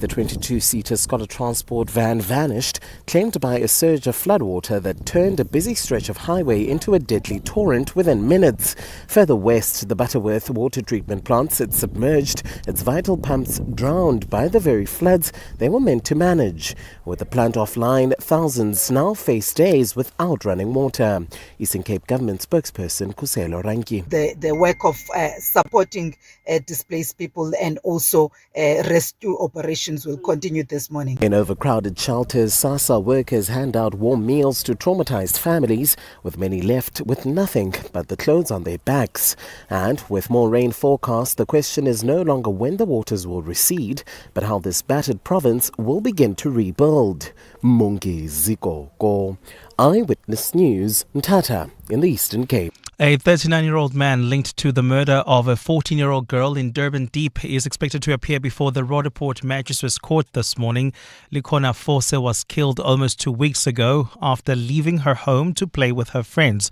The 22-seater Scholar Transport van vanished, claimed by a surge of floodwater that turned a busy stretch of highway into a deadly torrent within minutes. Further west, the Butterworth water treatment plant sits submerged, its vital pumps drowned by the very floods they were meant to manage. With the plant offline, thousands now face days without running water. Eastern Cape Government spokesperson Kuselo Ranki. The work of supporting displaced people and also rescue operations will continue this morning. In overcrowded shelters, SASA workers hand out warm meals to traumatized families, with many left with nothing but the clothes on their backs. And with more rain forecast, the question is no longer when the waters will recede, but how this battered province will begin to rebuild. Mungi Zikoko, Eyewitness News, Mthatha, in the Eastern Cape. A 39-year-old man linked to the murder of a 14-year-old girl in Durban Deep is expected to appear before the Roodepoort Magistrates Court this morning. Likhona Fose was killed almost 2 weeks ago after leaving her home to play with her friends.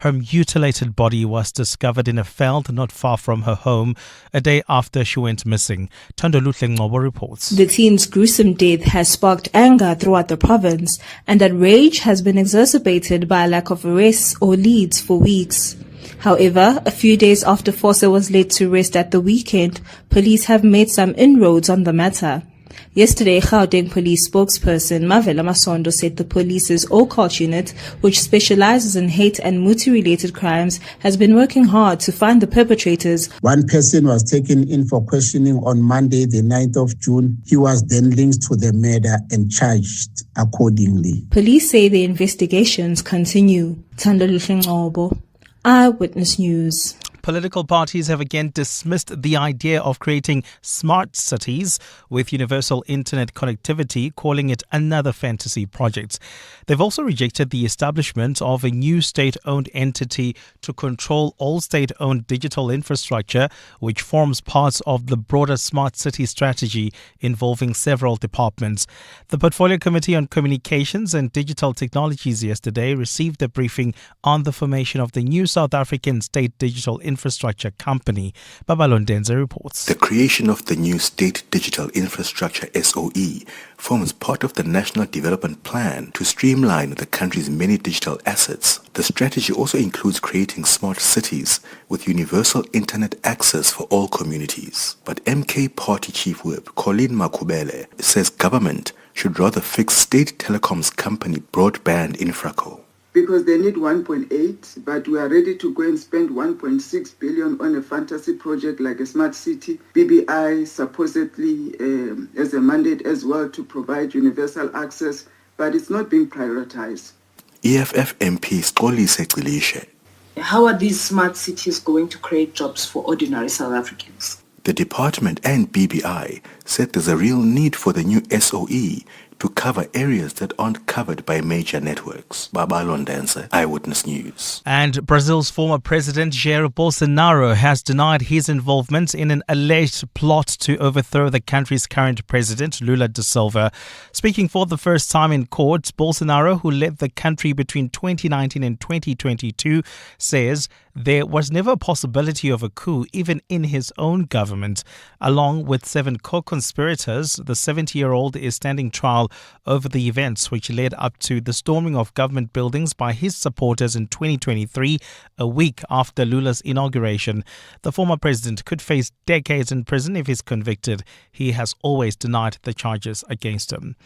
Her mutilated body was discovered in a veld not far from her home a day after she went missing. Thandoluhle Ngcobo reports. The teen's gruesome death has sparked anger throughout the province, and that rage has been exacerbated by a lack of arrests or leads for weeks. However, a few days after Fosse was laid to rest at the weekend, police have made some inroads on the matter. Yesterday, Gauteng police spokesperson Mavela Masondo said the police's occult unit, which specializes in hate and muti-related crimes, has been working hard to find the perpetrators. One person was taken in for questioning on Monday, the 9th of June. He was then linked to the murder and charged accordingly. Police say the investigations continue. Thandoluhle Ngcobo, Eyewitness News. Political parties have again dismissed the idea of creating smart cities with universal internet connectivity, calling it another fantasy project. They've also rejected the establishment of a new state-owned entity to control all state-owned digital infrastructure, which forms part of the broader smart city strategy involving several departments. The Portfolio Committee on Communications and Digital Technologies yesterday received a briefing on the formation of the new South African State Digital Infrastructure Company. Babalondenza reports. The creation of the new State Digital Infrastructure SOE forms part of the National Development Plan to streamline the country's many digital assets. The strategy also includes creating smart cities with universal internet access for all communities. But MK Party Chief Whip Colleen Makubele says government should rather fix state telecoms company Broadband Infraco. Because they need 1.8, but we are ready to go and spend 1.6 billion on a fantasy project like a smart city. BBI supposedly has a mandate as well to provide universal access, but it's not being prioritized. EFF MP Xolise Xilishe. How are these smart cities going to create jobs for ordinary South Africans? The department and BBI said there's a real need for the new SOE to cover areas that aren't covered by major networks. Babalondenza, Eyewitness News. And Brazil's former president Jair Bolsonaro has denied his involvement in an alleged plot to overthrow the country's current president, Lula da Silva. Speaking for the first time in court, Bolsonaro, who led the country between 2019 and 2022, says there was never a possibility of a coup even in his own government. Along with 7 co-conspirators, the 70-year-old is standing trial over the events which led up to the storming of government buildings by his supporters in 2023, a week after Lula's inauguration. The former president could face decades in prison if he's convicted. He has always denied the charges against him.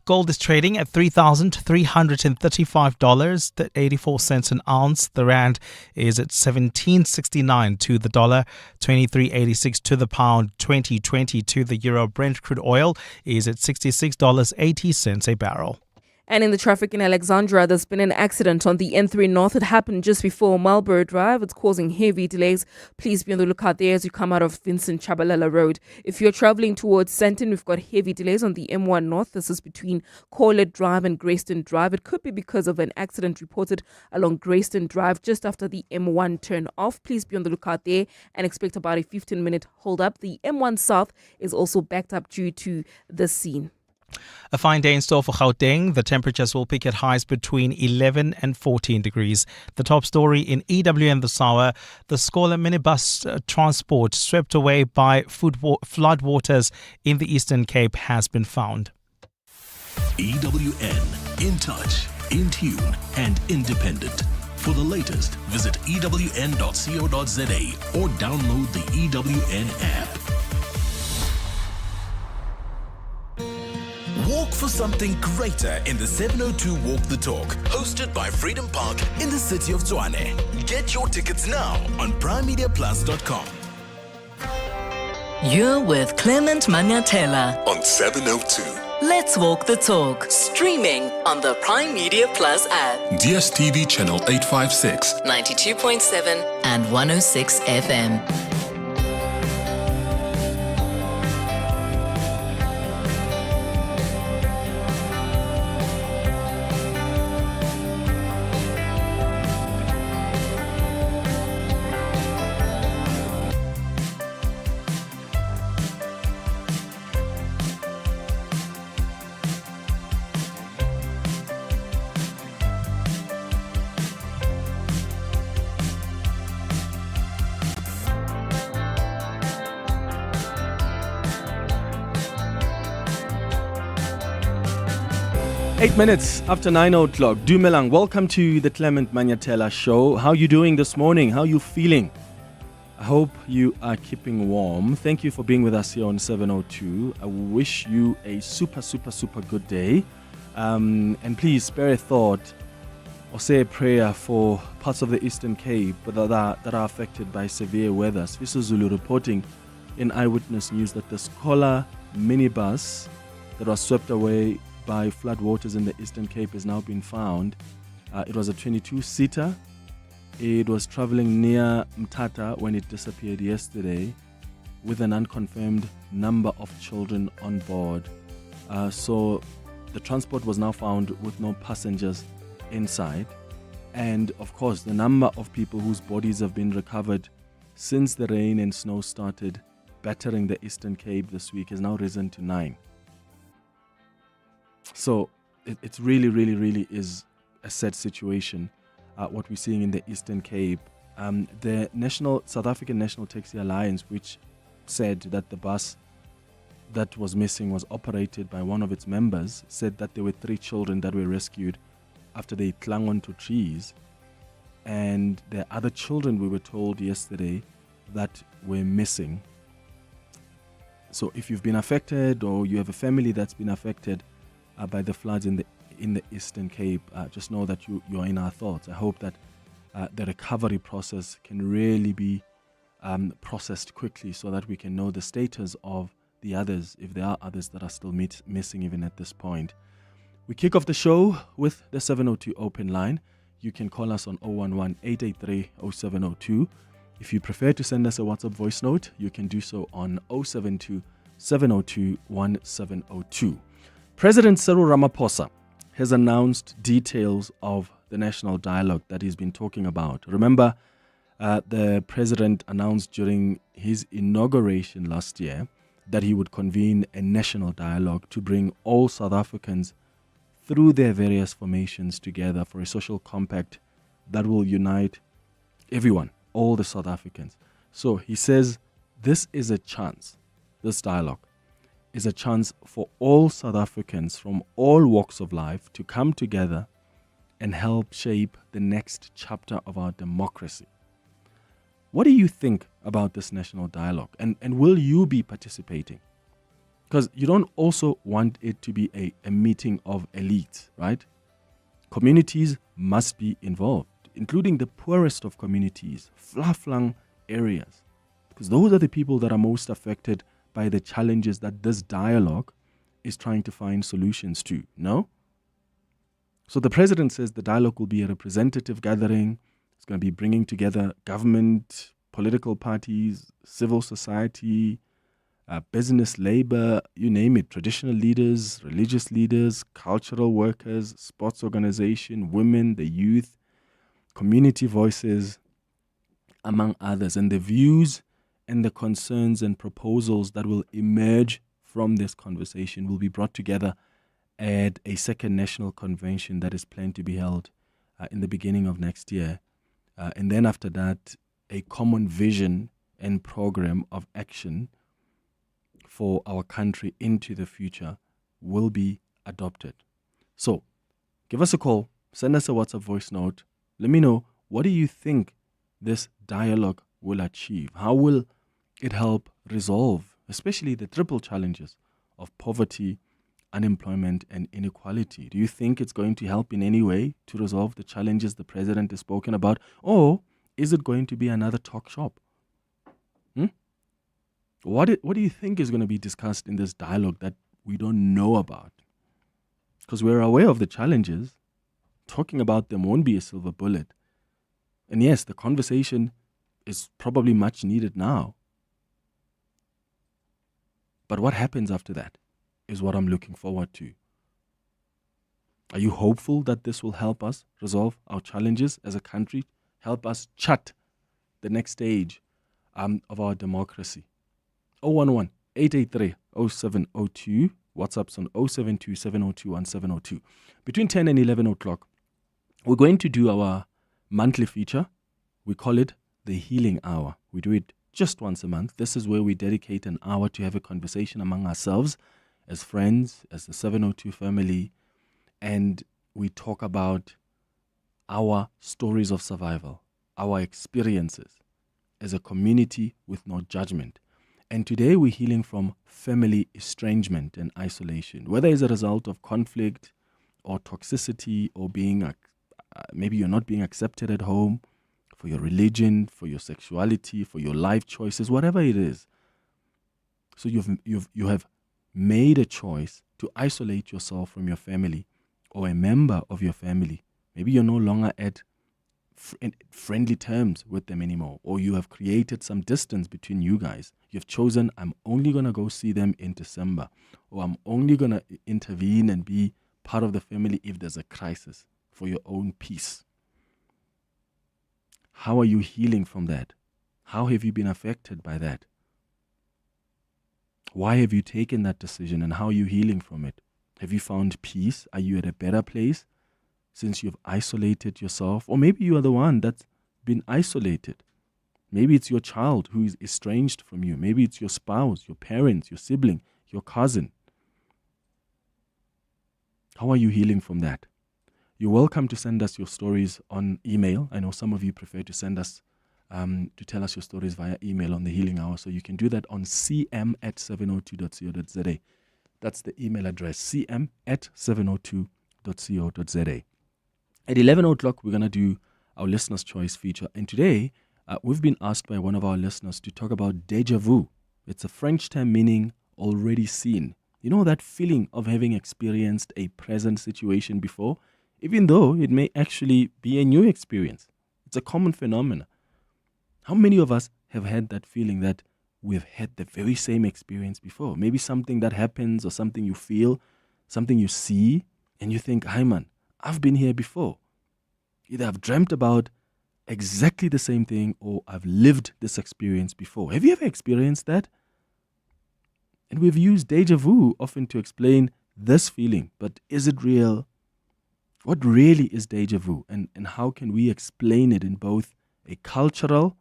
Gold is trading at $3,335.84 an ounce. The rand is at 17.69 to the dollar, 23.86 to the pound, 20.20 to the euro. Brent crude oil is at $66.80 a barrel. And in the traffic in Alexandra, there's been an accident on the N3 North. It happened just before Marlborough Drive. It's causing heavy delays. Please be on the lookout there as you come out of Vincent Chabalala Road. If you're traveling towards Sandton, we've got heavy delays on the M1 North. This is between Corlett Drive and Greyston Drive. It could be because of an accident reported along Greyston Drive just after the M1 turn off. Please be on the lookout there and expect about a 15-minute hold up. The M1 South is also backed up due to the scene. A fine day in store for Gauteng. The temperatures will peak at highs between 11 and 14 degrees. The top story in EWN this hour, the Scholar minibus transport swept away by flood waters in the Eastern Cape has been found. EWN, in touch, in tune and independent. For the latest, visit ewn.co.za or download the EWN app. Walk for something greater in the 702 Walk the Talk, hosted by Freedom Park in the city of Tshwane. Get your tickets now on primemediaplus.com. You're with Clement Manyathela On 702. Let's Walk the Talk, streaming on the Prime Media Plus app, DSTV channel 856, 92.7 and 106 FM. Eight minutes after 9 o'clock. Dumelang, welcome to the Clement Manyathela Show. How are you doing this morning? How are you feeling? I hope you are keeping warm. Thank you for being with us here on 702. I wish you a super good day. And please spare a thought or say a prayer for parts of the Eastern Cape that are affected by severe weather. Sviso Zulu reporting in Eyewitness News that the Scholar minibus that was swept away by flood waters in the Eastern Cape has now been found. It was a 22-seater. It was traveling near Mthatha when it disappeared yesterday with an unconfirmed number of children on board. So the transport was now found with no passengers inside. And of course, the number of people whose bodies have been recovered since the rain and snow started battering the Eastern Cape this week has now risen to 9. So it's really is a sad situation, what we're seeing in the Eastern Cape. The South African National Taxi Alliance, which said that the bus that was missing was operated by one of its members, said that there were 3 children that were rescued after they clung onto trees. And there are other children, we were told yesterday, that were missing. So if you've been affected or you have a family that's been affected by the floods in the Eastern Cape, just know that you're in our thoughts. I hope that the recovery process can really be processed quickly so that we can know the status of the others, if there are others that are still missing even at this point. We kick off the show with the 702 open line. You can call us on 011-883-0702. If you prefer to send us a WhatsApp voice note, you can do so on 072-702-1702. President Cyril Ramaphosa has announced details of the national dialogue that he's been talking about. Remember, the president announced during his inauguration last year that he would convene a national dialogue to bring all South Africans through their various formations together for a social compact that will unite everyone, all the South Africans. So he says this is a chance, this dialogue is a chance for all South Africans from all walks of life to come together and help shape the next chapter of our democracy. What do you think about this national dialogue? And will you be participating? Because you don't also want it to be a meeting of elites, right? Communities must be involved, including the poorest of communities, far-flung areas. Because those are the people that are most affected by the challenges that this dialogue is trying to find solutions to, no? So the president says the dialogue will be a representative gathering. It's going to be bringing together government, political parties, civil society, business, labor, you name it, traditional leaders, religious leaders, cultural workers, sports organization, women, the youth, community voices, among others. And the views and the concerns and proposals that will emerge from this conversation will be brought together at a second national convention that is planned to be held in the beginning of next year. And then after that, a common vision and program of action for our country into the future will be adopted. So, give us a call, send us a WhatsApp voice note. Let me know, what do you think this dialogue will achieve? How will it help resolve, especially the triple challenges of poverty, unemployment, and inequality? Do you think it's going to help in any way to resolve the challenges the president has spoken about? Or is it going to be another talk shop? What do you think is going to be discussed in this dialogue that we don't know about? Because we're aware of the challenges. Talking about them won't be a silver bullet. And yes, the conversation is probably much needed now. But what happens after that is what I'm looking forward to. Are you hopeful that this will help us resolve our challenges as a country, help us chart the next stage of our democracy? 011-883-0702. WhatsApp's on 072-702-1702. Between 10 and 11 o'clock, we're going to do our monthly feature. We call it the Healing Hour. We do it just once a month. This is where we dedicate an hour to have a conversation among ourselves as friends, as the 702 family, and we talk about our stories of survival, our experiences as a community with no judgment. And today we're healing from family estrangement and isolation, whether as a result of conflict or toxicity or being, maybe you're not being accepted at home for your religion, for your sexuality, for your life choices, whatever it is. So you have made a choice to isolate yourself from your family or a member of your family. Maybe you're no longer at friendly terms with them anymore, or you have created some distance between you guys. You've chosen, I'm only going to go see them in December, or I'm only going to intervene and be part of the family if there's a crisis for your own peace. How are you healing from that? How have you been affected by that? Why have you taken that decision, and how are you healing from it? Have you found peace? Are you at a better place since you've isolated yourself? Or maybe you are the one that's been isolated. Maybe it's your child who is estranged from you. Maybe it's your spouse, your parents, your sibling, your cousin. How are you healing from that? You're welcome to send us your stories on email. I know some of you prefer to send us, to tell us your stories via email on the Healing Hour. So you can do that on cm@702.co.za. That's the email address, cm@702.co.za. At 11 o'clock, we're going to do our Listener's Choice feature. And today, we've been asked by one of our listeners to talk about déjà vu. It's a French term meaning already seen. You know that feeling of having experienced a present situation before, even though it may actually be a new experience. It's a common phenomenon. How many of us have had that feeling that we've had the very same experience before? Maybe something that happens or something you feel, something you see, and you think, hi man, I've been here before. Either I've dreamt about exactly the same thing or I've lived this experience before. Have you ever experienced that? And we've used déjà vu often to explain this feeling, but is it real? What really is déjà vu, and how can we explain it in both a cultural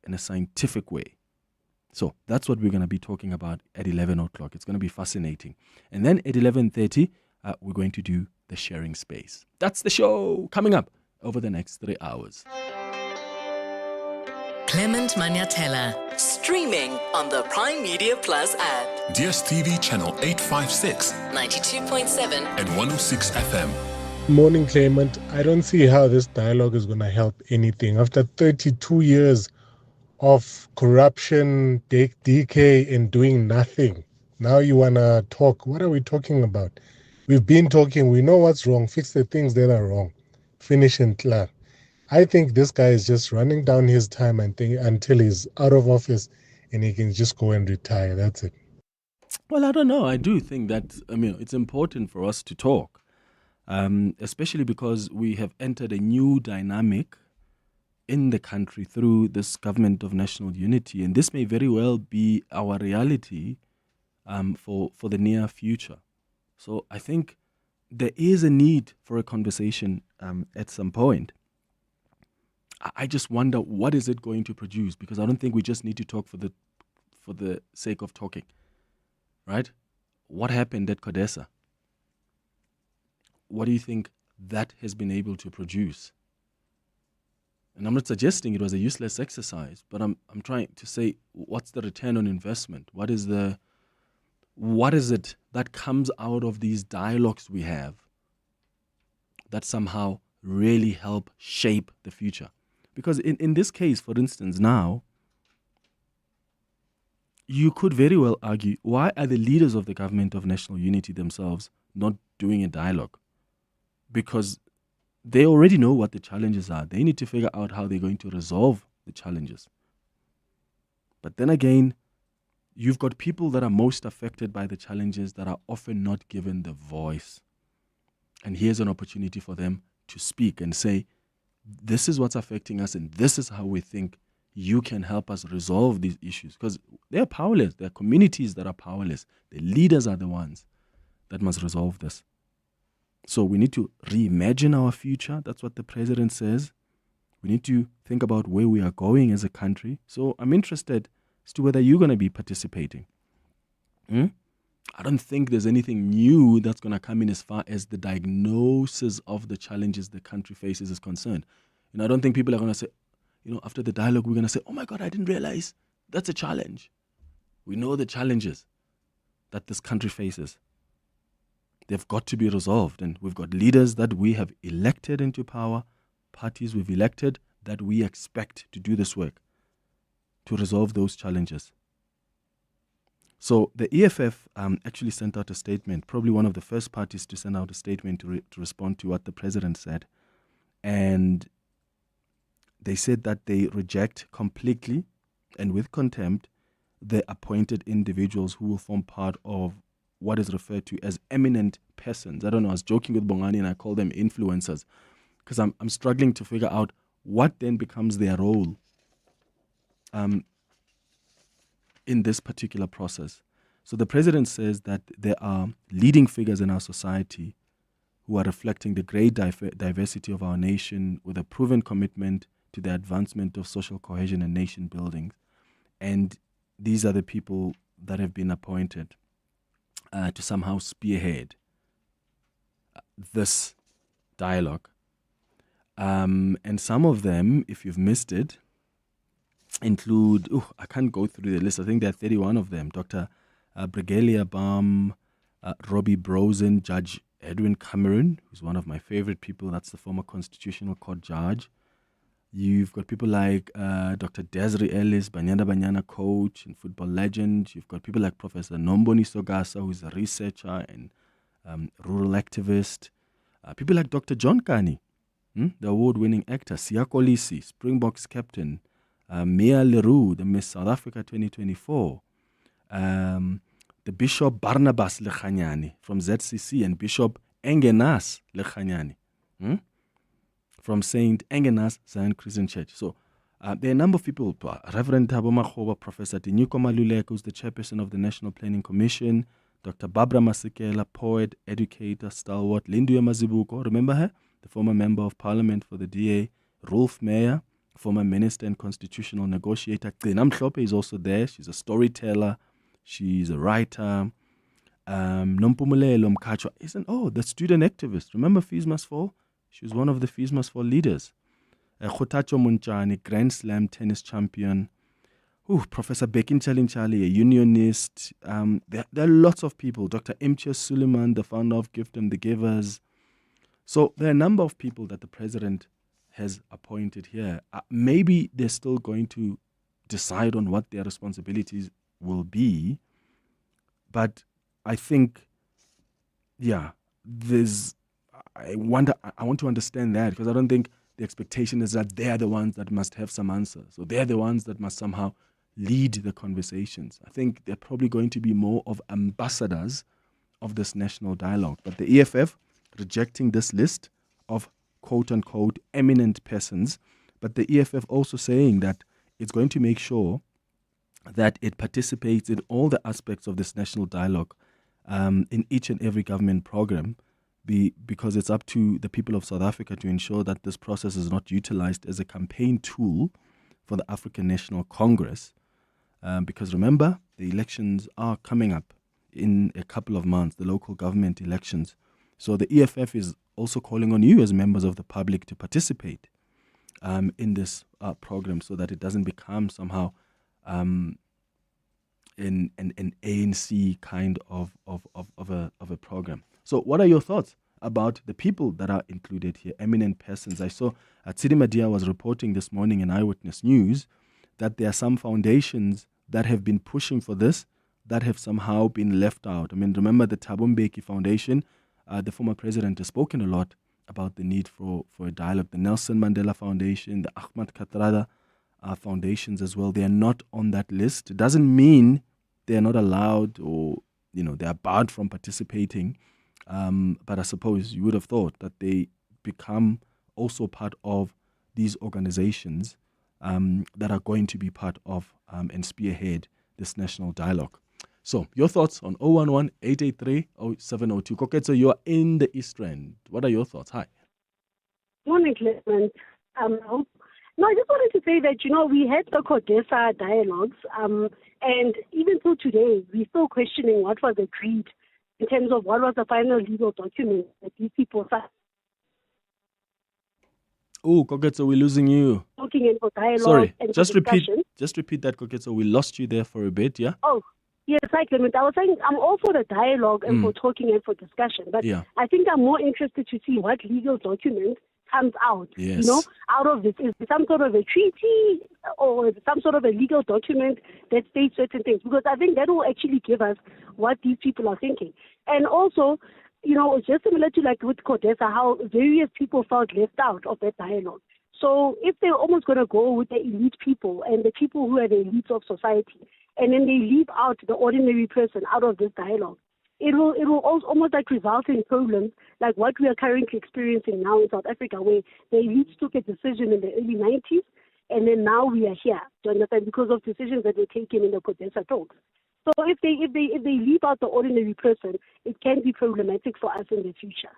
and a scientific way? So that's what we're going to be talking about at 11 o'clock. It's going to be fascinating. And then at 11:30, we're going to do the sharing space. That's the show coming up over the next 3 hours. Clement Manyathela, streaming on the Prime Media Plus app. DSTV channel 856, 92.7 and 106 FM. Morning, Clement. I don't see how this dialogue is going to help anything. After 32 years of corruption, decay, and doing nothing, now you want to talk. What are we talking about? We've been talking. We know what's wrong. Fix the things that are wrong. Finish and clear. I think this guy is just running down his time until he's out of office and he can just go and retire. That's it. Well, I don't know. I do think that, it's important for us to talk, especially because we have entered a new dynamic in the country through this government of national unity. And this may very well be our reality for the near future. So I think there is a need for a conversation at some point. I just wonder, what is it going to produce? Because I don't think we just need to talk for the sake of talking, right? What happened at Codesa? What do you think that has been able to produce? And I'm not suggesting it was a useless exercise, but I'm trying to say, what's the return on investment? What is it that comes out of these dialogues we have that somehow really help shape the future? Because in this case, for instance, now, you could very well argue, why are the leaders of the government of national unity themselves not doing a dialogue? Because they already know what the challenges are. They need to figure out how they're going to resolve the challenges. But then again, you've got people that are most affected by the challenges that are often not given the voice. And here's an opportunity for them to speak and say, this is what's affecting us and this is how we think you can help us resolve these issues. Because they're powerless. There are communities that are powerless. The leaders are the ones that must resolve this. So we need to reimagine our future. That's what the president says. We need to think about where we are going as a country. So I'm interested as to whether you're going to be participating. I don't think there's anything new that's going to come in as far as the diagnosis of the challenges the country faces is concerned. And I don't think people are going to say, after the dialogue, we're going to say, oh my God, I didn't realize that's a challenge. We know the challenges that this country faces. They've got to be resolved. And we've got leaders that we have elected into power, parties we've elected that we expect to do this work, to resolve those challenges. So the EFF actually sent out a statement, probably one of the first parties to send out a statement to respond to what the president said. And they said that they reject completely and with contempt the appointed individuals who will form part of what is referred to as eminent persons. I don't know, I was joking with Bongani and I call them influencers because I'm struggling to figure out what then becomes their role in this particular process. So the president says that there are leading figures in our society who are reflecting the great diversity of our nation with a proven commitment to the advancement of social cohesion and nation building. And these are the people that have been appointed to somehow spearhead this dialogue. And some of them, if you've missed it, include, I can't go through the list. I think there are 31 of them. Dr. Brigelia Baum, Robbie Brosen, Judge Edwin Cameron, who's one of my favorite people. That's the former Constitutional Court judge. You've got people like Dr. Desiree Ellis, Banyana coach and football legend. You've got people like Professor Nomboni Sogasa, who's a researcher and rural activist. People like Dr. John Kani, the award-winning actor, Siya Kolisi, Springboks captain, Mia Leroux, the Miss South Africa 2024, the Bishop Barnabas Lekhanyani from ZCC and Bishop Engenas Lekhanyani from St. Engenas Zion Christian Church. So there are a number of people, Reverend Thabo Makgoba, Professor Tinyuko Maluleka, who's the chairperson of the National Planning Commission, Dr. Barbara Masekela, poet, educator, stalwart, Lindiwe Mazibuko, remember her? The former member of parliament for the DA, Rolf Meyer, former minister and constitutional negotiator. Gcina Mhlophe is also there. She's a storyteller. She's a writer. Nompumulelo Mkhatshwa the student activist. Remember Fees Must Fall? She was one of the Fees Must Fall leaders. Khutacho Munchani, Grand Slam tennis champion. Professor Bekin Chalinchali, a unionist. There are lots of people. Dr. Imtiaz Suleiman, the founder of Gift and the Givers. So there are a number of people that the president has appointed here. Maybe they're still going to decide on what their responsibilities will be. But I think, I want to understand that, because I don't think the expectation is that they're the ones that must have some answers. So they're the ones that must somehow lead the conversations. I think they're probably going to be more of ambassadors of this national dialogue. But the EFF rejecting this list of quote-unquote eminent persons, but the EFF also saying that it's going to make sure that it participates in all the aspects of this national dialogue in each and every government program, because it's up to the people of South Africa to ensure that this process is not utilized as a campaign tool for the African National Congress. Because remember, the elections are coming up in a couple of months, the local government elections. So the EFF is also calling on you as members of the public to participate in this program, so that it doesn't become somehow an ANC kind of a program. So what are your thoughts about the people that are included here, eminent persons? I saw Tsidi Madia was reporting this morning in Eyewitness News that there are some foundations that have been pushing for this that have somehow been left out. I mean, remember the Thabo Mbeki Foundation, the former president has spoken a lot about the need for a dialogue. The Nelson Mandela Foundation, the Ahmad Kathrada foundations as well, they are not on that list. It doesn't mean they are not allowed or, they are barred from participating. But I suppose you would have thought that they become also part of these organizations that are going to be part of and spearhead this national dialogue. So, your thoughts on 011-883-0702. Koketso, you are in the East Rand. What are your thoughts? Hi. Morning, Clement. I just wanted to say that, we had the CODESA dialogues, and even till today, we're still questioning what was agreed in terms of what was the final legal document that these people signed. Oh, Koketso, we're losing you. Looking in for dialogue. Sorry, and just for repeat discussion. Just repeat that, Koketso. We lost you there for a bit, yeah? Oh, yes, hi, Clement. I was saying I'm all for the dialogue and for talking and for discussion, but I think I'm more interested to see what legal document comes out, out of this. Is it some sort of a treaty or some sort of a legal document that states certain things? Because I think that will actually give us what these people are thinking. And also, it's just similar to like with CODESA, how various people felt left out of that dialogue. So if they're almost going to go with the elite people and the people who are the elites of society, and then they leave out the ordinary person out of this dialogue, it will also almost like result in problems like what we are currently experiencing now in South Africa, where the elites took a decision in the early 90s, and then now we are here, do you understand, because of decisions that were taken in the CODESA talks. So if they leave out the ordinary person, it can be problematic for us in the future.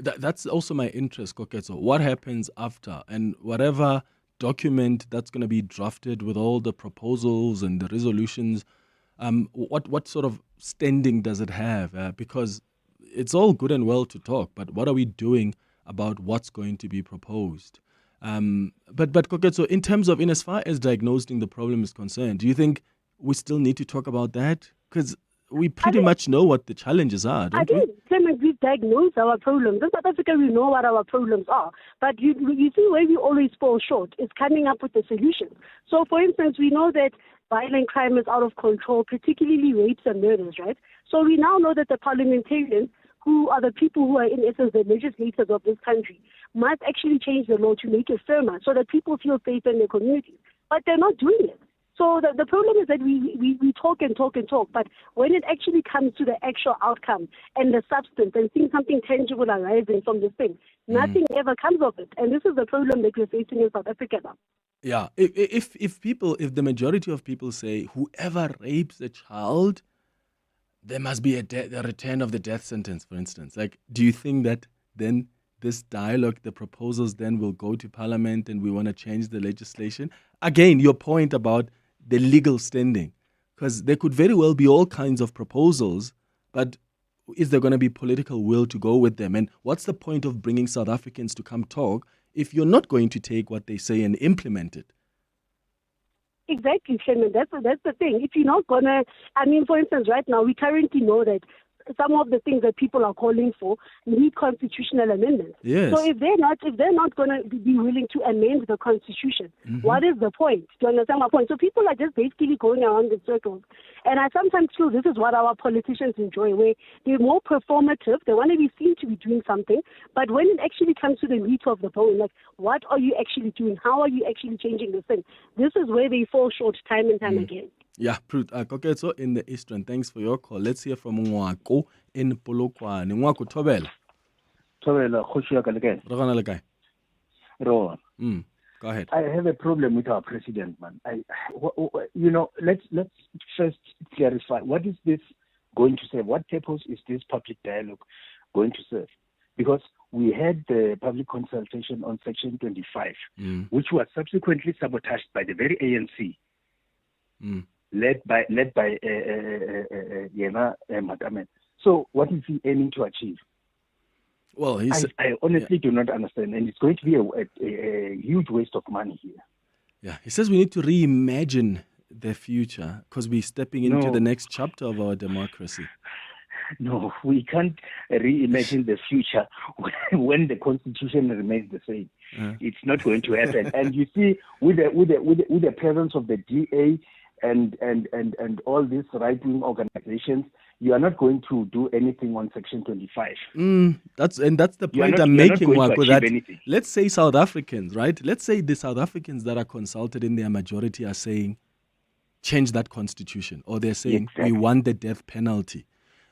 That's also my interest, Koketso. What happens after, and whatever document that's going to be drafted with all the proposals and the resolutions, what sort of standing does it have? Because it's all good and well to talk, but what are we doing about what's going to be proposed? But Koketso, in terms of, in as far as diagnosing the problem is concerned, do you think we still need to talk about that? Because we pretty much know what the challenges are, don't we? Clement, we've diagnosed our problems. In South Africa, we know what our problems are. But you see where we always fall short is coming up with the solutions. So, for instance, we know that violent crime is out of control, particularly rapes and murders, right? So we now know that the parliamentarians, who are the people who are in essence the legislators of this country, must actually change the law to make it firmer so that people feel safe in their communities. But they're not doing it. So the problem is that we talk and talk and talk, but when it actually comes to the actual outcome and the substance and seeing something tangible arising from this thing, nothing ever comes of it. And this is the problem that we're facing in South Africa now. Yeah, if the majority of people say whoever rapes a child, there must be a return of the death sentence, for instance. Like, do you think that then this dialogue, the proposals then will go to Parliament and we want to change the legislation? Again, your point about the legal standing, because there could very well be all kinds of proposals, but is there going to be political will to go with them? And what's the point of bringing South Africans to come talk if you're not going to take what they say and implement it? Exactly, Clement. That's the thing. If you're not going to, for instance, right now, we currently know that some of the things that people are calling for need constitutional amendments. Yes. So if they're not going to be willing to amend the constitution, what is the point? Do you understand my point? So people are just basically going around in circles. And I sometimes feel this is what our politicians enjoy, where they're more performative. They want to be seen to be doing something. But when it actually comes to the meat of the bone, like, what are you actually doing? How are you actually changing this thing? This is where they fall short time and time again. Yeah, Koketso in the Eastern. Thanks for your call. Let's hear from Nwako in Polokwane. Nwako, Thobela. Thobela, khoshiya ka le kae? Re gona le kae? Ro. Go ahead. I have a problem with our president, man. Let's first clarify, what is this going to serve? What purpose is this public dialogue going to serve? Because we had the public consultation on Section 25, which was subsequently sabotaged by the very ANC, led by Yena Matamen. So what is he aiming to achieve? Well, I honestly do not understand, and it's going to be a huge waste of money here. Yeah, he says we need to reimagine the future because we're stepping into the next chapter of our democracy. No, we can't reimagine the future when the constitution remains the same. It's not going to happen. And you see, with the presence of the DA and all these right-wing organizations, you are not going to do anything on Section 25. That's the point I'm making, Wako, that let's say South Africans, right? Let's say the South Africans that are consulted in their majority are saying, change that constitution, or they're saying, we want the death penalty.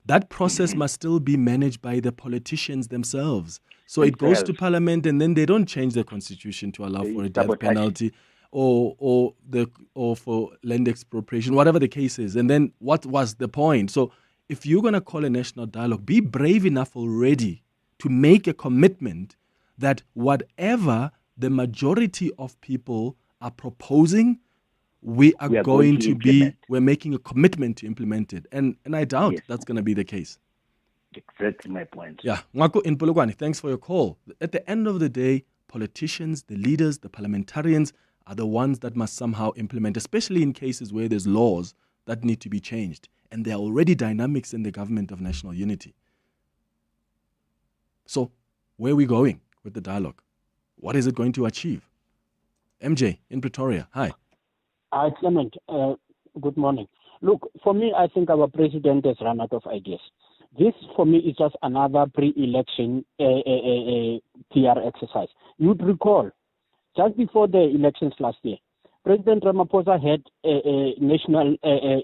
That process must still be managed by the politicians themselves. So it goes to parliament, and then they don't change the constitution to allow for a death penalty or for land expropriation, whatever the case is. And then what was the point? So if you're going to call a national dialogue, be brave enough already to make a commitment that whatever the majority of people are proposing, we're making a commitment to implement it. And I doubt that's going to be the case. Exactly my point. Yeah. Ngwako in Polokwane, thanks for your call. At the end of the day, politicians, the leaders, the parliamentarians are the ones that must somehow implement, especially in cases where there's laws that need to be changed. And there are already dynamics in the government of national unity. So where are we going with the dialogue? What is it going to achieve? MJ in Pretoria, hi. Clement, good morning. Look, for me, I think our president has run out of ideas. This, for me, is just another pre-election PR exercise. You'd recall, just before the elections last year, President Ramaphosa had a national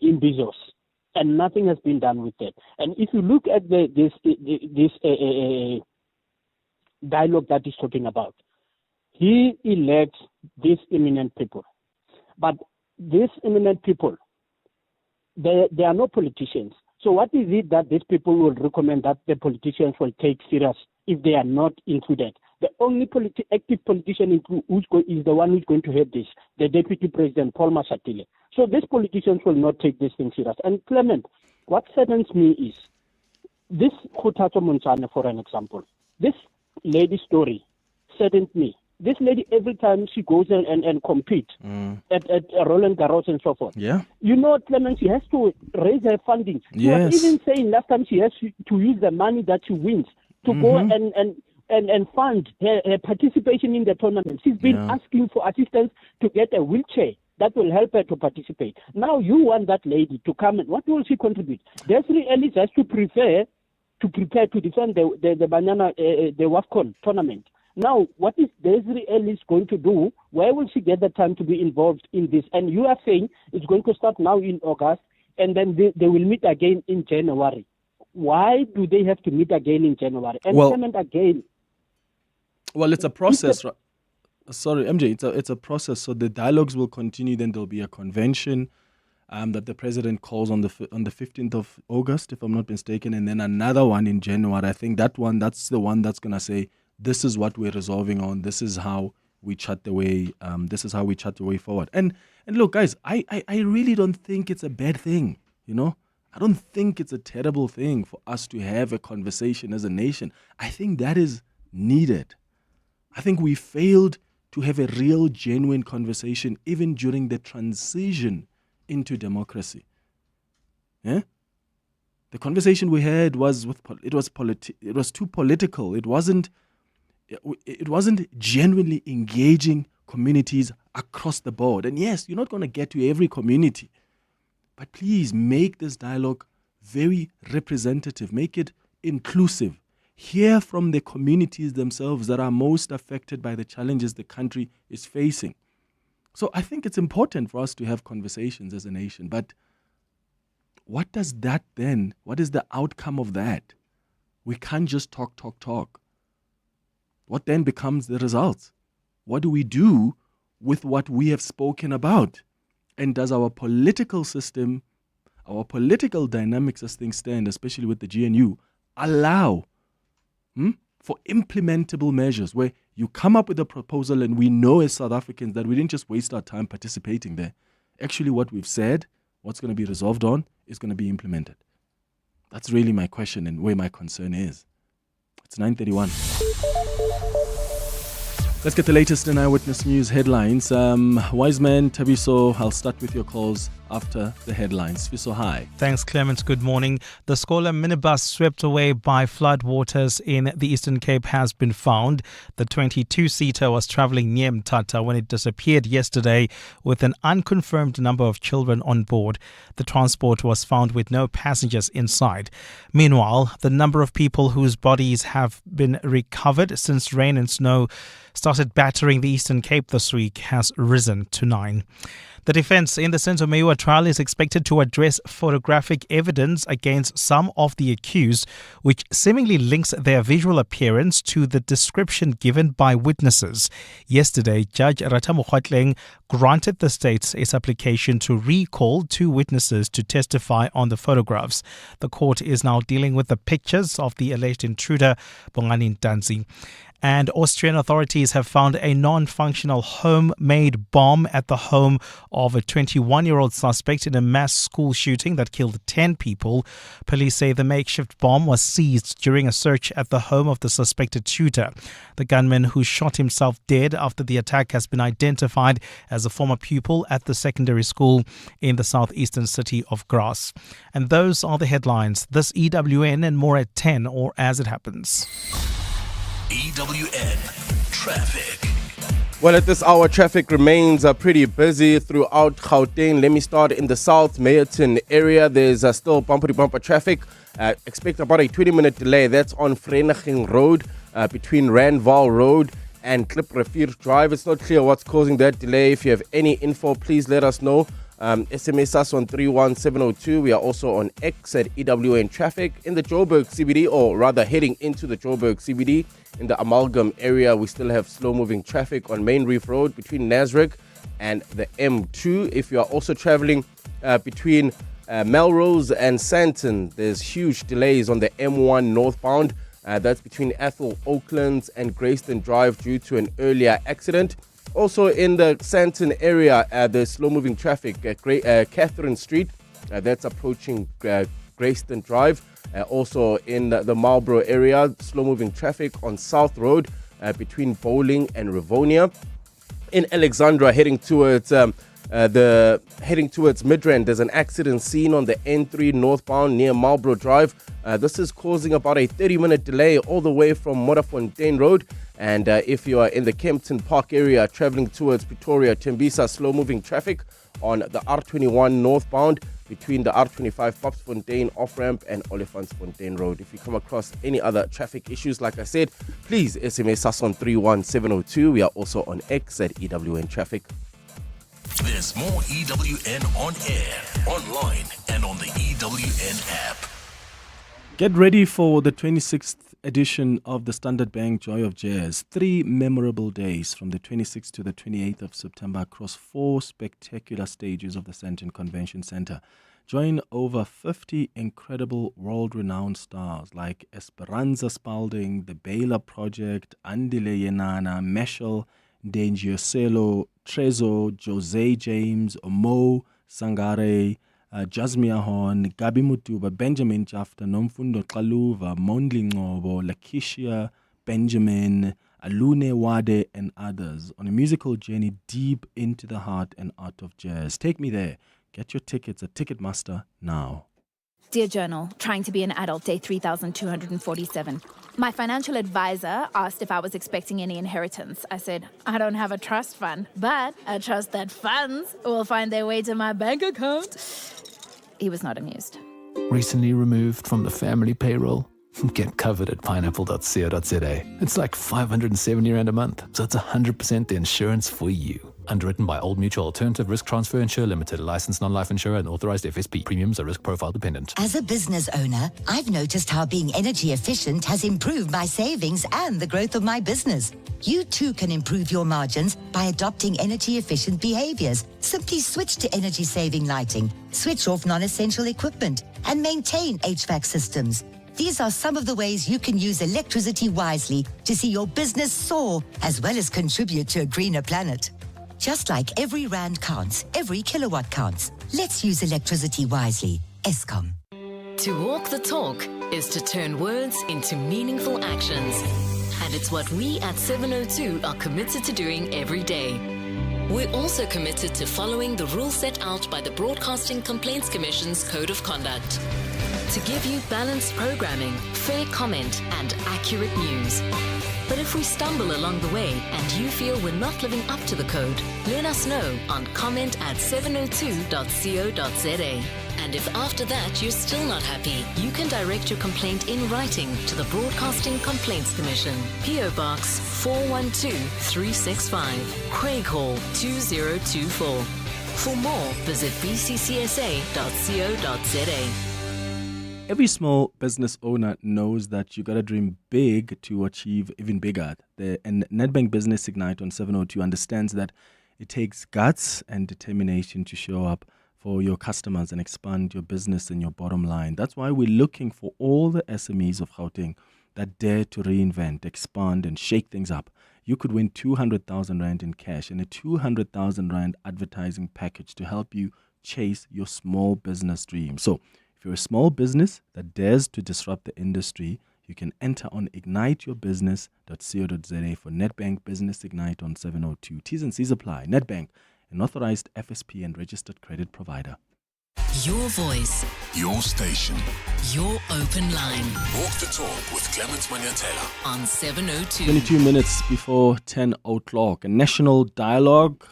imbizos, and nothing has been done with that. And if you look at this dialogue that he's talking about, he elects these eminent people. But these eminent people, they are not politicians. So what is it that these people will recommend that the politicians will take serious if they are not included? The only active politician is the one who's going to head this, the Deputy President, Paul Mashatile. So these politicians will not take this thing serious. And Clement, what saddens me is this Khutato Monsane, for an example. This lady story saddens me. This lady, every time she goes and competes at Roland Garros and so forth, you know, Clement, she has to raise her funding. She was even saying last time she has to use the money that she wins to go and fund her participation in the tournament. She's been asking for assistance to get a wheelchair that will help her to participate. Now you want that lady to come and what will she contribute? Desiree Ellis has to prepare to defend the banana the WAFCON tournament. Now, what is Desiree Ellis going to do? Where will she get the time to be involved in this? And you are saying it's going to start now in August, and then they will meet again in January. Why do they have to meet again in January? And Clement again. Well, it's a process. Sorry, MJ, it's a process. So the dialogues will continue. Then there'll be a convention that the president calls on the 15th of August, if I'm not mistaken, and then another one in January. I think that's the one that's going to say, this is what we're resolving on. This is how we chart the way. This is how we chart the way forward. And look, guys, I really don't think it's a bad thing. You know, I don't think it's a terrible thing for us to have a conversation as a nation. I think that is needed. I think we failed to have a real, genuine conversation even during the transition into democracy. Yeah. The conversation we had was it was too political. It wasn't genuinely engaging communities across the board. And yes, you're not going to get to every community, but please make this dialogue very representative, make it inclusive. Hear from the communities themselves that are most affected by the challenges the country is facing. So I think it's important for us to have conversations as a nation, but what is the outcome of that? We can't just talk. What then becomes the results? What do we do with what we have spoken about? And does our political system, our political dynamics as things stand, especially with the GNU, allow for implementable measures where you come up with a proposal and we know as South Africans that we didn't just waste our time participating there. Actually, what we've said, what's going to be resolved on, is going to be implemented. That's really my question and where my concern is. It's 9:31. Let's get the latest in Eyewitness News headlines. Wiseman, Tabiso, I'll start with your calls after the headlines. Fiso, hi. Thanks, Clement. Good morning. The Scholar minibus swept away by flood waters in the Eastern Cape has been found. The 22-seater was travelling near Mthatha when it disappeared yesterday with an unconfirmed number of children on board. The transport was found with no passengers inside. Meanwhile, the number of people whose bodies have been recovered since rain and snow started battering the Eastern Cape this week has risen to 9. The defense in the Senzo Meyiwa trial is expected to address photographic evidence against some of the accused, which seemingly links their visual appearance to the description given by witnesses. Yesterday, Judge Ratamokgotleng granted the state its application to recall 2 witnesses to testify on the photographs. The court is now dealing with the pictures of the alleged intruder, Bongani Ntanzi. And Austrian authorities have found a non-functional homemade bomb at the home of a 21-year-old suspect in a mass school shooting that killed 10 people. Police say the makeshift bomb was seized during a search at the home of the suspected shooter. The gunman who shot himself dead after the attack has been identified as a former pupil at the secondary school in the southeastern city of Gras. And those are the headlines. This EWN and more at 10 or as it happens. EWN Traffic. Well, at this hour, traffic remains pretty busy throughout Gauteng. Let me start in the South Meyerton area. There's still bumper-to-bumper traffic. Expect about a 20-minute delay. That's on Vereniging Road between Randval Road and Kliprivier Drive. It's not clear what's causing that delay. If you have any info, please let us know. SMS us on 31702. We are also on X at EWN Traffic. In the Joburg CBD, or rather heading into the Joburg CBD, in the Amalgam area, we still have slow-moving traffic on Main Reef Road between Nasrec and the M2. If you are also traveling between Melrose and Sandton, there's huge delays on the M1 northbound. That's between Ethel Oaklands and Grayston Drive due to an earlier accident. Also in the Sandton area, there's slow-moving traffic at Catherine Street. That's approaching Grayston Drive. Also in the Marlborough area, slow-moving traffic on South Road between Bowling and Rivonia. In Alexandra, heading towards Midrand, there's an accident seen on the N3 northbound near Marlborough Drive. This is causing about a 30-minute delay all the way from Modderfontein Road. And if you are in the Kempton Park area traveling towards Pretoria, Tembisa, slow-moving traffic on the R21 northbound between the R25 Popsfontein off-ramp and Olifantsfontein Road. If you come across any other traffic issues, like I said, please SMS us on 31702. We are also on X at EWN Traffic. There's more EWN on air, online, and on the EWN app. Get ready for the 26th edition of the Standard Bank Joy of Jazz. 3 memorable days from the 26th to the 28th of September across 4 spectacular stages of the Sandton Convention Center. Join over 50 incredible world-renowned stars like Esperanza Spalding, The Baylor Project, Andile Yenana, Meshel, Dangioselo, Trezo, Jose James, Mo Sangare, Jasmine Horn, Gabi Mutuba, Benjamin Jafta, Nomfundo Kaluva, Mondli Ngobo, Lakishia, Benjamin, Alune Wade, and others on a musical journey deep into the heart and art of jazz. Take me there. Get your tickets at Ticketmaster now. Dear Journal, trying to be an adult, day 3,247. My financial advisor asked if I was expecting any inheritance. I said, I don't have a trust fund, but I trust that funds will find their way to my bank account. He was not amused. Recently removed from the family payroll? Get covered at pineapple.co.za. It's like 570 Rand a month, so it's 100% the insurance for you. Underwritten by Old Mutual Alternative Risk Transfer Insurer Limited, a licensed non-life insurer and authorized FSP. Premiums are risk profile dependent. As a business owner, I've noticed how being energy efficient has improved my savings and the growth of my business. You too can improve your margins by adopting energy efficient behaviors. Simply switch to energy saving lighting, switch off non-essential equipment, and maintain HVAC systems. These are some of the ways you can use electricity wisely to see your business soar, as well as contribute to a greener planet. Just like every rand counts, every kilowatt counts. Let's use electricity wisely. Eskom. To walk the talk is to turn words into meaningful actions. And it's what we at 702 are committed to doing every day. We're also committed to following the rules set out by the Broadcasting Complaints Commission's Code of Conduct. To give you balanced programming, fair comment, and accurate news. But if we stumble along the way and you feel we're not living up to the code, let us know on comment@702.co.za. And if after that you're still not happy, you can direct your complaint in writing to the Broadcasting Complaints Commission, PO Box 412365, Craig Hall 2024. For more, visit bccsa.co.za. Every small business owner knows that you got to dream big to achieve even bigger. And Nedbank Business Ignite on 702 understands that it takes guts and determination to show up for your customers and expand your business and your bottom line. That's why we're looking for all the SMEs of Gauteng that dare to reinvent, expand, and shake things up. You could win 200,000 Rand in cash and a 200,000 Rand advertising package to help you chase your small business dream. So, if you're a small business that dares to disrupt the industry, you can enter on igniteyourbusiness.co.za for Nedbank Business Ignite on 702. T's and C's apply. Nedbank, an authorized FSP and registered credit provider. Your voice. Your station. Your open line. Walk the talk with Clement Manyathela on 702. 22 minutes before 10 o'clock. A national dialogue.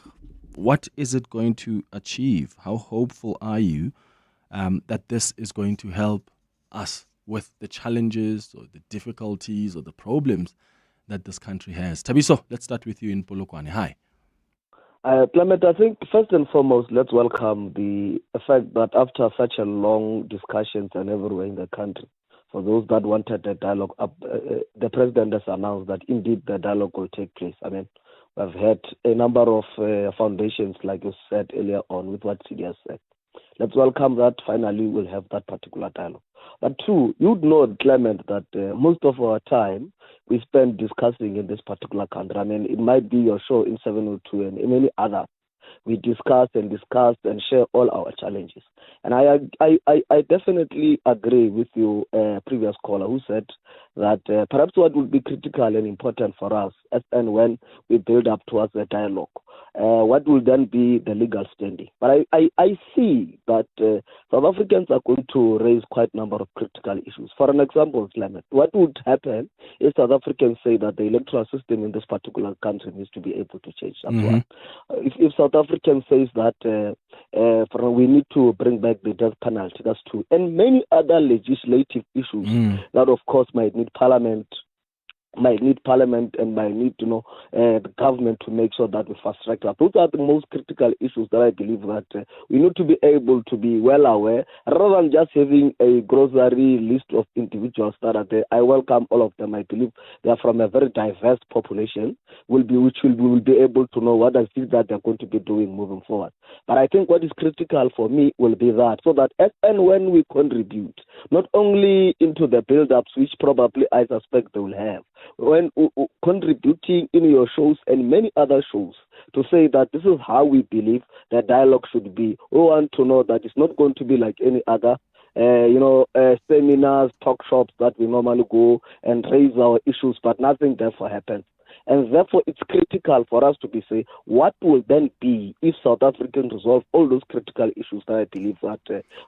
What is it going to achieve? How hopeful are you that this is going to help us with the challenges or the difficulties or the problems that this country has? Tabiso, let's start with you in Polokwane. Hi. Clement, I think first and foremost, let's welcome the fact that after such a long discussions and everywhere in the country, for those that wanted the dialogue, the president has announced that indeed the dialogue will take place. I mean, we've had a number of foundations, like you said earlier on, with what CD has said. Let's welcome that finally we'll have that particular dialogue. But two, you'd know, Clement, that most of our time we spend discussing in this particular country. I mean, it might be your show in 702 and many others. We discuss and share all our challenges. And I definitely agree with you, previous caller, who said that perhaps what would be critical and important for us as and when we build up towards the dialogue, what will then be the legal standing. But I see that South Africans are going to raise quite a number of critical issues. For an example, Clement, what would happen if South Africans say that the electoral system in this particular country needs to be able to change? That's one. If South Africans says that we need to bring back the death penalty, that's two. And many other legislative issues that, of course, might need Parliament and might need the government to make sure that we fast track that. Those are the most critical issues that I believe that we need to be able to be well aware, rather than just having a grocery list of individuals that are there. I welcome all of them. I believe they are from a very diverse population, which we will be able to know what I think that they're going to be doing moving forward. But I think what is critical for me will be that, so that as and when we contribute, not only into the build-ups, which probably I suspect they will have, when contributing in your shows and many other shows, to say that this is how we believe the dialogue should be. We want to know that it's not going to be like any other seminars, talk shops that we normally go and raise our issues, but nothing therefore happens. And therefore, it's critical for us to be say, what will then be if South Africans resolve all those critical issues that I believe that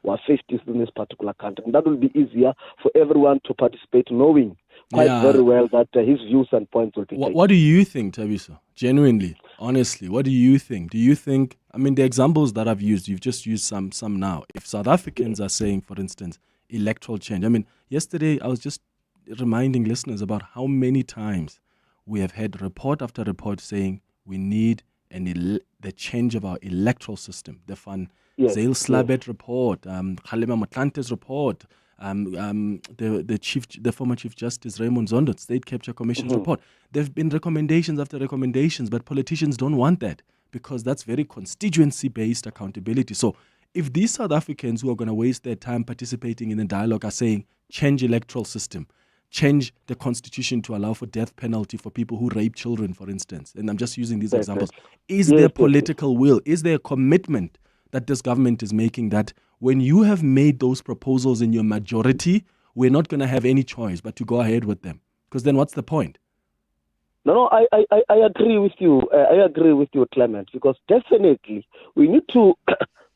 were faced in this particular country. And that will be easier for everyone to participate, knowing quite very well that his views and points will be taken. What do you think, Tabiso? Genuinely, honestly, what do you think? Do you think, I mean, the examples that I've used, you've just used some now. If South Africans are saying, for instance, electoral change. I mean, yesterday I was just reminding listeners about how many times we have had report after report saying we need and the change of our electoral system. The Zale Yes. Slabet report, Khalema Motlante's report, the former Chief Justice Raymond Zondo State Capture Commission's report. There have been recommendations after recommendations, but politicians don't want that because that's very constituency-based accountability. So if these South Africans who are going to waste their time participating in the dialogue are saying, change electoral system, change the constitution to allow for death penalty for people who rape children, for instance, and I'm just using these examples, is there political will? Is there a commitment that this government is making that when you have made those proposals in your majority, we're not going to have any choice but to go ahead with them? Because then what's the point? No, I agree with you. I agree with you, Clement, because definitely we need to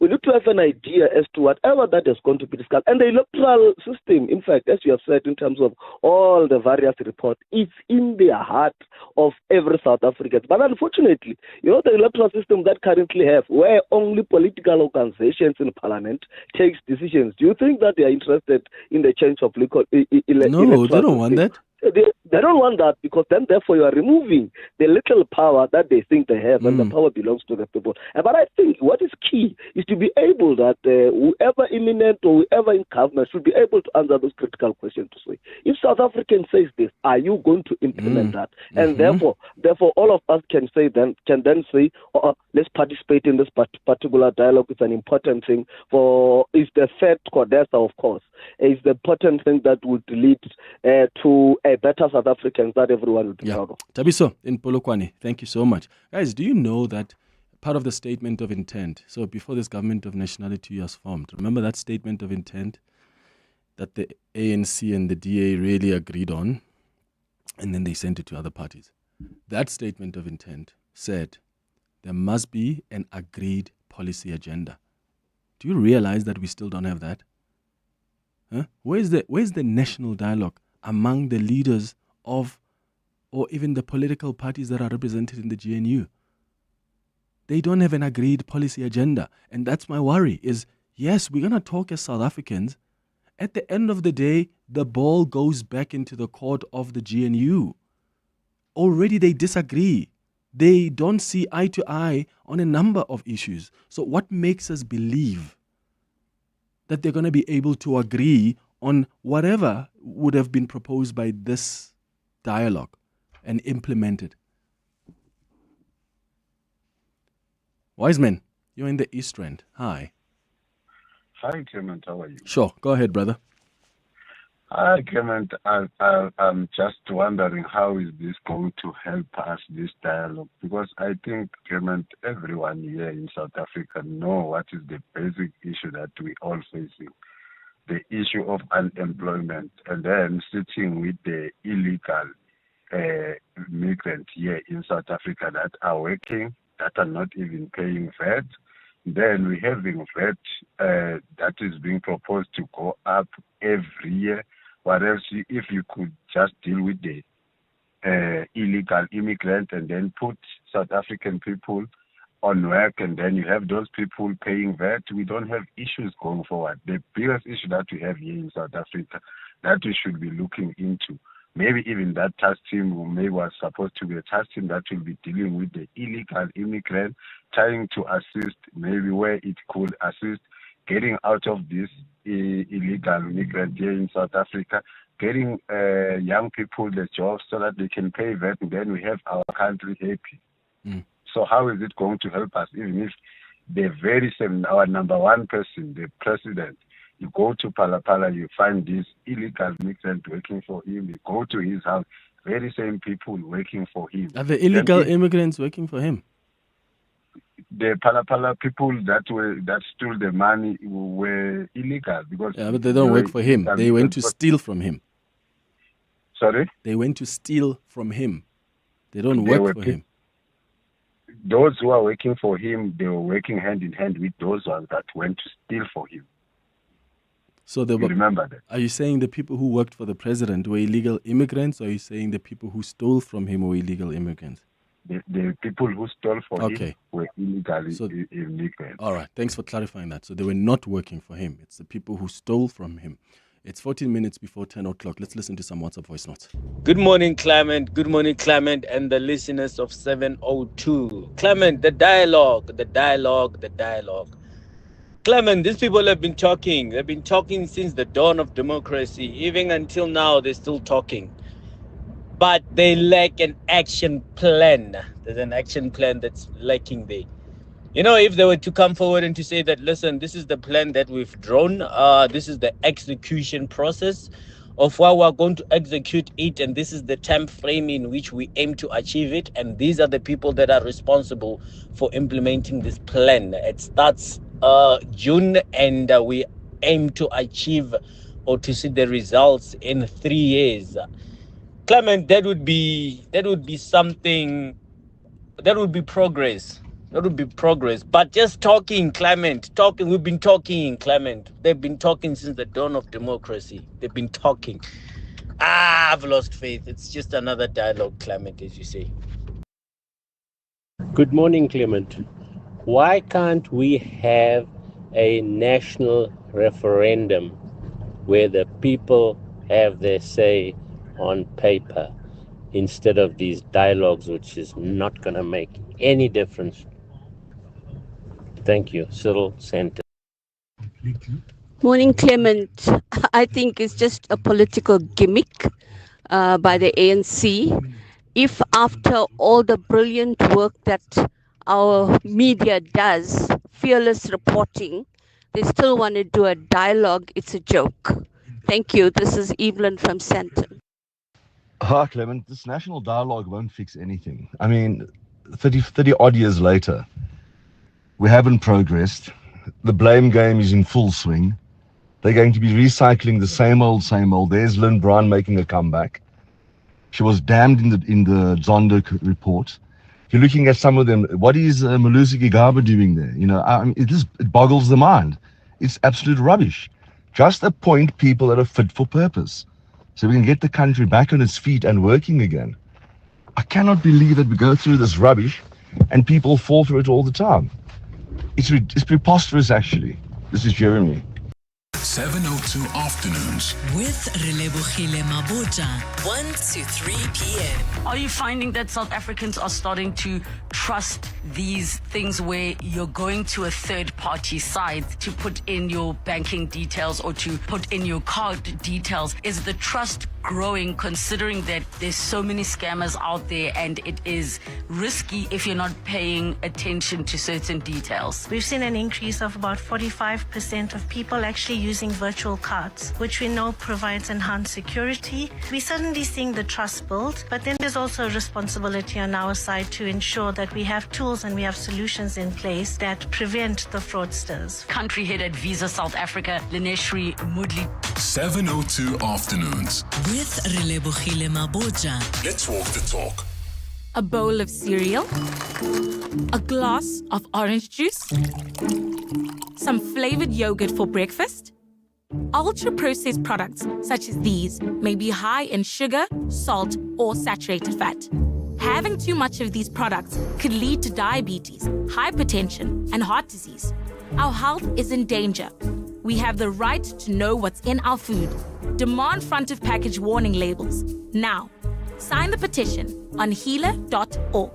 have an idea as to whatever that is going to be discussed. And the electoral system, in fact, as you have said, in terms of all the various reports, it's in the heart of every South African. But unfortunately, the electoral system that currently have, where only political organizations in parliament takes decisions, do you think that they are interested in the change of electoral No, they don't want that. They don't want that, because then therefore you are removing the little power that they think they have, and the power belongs to the people. But I think what is key is to be able that whoever imminent or whoever in government should be able to answer those critical questions to say, if South African says this, are you going to implement that? And therefore all of us can then say, let's participate in this particular dialogue. It's an important thing is the third Codesa, of course, is the important thing that would lead to a better South Africans that everyone will be proud of. Tabiso in Polokwane, thank you so much. Guys, do you know that part of the statement of intent, so before this government of nationality was formed, remember that statement of intent that the ANC and the DA really agreed on, and then they sent it to other parties? That statement of intent said there must be an agreed policy agenda. Do you realize that we still don't have that? Huh? Where's the national dialogue among the leaders of, or even the political parties that are represented in the GNU? They don't have an agreed policy agenda. And that's my worry is, yes, we're going to talk as South Africans. At the end of the day, the ball goes back into the court of the GNU. Already they disagree. They don't see eye to eye on a number of issues. So what makes us believe that they're going to be able to agree on whatever would have been proposed by this dialogue and implemented? Wiseman, you're in the East End. Hi. Hi, Clement. How are you? Sure. Go ahead, brother. Hi, Clement. I'm just wondering how is this going to help us, this dialogue? Because I think, Clement, everyone here in South Africa know what is the basic issue that we all facing. The issue of unemployment, and then sitting with the illegal migrants here in South Africa that are working, that are not even paying VAT. Then we're having VAT that is being proposed to go up every year. What else if you could just deal with the illegal immigrant and then put South African people on work, and then you have those people paying VAT, we don't have issues going forward. The biggest issue that we have here in South Africa that we should be looking into, maybe even that task team maybe was supposed to be a task team that will be dealing with the illegal immigrant, trying to assist maybe where it could assist getting out of this illegal migrant here in South Africa, getting young people the jobs so that they can pay VAT, and then we have our country happy. So how is it going to help us, even if the very same, our number one person, the president, you go to Palapala, you find this illegal migrant working for him, you go to his house, very same people working for him. Are the illegal immigrants working for him? The Palapala people that stole the money were illegal because but they don't work for him. They went to steal from him. Sorry? They went to steal from him. They don't work for him. Those who are working for him, they were working hand in hand with those ones that went to steal for him. So you remember that? Are you saying the people who worked for the president were illegal immigrants, or are you saying the people who stole from him were illegal immigrants? The people who stole for him were illegal immigrants. All right, thanks for clarifying that. So they were not working for him. It's the people who stole from him. It's 14 minutes before 10 o'clock. Let's listen to some WhatsApp voice notes. Good morning, Clement. Good morning, Clement, and the listeners of 702. Clement, the dialogue. Clement, these people have been talking. They've been talking since the dawn of democracy. Even until now, they're still talking. But they lack an action plan. There's an action plan that's lacking there. You know, if they were to come forward and to say that, listen, this is the plan that we've drawn, this is the execution process of how we're going to execute it, and this is the time frame in which we aim to achieve it, and these are the people that are responsible for implementing this plan. It starts June, and we aim to achieve or to see the results in 3 years. Clement, that would be something, that would be progress. That would be progress. But just talking, we've been talking, Clement. They've been talking since the dawn of democracy. They've been talking. I've lost faith. It's just another dialogue, Clement, as you say. Good morning, Clement. Why can't we have a national referendum where the people have their say on paper instead of these dialogues, which is not going to make any difference? Thank you. Cyril Center. Morning, Clement. I think it's just a political gimmick by the ANC. If after all the brilliant work that our media does, fearless reporting, they still want to do a dialogue, it's a joke. Thank you. This is Evelyn from Santon. Hi, Clement. This national dialogue won't fix anything. I mean, 30 odd years later, we haven't progressed. The blame game is in full swing. They're going to be recycling the same old. There's Lynn Brown making a comeback. She was damned in the Zondo report. You're looking at some of them. What is Malusi Gigaba doing there? You know, it boggles the mind. It's absolute rubbish. Just appoint people that are fit for purpose, so we can get the country back on its feet and working again. I cannot believe that we go through this rubbish and people fall for it all the time. It's preposterous, actually. This is Jeremy. 702 Afternoons with Relebohile Mabota, 1 to 3 p.m. Are you finding that South Africans are starting to trust these things where you're going to a third-party site to put in your banking details or to put in your card details? Is the trust growing, considering that there's so many scammers out there and it is risky if you're not paying attention to certain details? We've seen an increase of about 45% of people actually using virtual cards, which we know provides enhanced security. We're certainly seeing the trust build, but then there's also a responsibility on our side to ensure that we have tools and we have solutions in place that prevent the fraudsters. Country head at Visa South Africa, Lineshri Mudli. 702 Afternoons with Relebohile Maboja. Let's walk the talk. A bowl of cereal, a glass of orange juice, some flavored yogurt for breakfast. Ultra-processed products such as these may be high in sugar, salt, or saturated fat. Having too much of these products could lead to diabetes, hypertension, and heart disease. Our health is in danger. We have the right to know what's in our food. Demand front-of-package warning labels now. Sign the petition on heala.org.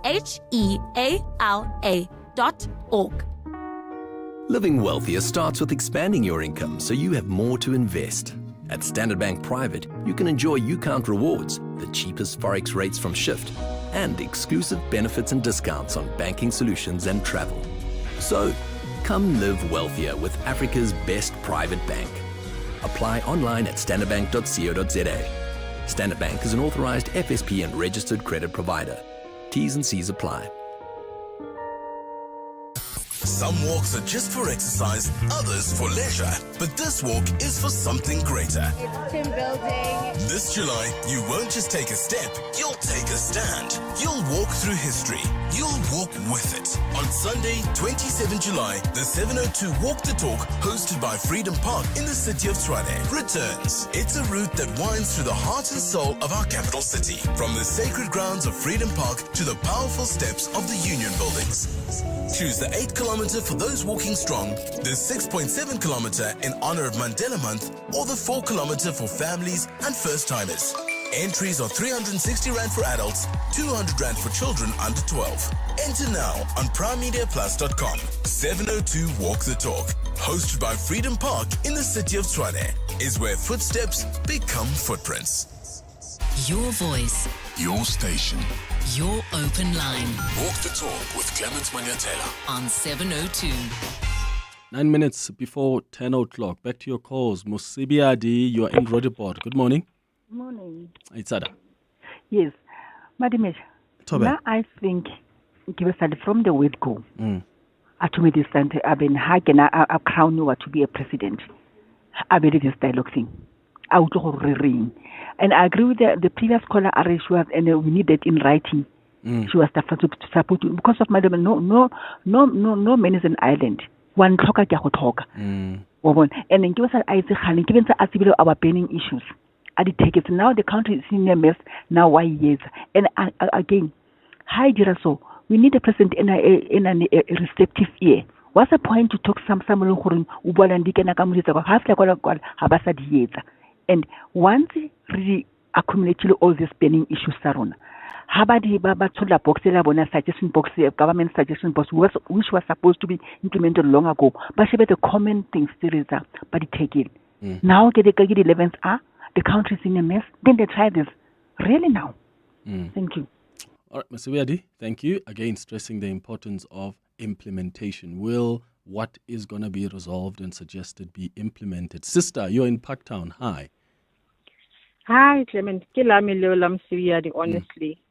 HEALA.org. Living wealthier starts with expanding your income so you have more to invest. At Standard Bank Private, you can enjoy UCount rewards, the cheapest Forex rates from Shift, and exclusive benefits and discounts on banking solutions and travel. So, come live wealthier with Africa's best private bank. Apply online at standardbank.co.za. Standard Bank is an authorized FSP and registered credit provider. T's and C's apply. Some walks are just for exercise, others for leisure. But this walk is for something greater. It's team building. This July, you won't just take a step, you'll take a stand. You'll walk through history. You'll walk with it. On Sunday, 27 July, the 702 Walk the Talk, hosted by Freedom Park in the city of Tshwane, returns. It's a route that winds through the heart and soul of our capital city. From the sacred grounds of Freedom Park to the powerful steps of the Union buildings. Choose the 8-kilometer kilometer for those walking strong, the 6.7 kilometer in honor of Mandela Month, or the 4 kilometer for families and first-timers. Entries are 360 Rand for adults, 200 Rand for children under 12. Enter now on primemediaplus.com. 702 Walk the Talk, hosted by Freedom Park in the city of Tshwane, is where footsteps become footprints. Your voice, Your station. your open line Walk the Talk with Clement Manyathela. on 702. 9 minutes before 10 o'clock. Back to your calls. Musibiadi, you're in Rodiport. Good morning. Morning. It's Ada. Yes. Madam, Tobe. now I think give us from the word go. Mm. To me this time I've been hagging a crown you to be a president. I believe this dialogue thing. I would ring. And I agree with the previous caller Arishwa, and we need that in writing. She was the first to support you because of Madam no man is an island. One talker can talk. And then give us I say given our burning issues. I did take it. Now the country is in a mess. Now why years? And again, hi Jiraso, we need a president in a receptive ear. What's the point to talk someone who and once really accumulate all these burning issues, Sarona. Habadi Baba Tula box, suggestion box, government suggestion box, which was supposed to be implemented long ago, but she better common things still is there, but take it. Now get the 11th the country is in a mess, then they try this. Really now. Thank you. All right, Mr. Wiadi, thank you. Again, stressing the importance of implementation. Will what is going to be resolved and suggested be implemented? Sister, you're in Parktown. Hi. Hi, Clement. Honestly.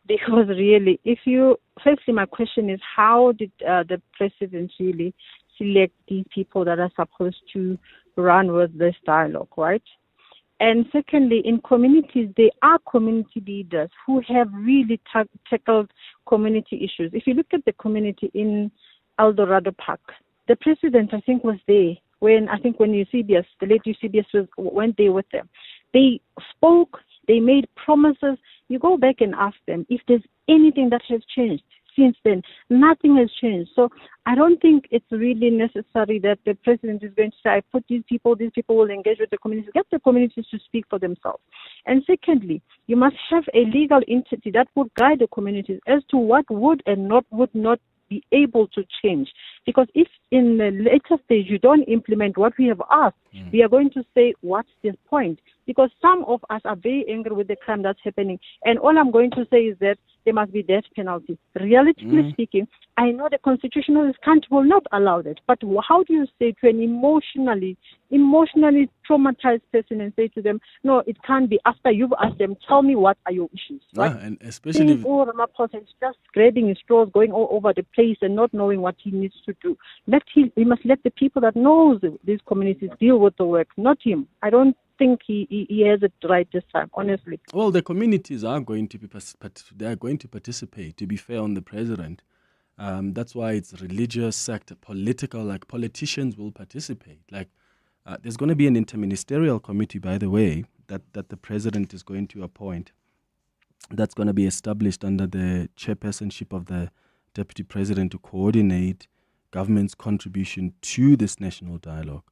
Because really, firstly, my question is, how did the president really select these people that are supposed to run with this dialogue, right? And secondly, in communities, there are community leaders who have really tackled community issues. If you look at the community in Eldorado Park, the president, I think, was there when Eusebius, the late Eusebius, went there with them. They spoke, they made promises. You go back and ask them if there's anything that has changed since then. Nothing has changed. So I don't think it's really necessary that the president is going to say, I put these people will engage with the communities. Get the communities to speak for themselves. And secondly, you must have a legal entity that would guide the communities as to what would not be able to change. Because if in the later stage you don't implement what we have asked, we are going to say, what's the point? Because some of us are very angry with the crime that's happening. And all I'm going to say is that there must be death penalty. Realistically speaking, I know the constitutionalist country will not allow that. But how do you say to an emotionally traumatized person and say to them, no, it can't be, after you've asked them, tell me what are your issues. Right? And especially Ramaphosa is just grabbing his straws, going all over the place and not knowing what he needs to do. We must let the people that knows these communities deal with the work, not him. I don't think he has it right this time, honestly. Well, the communities are going to participate, to be fair on the president. That's why it's religious, sector, political, like politicians will participate. Like there's going to be an interministerial committee, by the way, that the president is going to appoint. That's going to be established under the chairpersonship of the deputy president to coordinate government's contribution to this national dialogue.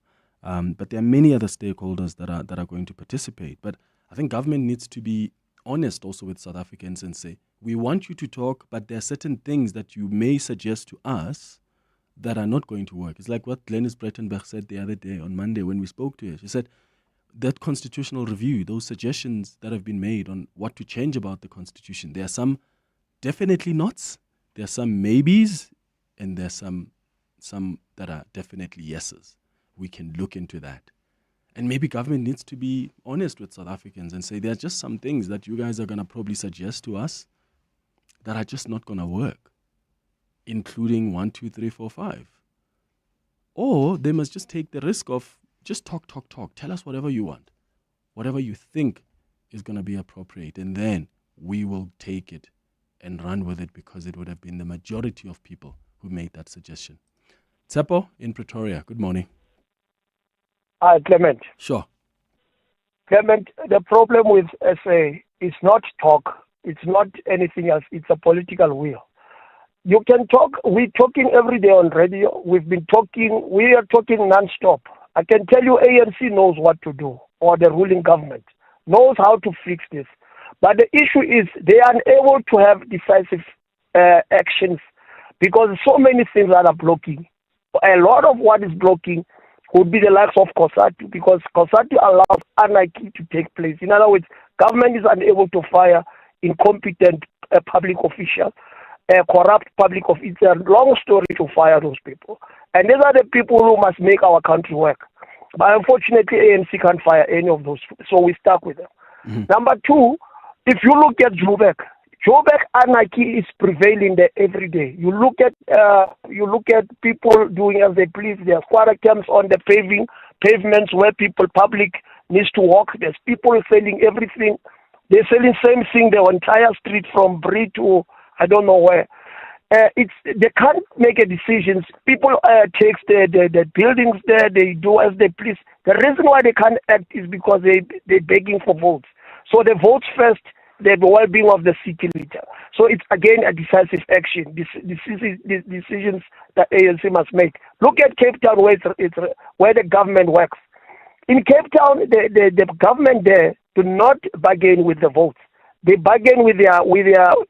But there are many other stakeholders that are going to participate. But I think government needs to be honest also with South Africans and say, we want you to talk, but there are certain things that you may suggest to us that are not going to work. It's like what Glenys Brettenberg said the other day on Monday when we spoke to her. She said that constitutional review, those suggestions that have been made on what to change about the constitution, there are some definitely nots, there are some maybes, and there are some that are definitely yeses. We can look into that. And maybe government needs to be honest with South Africans and say there are just some things that you guys are going to probably suggest to us that are just not going to work, including 1, 2, 3, 4, 5. Or they must just take the risk of just talk. Tell us whatever you want, whatever you think is going to be appropriate, and then we will take it and run with it because it would have been the majority of people who made that suggestion. Tsepo in Pretoria, good morning. Hi, Clement. Sure. Clement, the problem with SA is not talk. It's not anything else. It's a political will. You can talk. We're talking every day on radio. We are talking non-stop. I can tell you ANC knows what to do, or the ruling government knows how to fix this. But the issue is they are unable to have decisive actions because so many things that are blocking. A lot of what is blocking would be the likes of COSATU, because COSATU allows anarchy to take place. In other words, government is unable to fire incompetent public officials, corrupt public officials. It's a long story to fire those people. And these are the people who must make our country work. But unfortunately, ANC can't fire any of those, so we're stuck with them. Mm-hmm. Number two, if you look at Joburg anarchy is prevailing there every day. You look at people doing as they please. There are squatter camps on the pavements where public needs to walk. There's people selling everything. They're selling same thing the entire street from Brie to I don't know where. They can't make a decision. People take the buildings there. They do as they please. The reason why they can't act is because they're begging for votes. So the votes first, the well-being of the city later. So it's again a decisive action. Decisions that ANC must make. Look at Cape Town, where the government works. In Cape Town, the government there do not bargain with the votes. They bargain with their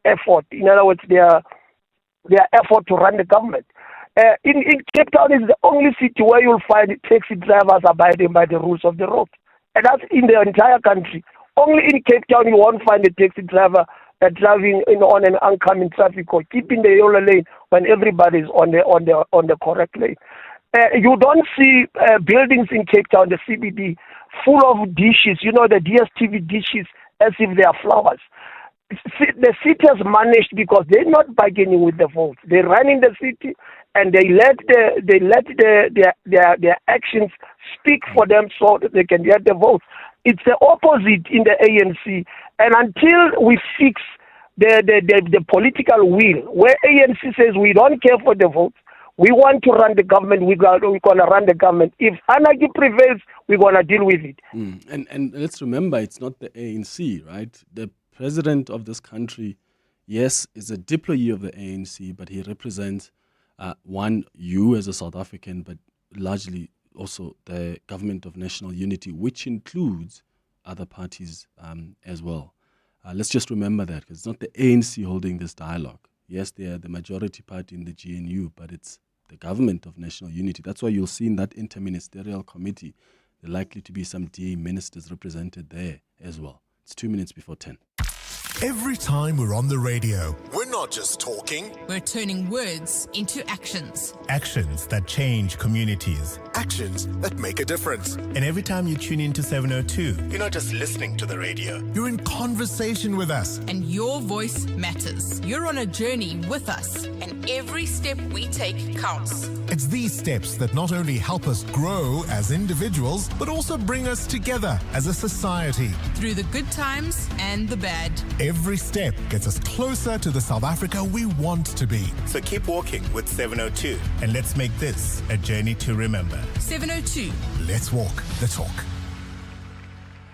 effort. In other words, their effort to run the government. In Cape Town is the only city where you'll find taxi drivers abiding by the rules of the road, and that's in the entire country. Only in Cape Town you won't find a taxi driver driving on an oncoming traffic or keeping the yellow lane when everybody is on the correct lane. You don't see buildings in Cape Town, the CBD, full of dishes. You know, the DSTV dishes as if they are flowers. The city has managed because they're not bargaining with the votes. They're running the city, and they let their actions speak for them so that they can get the votes. It's the opposite in the ANC, and until we fix the political will, where ANC says we don't care for the votes, we want to run the government, we're going to run the government. If anarchy prevails, we're going to deal with it. And let's remember, it's not the ANC, right? The president of this country, yes, is a deployee of the ANC, but he represents you as a South African, but largely also the government of national unity, which includes other parties as well. Let's just remember that, because it's not the ANC holding this dialogue. Yes, they are the majority party in the GNU, but it's the government of national unity. That's why you'll see in that interministerial committee, there are likely to be some DA ministers represented there as well. It's 2 minutes before 10. Every time we're on the radio, we're not just talking. We're turning words into actions. Actions that change communities. Actions that make a difference. And every time you tune into 702, you're not just listening to the radio. You're in conversation with us. And your voice matters. You're on a journey with us. And every step we take counts. It's these steps that not only help us grow as individuals, but also bring us together as a society. Through the good times and the bad. Every step gets us closer to the South Africa we want to be. So keep walking with 702, and let's make this a journey to remember. 702. Let's walk the talk.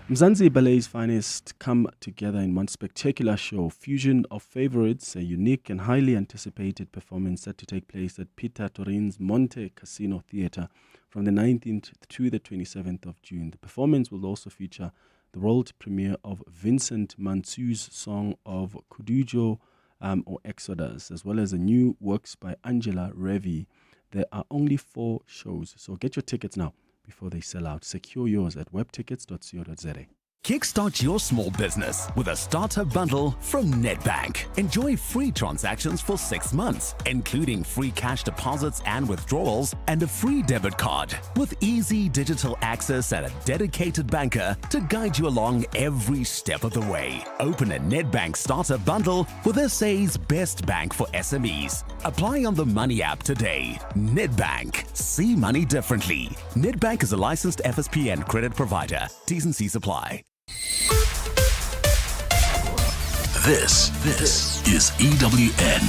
Mzansi Ballet's finest come together in one spectacular show, Fusion of Favorites, a unique and highly anticipated performance set to take place at Peter Torin's Monte Casino Theatre from the 19th to the 27th of June. The performance will also feature the world premiere of Vincent Mansu's song of Kudujo or Exodus, as well as a new works by Angela Revi. There are only 4 shows, so get your tickets now before they sell out. Secure yours at webtickets.co.za. Kickstart your small business with a starter bundle from Nedbank. Enjoy free transactions for 6 months, including free cash deposits and withdrawals and a free debit card with easy digital access and a dedicated banker to guide you along every step of the way. Open a Nedbank starter bundle with SA's best bank for SMEs. Apply on the Money app today. Nedbank. See money differently. Nedbank is a licensed FSP and credit provider. T's and C's apply. This is EWN.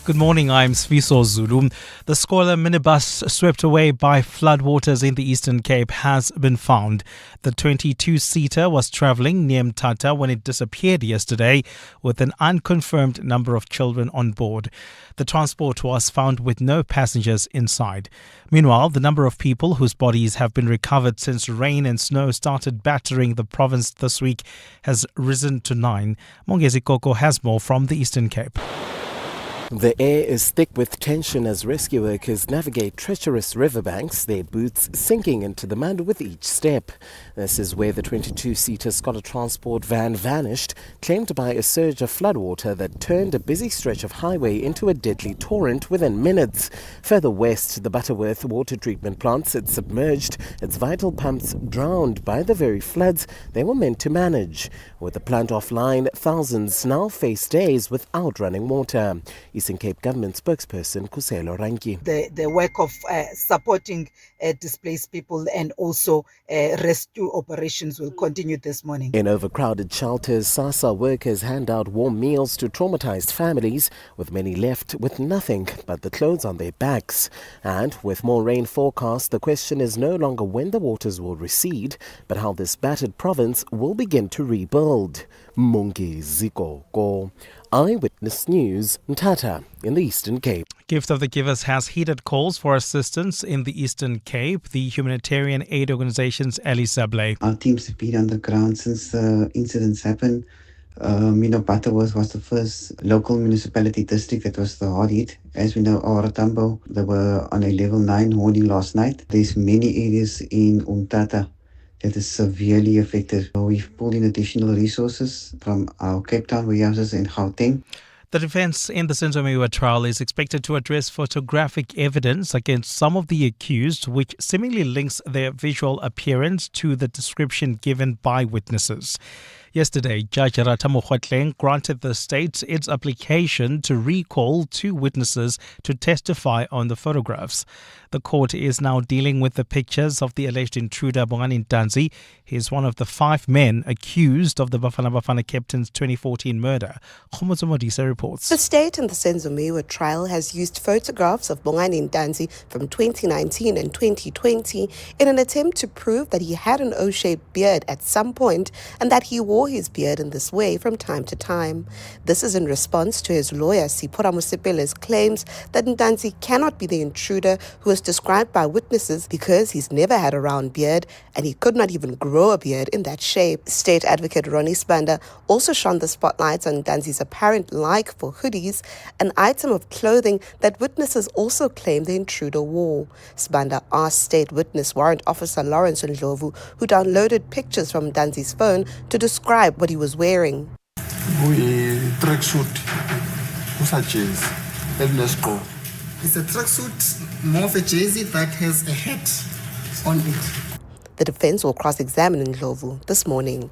Good morning, I'm Sviso Zulu. The Scola minibus swept away by floodwaters in the Eastern Cape has been found. The 22-seater was travelling near Mthatha when it disappeared yesterday with an unconfirmed number of children on board. The transport was found with no passengers inside. Meanwhile, the number of people whose bodies have been recovered since rain and snow started battering the province this week has risen to 9. Mongezi Koko has more from the Eastern Cape. The air is thick with tension as rescue workers navigate treacherous riverbanks, their boots sinking into the mud with each step. This is where the 22-seater Scola transport van vanished, claimed by a surge of floodwater that turned a busy stretch of highway into a deadly torrent within minutes. Further west, the Butterworth water treatment plant sits submerged, its vital pumps drowned by the very floods they were meant to manage. With the plant offline, thousands now face days without running water. Eastern Cape Government spokesperson Kuselo Ranki. The work of supporting displaced people and also rescue operations will continue this morning. In overcrowded shelters, SASA workers hand out warm meals to traumatized families, with many left with nothing but the clothes on their backs. And with more rain forecast, the question is no longer when the waters will recede, but how this battered province will begin to rebuild. Mongezi Koko, Eyewitness News, Mthatha in the Eastern Cape. Gift of the Givers has heeded calls for assistance in the Eastern Cape. The humanitarian aid organization's Ali Sablé. Our teams have been on the ground since the incidents happened. Butterworth was the first local municipality district that was the hard hit. As we know, Tambo, they were on a level 9 warning last night. There's many areas in Mthatha that is severely affected. We've pulled in additional resources from our Cape Town warehouses in Gauteng. The defense in the Senzomiwa trial is expected to address photographic evidence against some of the accused, which seemingly links their visual appearance to the description given by witnesses. Yesterday, Judge Ratamo Kgotleng granted the state its application to recall 2 witnesses to testify on the photographs. The court is now dealing with the pictures of the alleged intruder Bongani Ntanzi. He is one of the 5 men accused of the Bafana Bafana captain's 2014 murder. Khomozo Modisa reports. The state in the Senzomiwa trial has used photographs of Bongani Ntanzi from 2019 and 2020 in an attempt to prove that he had an O-shaped beard at some point and that he wore his beard in this way from time to time. This is in response to his lawyer Sipora Musipele's claims that Ntanzi cannot be the intruder who was described by witnesses because he's never had a round beard and he could not even grow a beard in that shape. State advocate Ronnie Spanda also shone the spotlight on Ntanzi's apparent like for hoodies, an item of clothing that witnesses also claim the intruder wore. Spanda asked state witness warrant officer Lawrence Ndlovu, who downloaded pictures from Ntanzi's phone, to describe what he was wearing. Tracksuit, it's a tracksuit, more of a jersey that has a hat on it. The defense will cross-examine Ndlovu this morning.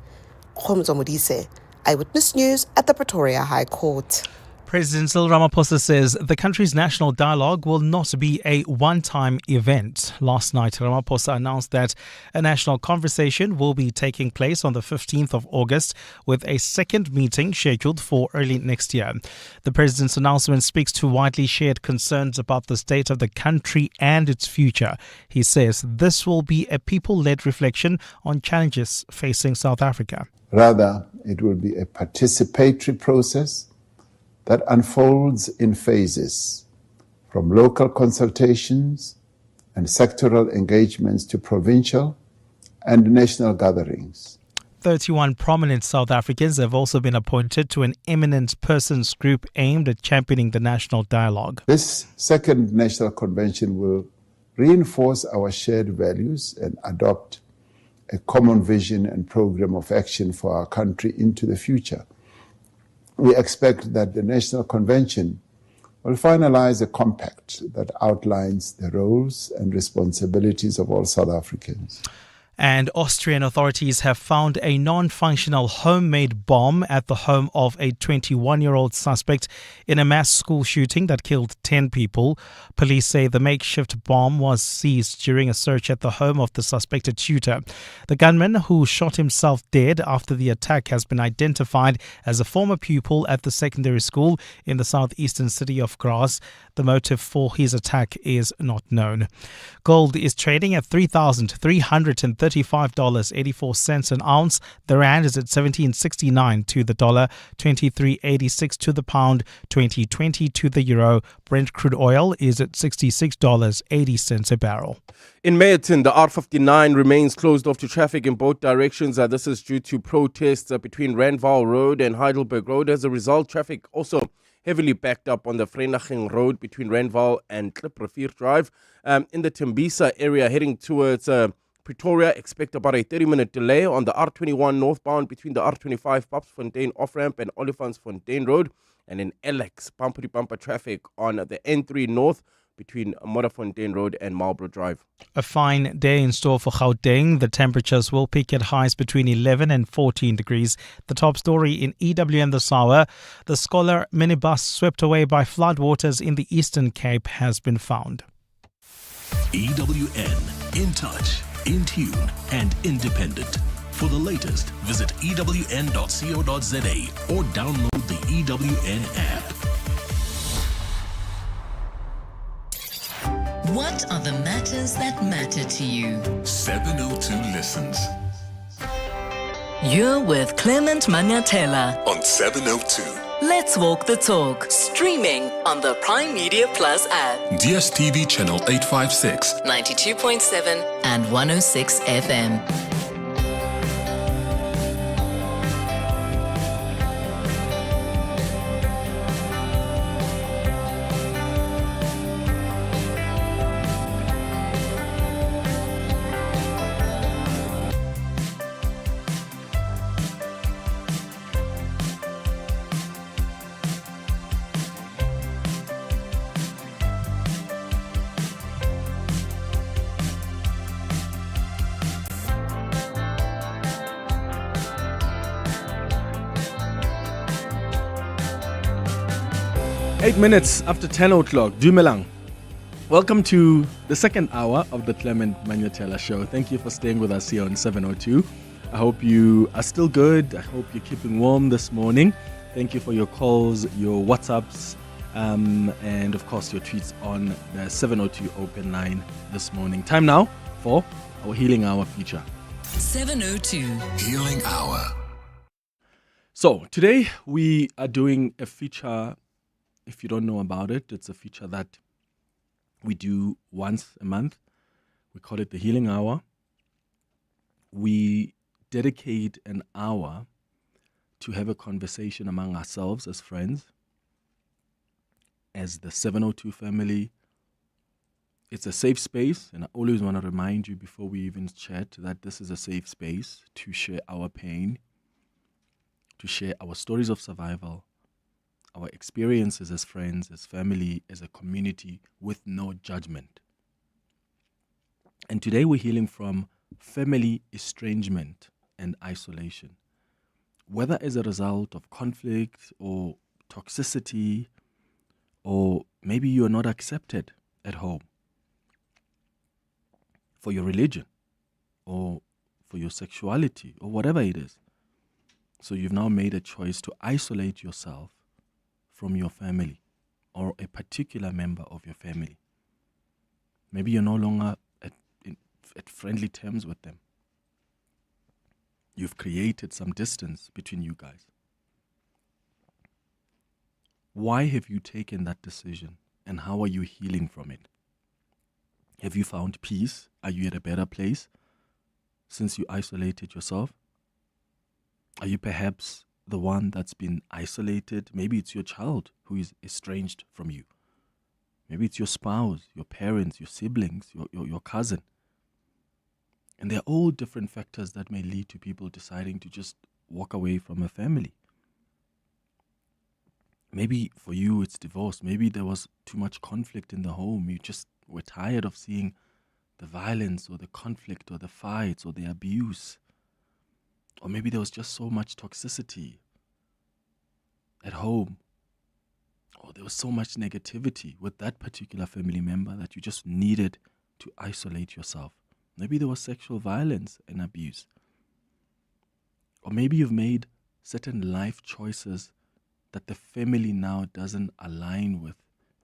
Khomozo Modise, Eyewitness News at the Pretoria High Court. President Cyril Ramaphosa says the country's national dialogue will not be a one-time event. Last night, Ramaphosa announced that a national conversation will be taking place on the 15th of August, with a second meeting scheduled for early next year. The president's announcement speaks to widely shared concerns about the state of the country and its future. He says this will be a people-led reflection on challenges facing South Africa. Rather, it will be a participatory process that unfolds in phases, from local consultations and sectoral engagements to provincial and national gatherings. 31 prominent South Africans have also been appointed to an eminent persons group aimed at championing the national dialogue. This second national convention will reinforce our shared values and adopt a common vision and program of action for our country into the future. We expect that the National Convention will finalize a compact that outlines the roles and responsibilities of all South Africans. And Austrian authorities have found a non-functional homemade bomb at the home of a 21-year-old suspect in a mass school shooting that killed 10 people. Police say the makeshift bomb was seized during a search at the home of the suspected shooter. The gunman, who shot himself dead after the attack, has been identified as a former pupil at the secondary school in the southeastern city of Graz. The motive for his attack is not known. Gold is trading at $3,335.84 an ounce. The rand is at 17.69 to the dollar, 23.86 to the pound, 20.20 to the euro. Brent crude oil is at $66.80 a barrel. In Meyerton, the R59 remains closed off to traffic in both directions. This is due to protests between Randval Road and Heidelberg Road. As a result, traffic also heavily backed up on the Vereeniging Road between Randval and Kliprivier Drive. In the Tembisa area heading towards Pretoria, expect about a 30-minute delay on the R21 northbound between the R25 Papsfontein off-ramp and Olifantsfontein Road. And in Alex, bumper-to-bumper traffic on the N3 north between Modderfontein Road and Marlborough Drive. A fine day in store for Gauteng. The temperatures will peak at highs between 11 and 14 degrees. The top story in EWN this hour: the Scholar minibus swept away by floodwaters in the Eastern Cape has been found. EWN, in touch, in tune and independent. For the latest, visit ewn.co.za or download the EWN app. What are the matters that matter to you? 702 listens. You're with Clement Manyathela On 702. Let's Walk the Talk, streaming on the Prime Media Plus app, DSTV channel 856, 92.7 and 106 FM. Eight minutes after 10 o'clock, Dumelang. Welcome to the second hour of the Clement Manyathela Show. Thank you for staying with us here on 702. I hope you are still good. I hope you're keeping warm this morning. Thank you for your calls, your WhatsApps, and of course your tweets on the 702 open line this morning. Time now for our Healing Hour feature. 702 Healing Hour. So today we are doing a feature. If you don't know about it, it's a feature that we do once a month. We call it the Healing Hour. We dedicate an hour to have a conversation among ourselves as friends, as the 702 family. It's a safe space, and I always want to remind you before we even chat that this is a safe space to share our pain, to share our stories of survival, our experiences as friends, as family, as a community, with no judgment. And today we're healing from family estrangement and isolation, whether as a result of conflict or toxicity, or maybe you are not accepted at home for your religion or for your sexuality or whatever it is. So you've now made a choice to isolate yourself from your family or a particular member of your family. Maybe you're no longer at friendly terms with them. You've created some distance between you guys. Why have you taken that decision, and how are you healing from it? Have you found peace? Are you at a better place since you isolated yourself? Are you perhaps the one that's been isolated? Maybe it's your child who is estranged from you. Maybe it's your spouse, your parents, your siblings, your cousin. And there are all different factors that may lead to people deciding to just walk away from a family. Maybe for you it's divorce. Maybe there was too much conflict in the home. You just were tired of seeing the violence or the conflict or the fights or the abuse. Or maybe there was just so much toxicity at home. Or there was so much negativity with that particular family member that you just needed to isolate yourself. Maybe there was sexual violence and abuse. Or maybe you've made certain life choices that the family now doesn't align with,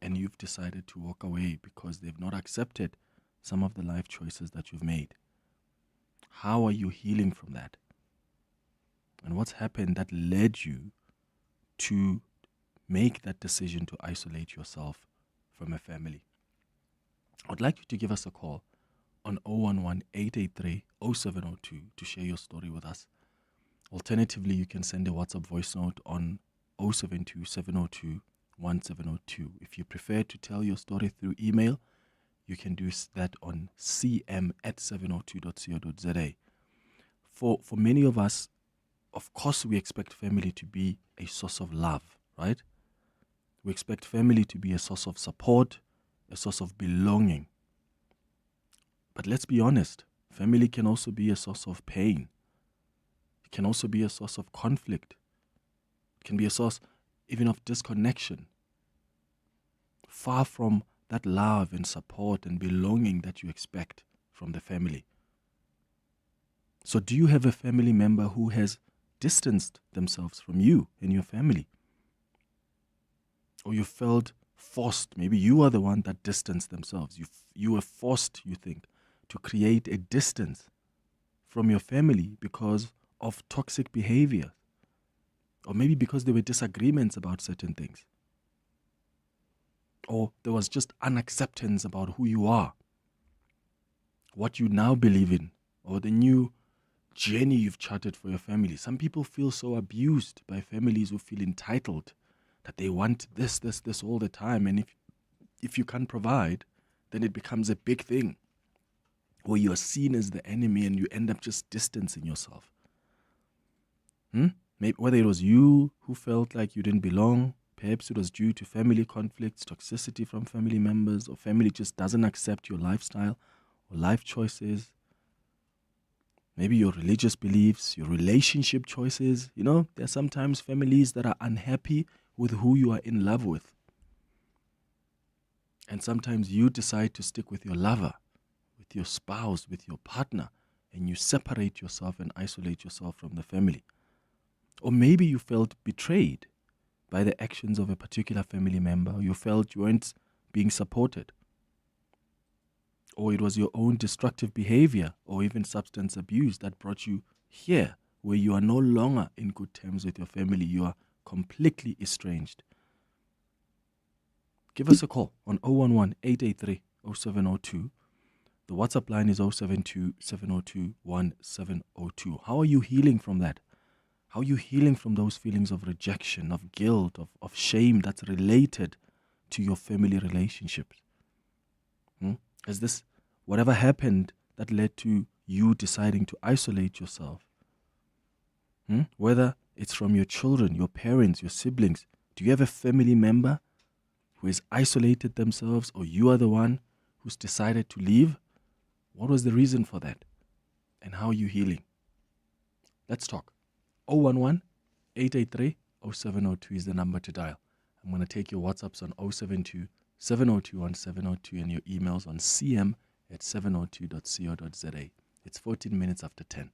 and you've decided to walk away because they've not accepted some of the life choices that you've made. How are you healing from that? And what's happened that led you to make that decision to isolate yourself from a family? I'd like you to give us a call on 011-883-0702 to share your story with us. Alternatively, you can send a WhatsApp voice note on 072-702-1702. If you prefer to tell your story through email, you can do that on cm@702.co.za. For many of us, of course, we expect family to be a source of love, right? We expect family to be a source of support, a source of belonging. But let's be honest, family can also be a source of pain. It can also be a source of conflict. It can be a source even of disconnection. Far from that love and support and belonging that you expect from the family. So do you have a family member who has distanced themselves from you and your family? Or you felt forced, maybe you are the one that distanced themselves. You were forced, you think, to create a distance from your family because of toxic behavior. Or maybe because there were disagreements about certain things. Or there was just unacceptance about who you are, what you now believe in, or the new journey you've charted for your family. Some people feel so abused by families who feel entitled, that they want this all the time. And if you can't provide, then it becomes a big thing, where you are seen as the enemy and you end up just distancing yourself. Maybe whether it was you who felt like you didn't belong, perhaps it was due to family conflicts, toxicity from family members, or family just doesn't accept your lifestyle or life choices. Maybe your religious beliefs, your relationship choices. You know, there are sometimes families that are unhappy with who you are in love with. And sometimes you decide to stick with your lover, with your spouse, with your partner, and you separate yourself and isolate yourself from the family. Or maybe you felt betrayed by the actions of a particular family member. You felt you weren't being supported. Or it was your own destructive behavior or even substance abuse that brought you here, where you are no longer in good terms with your family. You are completely estranged. Give us a call on 011-883-0702. The WhatsApp line is 072-702-1702. How are you healing from that? How are you healing from those feelings of rejection, of guilt, of shame that's related to your family relationships? Is this whatever happened that led to you deciding to isolate yourself? Whether it's from your children, your parents, your siblings. Do you have a family member who has isolated themselves, or you are the one who's decided to leave? What was the reason for that? And how are you healing? Let's talk. 011-883-0702 is the number to dial. I'm going to take your WhatsApps on 072-702-1702 and your emails on cm@702.co.za. It's 14 minutes after 10.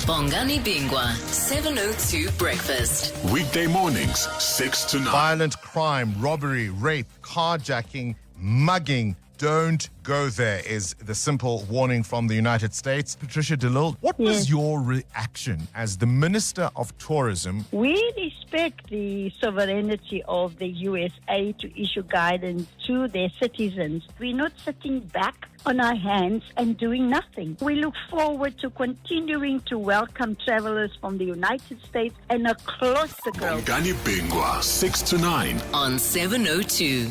Bongani Bingwa, 702 Breakfast. Weekday mornings, 6 to 9. Violent crime, robbery, rape, carjacking, mugging. Don't go there is the simple warning from the United States. Patricia DeLille, what was your reaction as the Minister of Tourism? We respect the sovereignty of the USA to issue guidance to their citizens. We're not sitting back on our hands and doing nothing. We look forward to continuing to welcome travelers from the United States and across the globe. Bongani Bingwa, 6 to 9. On 702.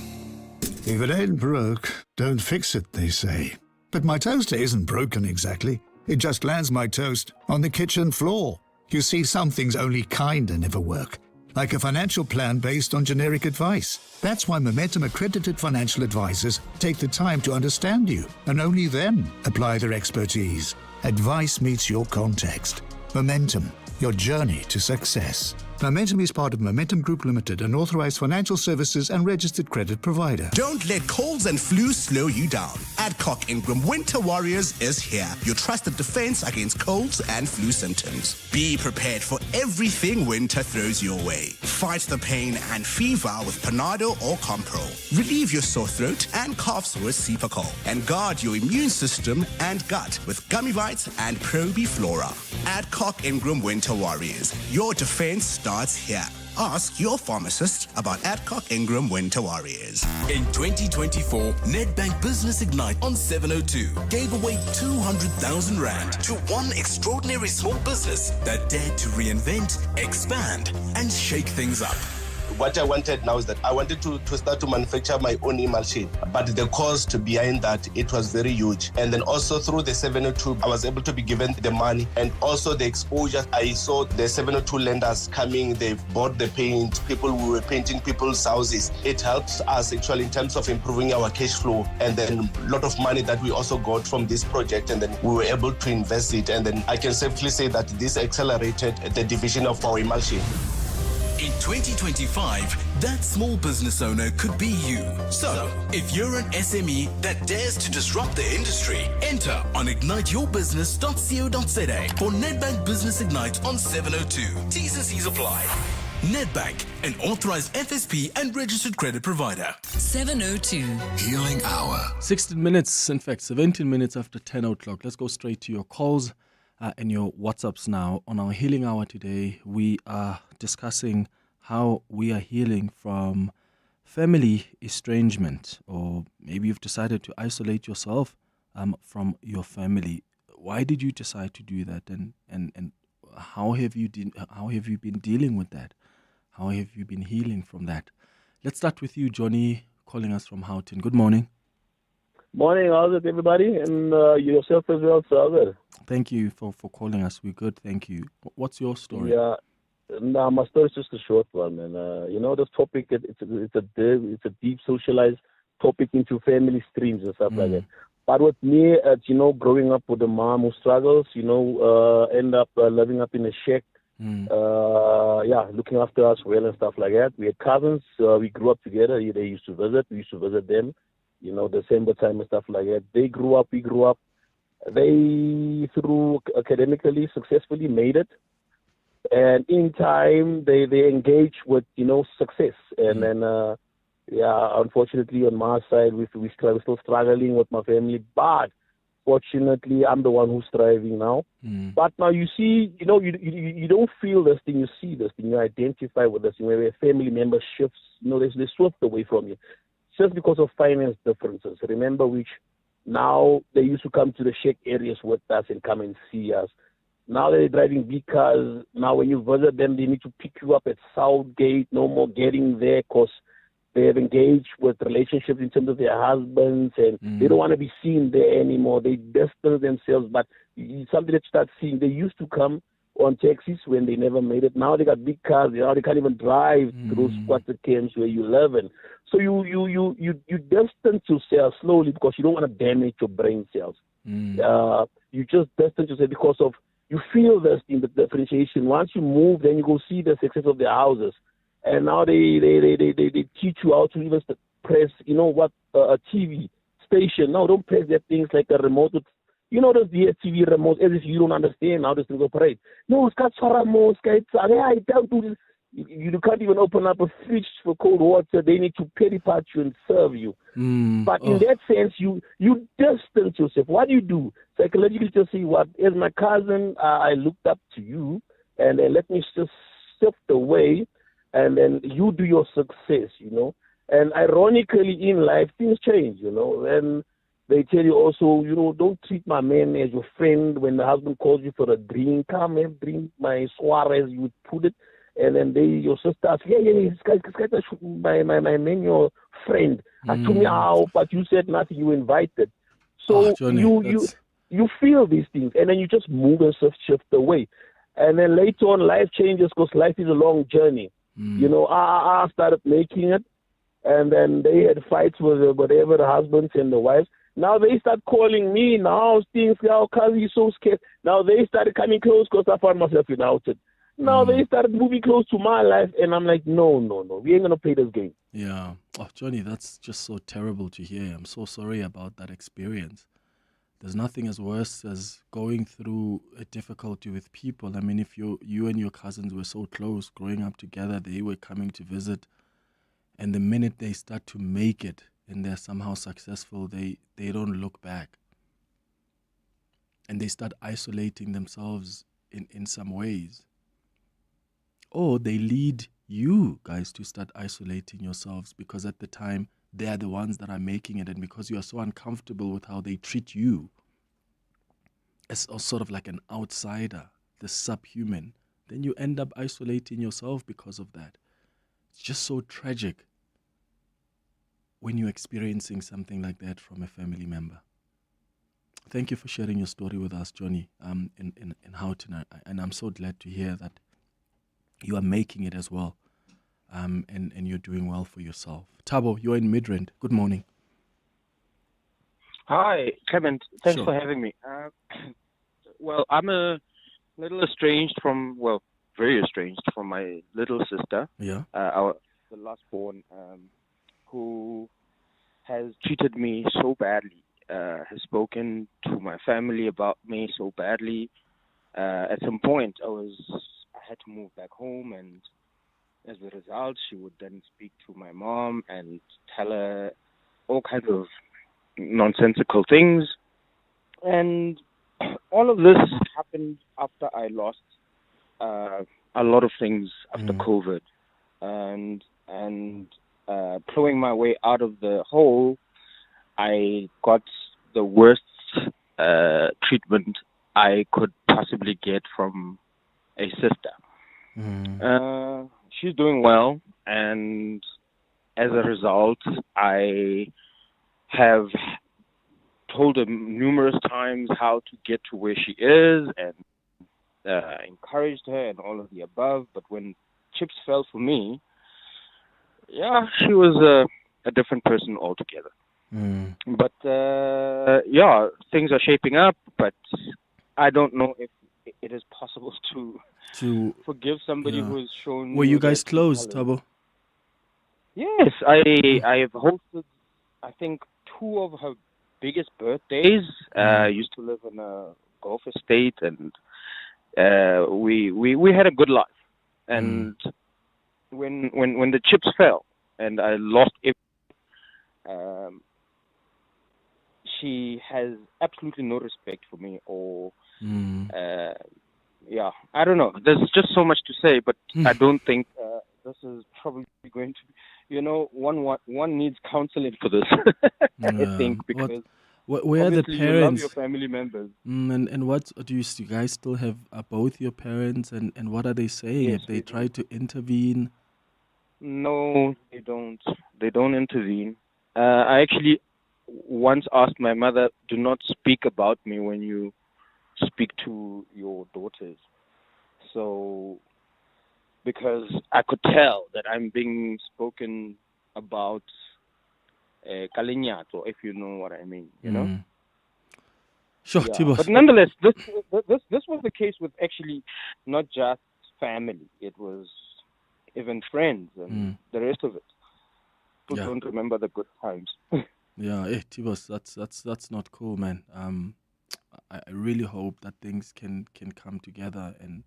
If it ain't broke, don't fix it, they say. But my toaster isn't broken exactly. It just lands my toast on the kitchen floor. You see, some things only kinda never work. like a financial plan based on generic advice. That's why Momentum accredited financial advisors take the time to understand you and only then apply their expertise. Advice meets your context. Momentum, your journey to success. Momentum is part of Momentum Group Limited, an authorized financial services and registered credit provider. Don't let colds and flu slow you down. Adcock Ingram Winter Warriors is here, your trusted defense against colds and flu symptoms. Be prepared for everything winter throws your way. Fight the pain and fever with Panado or Compro. Relieve your sore throat and coughs with Cepacol. And guard your immune system and gut with Gummy Bites and Probiflora. Adcock Ingram Winter Warriors, your defense starts here. Ask your pharmacist about Adcock Ingram Winter Warriors. In 2024, Nedbank Business Ignite on 702 gave away 200,000 Rand to one extraordinary small business that dared to reinvent, expand, and shake things up. What I wanted now is that I wanted to start to manufacture my own emulsion, but the cost behind that, it was very huge. And then also through the 702, I was able to be given the money and also the exposure. I saw the 702 lenders coming, they bought the paint, people who were painting people's houses. It helped us actually in terms of improving our cash flow, and then a lot of money that we also got from this project, and then we were able to invest it. And then I can safely say that this accelerated the division of our emulsion. In 2025, that small business owner could be you. So, if you're an SME that dares to disrupt the industry, enter on igniteyourbusiness.co.za for Nedbank Business Ignite on 702. T's and C's apply. Nedbank, an authorized FSP and registered credit provider. 702. Healing Hour. 16 minutes, in fact, 17 minutes after 10 o'clock. Let's go straight to your calls and your WhatsApps now. On our Healing Hour today, we are discussing how we are healing from family estrangement, or maybe you've decided to isolate yourself from your family. Why did you decide to do that, and how have you been dealing with that? How have you been healing from that? Let's start with you, Johnny, calling us from Houghton. Good morning. Morning, how's it, everybody? And yourself as well, sir. Thank you for calling us. We're good, thank you. What's your story? Yeah, no, my story is just a short one, man. This topic, it's a deep socialized topic into family streams and stuff like that. But with me, growing up with a mom who struggles, end up living up in a shack, looking after us well and stuff like that. We had cousins, we grew up together. They used to visit, we used to visit them, December time and stuff like that. They grew up, we grew up. They, through academically, successfully made it. And in time, they engage with, success. And then, unfortunately, on my side, we're still struggling with my family. But fortunately, I'm the one who's thriving now. But now you see, you don't feel this thing, you see this thing, you identify with this thing, where a family member shifts, they swift away from you. Just because of finance differences. Remember which now they used to come to the shack areas with us and come and see us. Now they're driving big cars. Now when you visit them, they need to pick you up at Southgate. No more getting there because they have engaged with relationships in terms of their husbands, and they don't want to be seen there anymore. They distance themselves. But it's something that you start seeing. They used to come on taxis when they never made it. Now they got big cars. Now they can't even drive through squatter camps where you live in. So you distance yourself slowly because you don't want to damage your brain cells. You just distance yourself because of you feel this in the differentiation. Once you move, then you go see the success of their houses, and now they teach you how to even press. A TV station. No, don't press that things like a remote. Those DSTV remote, as if you don't understand how this thing operate. No, it's got Saramo, I don't do this. You can't even open up a fridge for cold water. They need to peri-pat you and serve you. But in that sense, you distance yourself. What do you do? Psychologically, just say, as my cousin, I looked up to you, and then let me just shift away, and then you do your success, And ironically, in life, things change, And they tell you also, don't treat my man as your friend. When the husband calls you for a drink, come and drink my Suarez, you would put it. And then your sister asks, this guy, my man, your friend. I told me how, but you said nothing, you invited. So Johnny, you feel these things, and then you just move and shift away. And then later on, life changes because life is a long journey. You know, I started making it, and then they had fights with whatever the husbands and the wives. Now they start calling me. Now things, cause he's so scared. Now they started coming close because I found myself without it. Now they started moving close to my life, and I'm like, no, we ain't gonna play this game. Yeah. Oh, Johnny, that's just so terrible to hear. I'm so sorry about that experience. There's nothing as worse as going through a difficulty with people. I mean, if you and your cousins were so close, growing up together, they were coming to visit, and the minute they start to make it and they're somehow successful, they don't look back. And they start isolating themselves in some ways. Or they lead you guys to start isolating yourselves because at the time they are the ones that are making it, and because you are so uncomfortable with how they treat you as sort of like an outsider, the subhuman, then you end up isolating yourself because of that. It's just so tragic when you're experiencing something like that from a family member. Thank you for sharing your story with us, Johnny, in Houghton, and I'm so glad to hear that you are making it as well. And you're doing well for yourself. Thabo, you're in Midrand. Good morning. Hi, Clement. Thanks Sure. for having me. Well, I'm a little very estranged from my little sister. Yeah. The last born, who has treated me so badly, has spoken to my family about me so badly. At some point, I had to move back home, and as a result, she would then speak to my mom and tell her all kinds of nonsensical things. And all of this happened after I lost a lot of things after COVID. And plowing my way out of the hole, I got the worst treatment I could possibly get from a sister. She's doing well, and as a result, I have told her numerous times how to get to where she is, and encouraged her and all of the above. But when chips fell for me, she was a different person altogether. But things are shaping up, but I don't know if it is possible to forgive somebody who has shown. Were you guys close, Thabo? Yes, I have hosted, I think, 2 of her biggest birthdays. I used to live in a Gulf estate, and we had a good life. And when the chips fell and I lost everything, she has absolutely no respect for me, or I don't know. There's just so much to say, but I don't think this is probably going to be, one needs counseling for this. I think, because where are the obviously parents? You love your family members. And what do you guys still have both your parents, and what are they saying? Yes, Have they tried to intervene? No, they don't. They don't intervene. I actually once asked my mother, do not speak about me when you speak to your daughters. So, because I could tell that I'm being spoken about Kalinyato, if you know what I mean, you know? Sure, Thabo. But nonetheless, this was the case with actually not just family. It was even friends and the rest of it. People don't remember the good times. Thabo, that's not cool, man. I really hope that things can come together and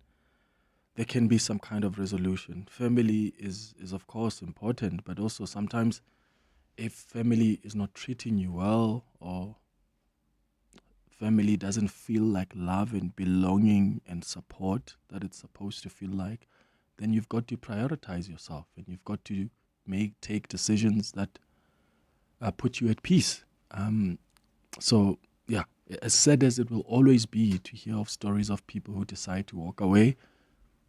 there can be some kind of resolution. Family is of course important, but also sometimes if family is not treating you well, or family doesn't feel like love and belonging and support that it's supposed to feel like, then you've got to prioritize yourself, and you've got to take decisions that put you at peace. As sad as it will always be to hear of stories of people who decide to walk away,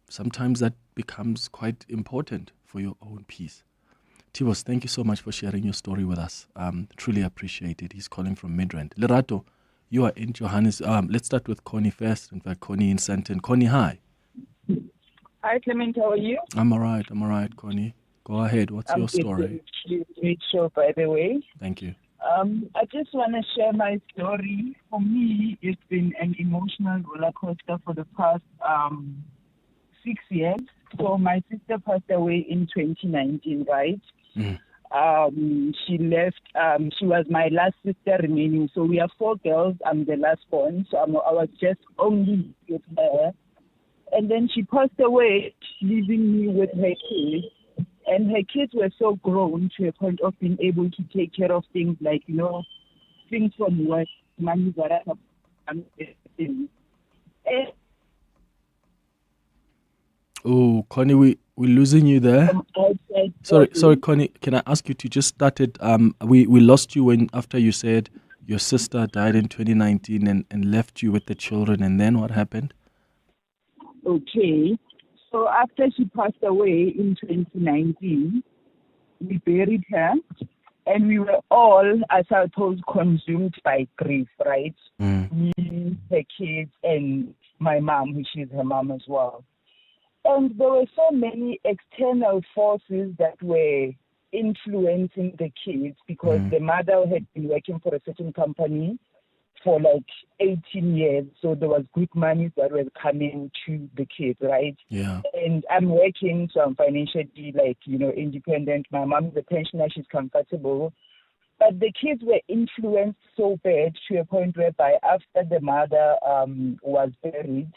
sometimes that becomes quite important for your own peace. Tibos, thank you so much for sharing your story with us. Truly appreciate it. He's calling from Midrand. Lerato, you are in Johannes. Let's start with Connie first. In fact, Connie in Sandton. Connie, hi. Hi, Clement. How are you? I'm all right, Connie. Go ahead. What's your story? Great show, by the way. Thank you. I just want to share my story. For me, it's been an emotional roller coaster for the past 6 years. So my sister passed away in 2019, right? She left. She was my last sister remaining. So we are 4 girls. I'm the last born. So I was just only with her. And then she passed away, leaving me with her kids. And her kids were so grown to a point of being able to take care of things like, things from work, money that I have, and everything. Oh, Connie, we're losing you there. Sorry, Connie. Can I ask you to just start it? We lost you after you said your sister died in 2019 and left you with the children. And then what happened? Okay. So after she passed away in 2019, we buried her, and we were all, as I told, consumed by grief, right? Me, her kids, and my mom, which is her mom as well. And there were so many external forces that were influencing the kids because the mother had been working for a certain company for like 18 years. So there was good money that was coming to the kids, right? Yeah. And I'm working, so I'm financially independent. My mom is a pensioner, she's comfortable. But the kids were influenced so bad to a point whereby after the mother was buried,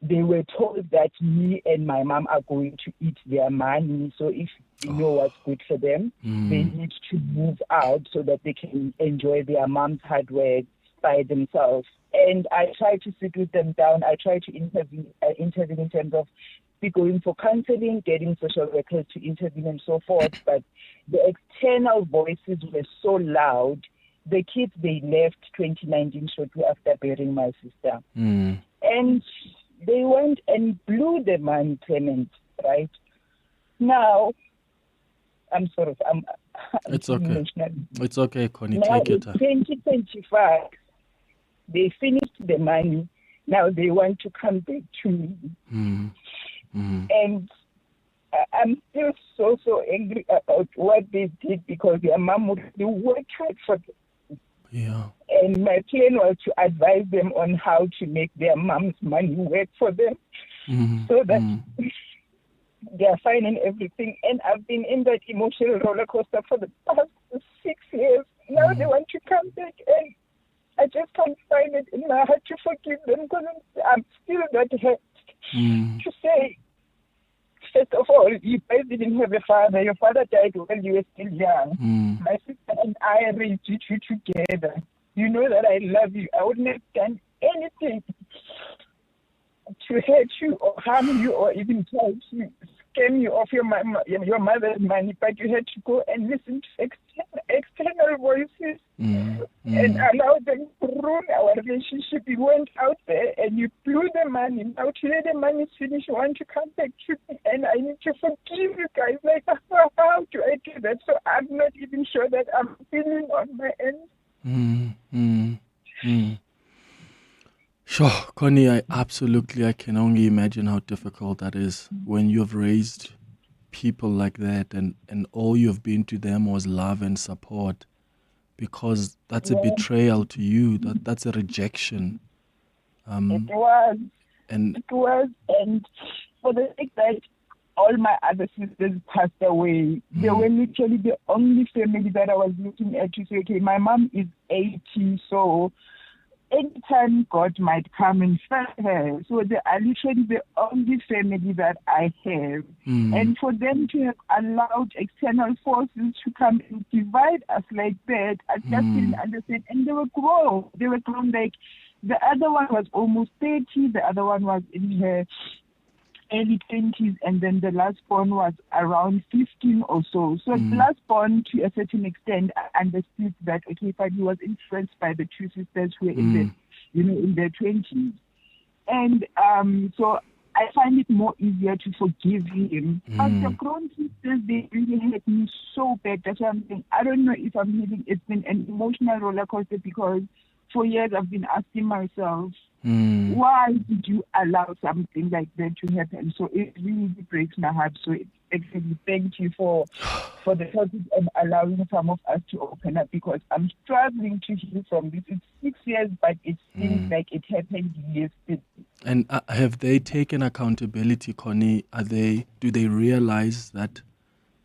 they were told that me and my mom are going to eat their money. So if you know what's good for them, they need to move out so that they can enjoy their mom's hard work by themselves. And I try to sit with them down. I try to intervene in terms of going for counseling, getting social workers to intervene and so forth. But the external voices were so loud. The kids, they left 2019 shortly after burying my sister. And they went and blew the money, Clement, right? Now, I'm sorry. It's okay. Emotional. It's okay, Connie. Now, Take your time. 2025, they finished the money. Now they want to come back to me. And I'm still so angry about what they did because their mom would work hard for them. Yeah. And my plan was to advise them on how to make their mom's money work for them so that they are fine and everything. And I've been in that emotional roller coaster for the past 6 years. Now they want to come back, and I just can't find it in my heart to forgive them because I'm still that hurt to say, first of all, you guys didn't have a father. Your father died when you were still young. My sister and I raised you two together. You know that I love you. I wouldn't have done anything to hurt you or harm you or even try to scam you off your mother's money, but you had to go and listen to external voices and allow them to ruin our relationship. You went out there and you blew the money. Now today the money is finished, you want to come back to me, and I need to forgive you guys. Like, how do I do that? So I'm not even sure that I'm feeling on my end. Sure, Connie, I can only imagine how difficult that is when you've raised people like that and all you've been to them was love and support, because that's a betrayal to you. That's a rejection. It was. And for the fact that all my other sisters passed away, they were literally the only family that I was looking at to say, okay, my mom is 80, so anytime God might come and find her. So they are literally the only family that I have. And for them to have allowed external forces to come and divide us like that, I just didn't understand. And they were grown. They were grown. Like, the other one was almost 30, the other one was in her early 20s, and then the last born was around 15 or so. So the last born, to a certain extent, I understood that, okay, fine, he was influenced by the two sisters who were in their 20s. And so I find it more easier to forgive him. But the grown sisters, they really hurt me so bad. That's why I'm saying, I don't know if I'm healing. It's been an emotional roller coaster because for years I've been asking myself, Why did you allow something like that to happen? So it really breaks my heart. So actually, thank you for the process and allowing some of us to open up, because I'm struggling to heal from this. It's 6 years, but it seems like it happened yesterday. And have they taken accountability, Connie? Do they realize that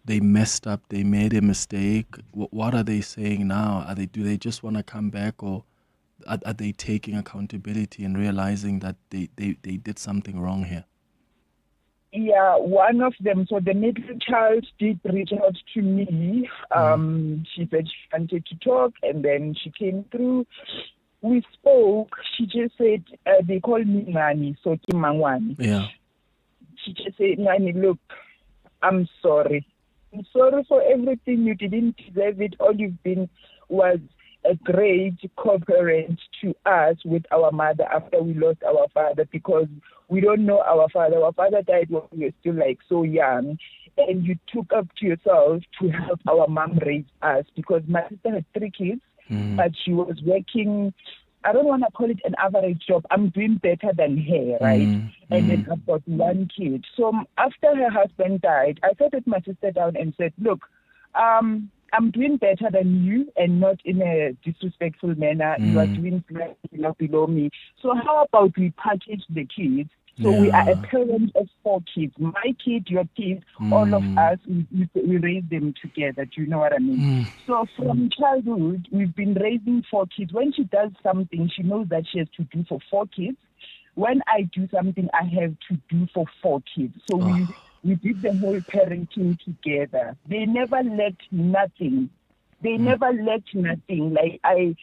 they messed up, they made a mistake? What are they saying now? Do they just want to come back, or are they taking accountability and realizing that they did something wrong here? Yeah, one of them, so the middle child did reach out to me. She said she wanted to talk, and then she came through. We spoke. She just said, they call me Nani, so Kimangwani. Yeah. She just said, Nani, look, I'm sorry. I'm sorry for everything. You didn't deserve it. All you've been was a great co-parent to us with our mother after we lost our father, because we don't know our father. Our father died when we were still like so young, and you took up to yourself to help our mom raise us, because my sister had 3 kids, but she was working, I don't want to call it an average job. I'm doing better than her, right? And then I've got 1 kid. So after her husband died, I sat with my sister down and said, look, I'm doing better than you, and not in a disrespectful manner. You are doing slightly below me. So how about we package the kids? So we are a parent of 4 kids. My kid, your kid, all of us, we raise them together. Do you know what I mean? So from childhood, we've been raising 4 kids. When she does something, she knows that she has to do for 4 kids. When I do something, I have to do for 4 kids. So we did the whole parenting together. They never lacked nothing. Like I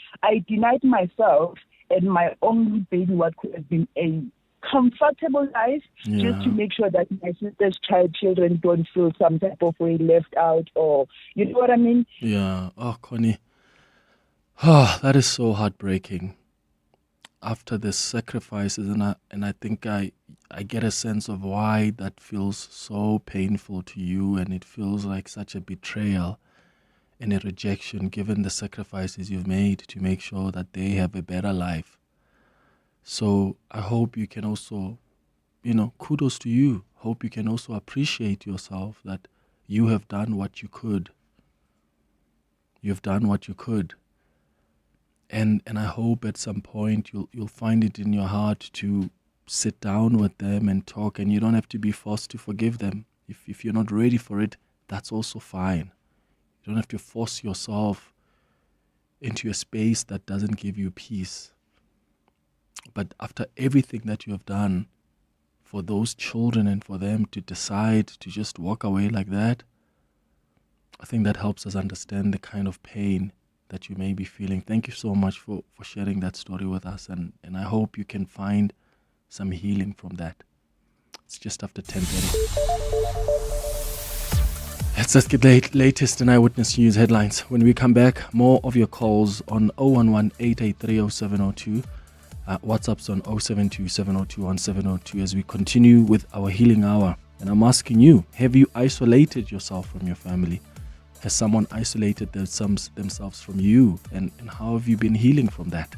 denied myself and my only baby what could have been a comfortable life, just to make sure that my sister's children don't feel some type of way left out, or you know what I mean? Yeah. Oh, Connie. Oh, that is so heartbreaking. After the sacrifices, and I think I get a sense of why that feels so painful to you, and it feels like such a betrayal and a rejection given the sacrifices you've made to make sure that they have a better life. So I hope you can also, kudos to you. Hope you can also appreciate yourself that you have done what you could. You've done what you could. And I hope at some point you'll find it in your heart to sit down with them and talk, and you don't have to be forced to forgive them. If you're not ready for it, that's also fine. You don't have to force yourself into a space that doesn't give you peace. But after everything that you have done for those children and for them to decide to just walk away like that, I think that helps us understand the kind of pain that you may be feeling. Thank you so much for sharing that story with us, and I hope you can find some healing from that. It's just after 10:30. Let's just get the latest in Eyewitness News headlines. When we come back, more of your calls on 011-883-0702. WhatsApp's on 072-702-1702 as we continue with our healing hour. And I'm asking you, have you isolated yourself from your family? Has someone isolated themselves from you? And how have you been healing from that?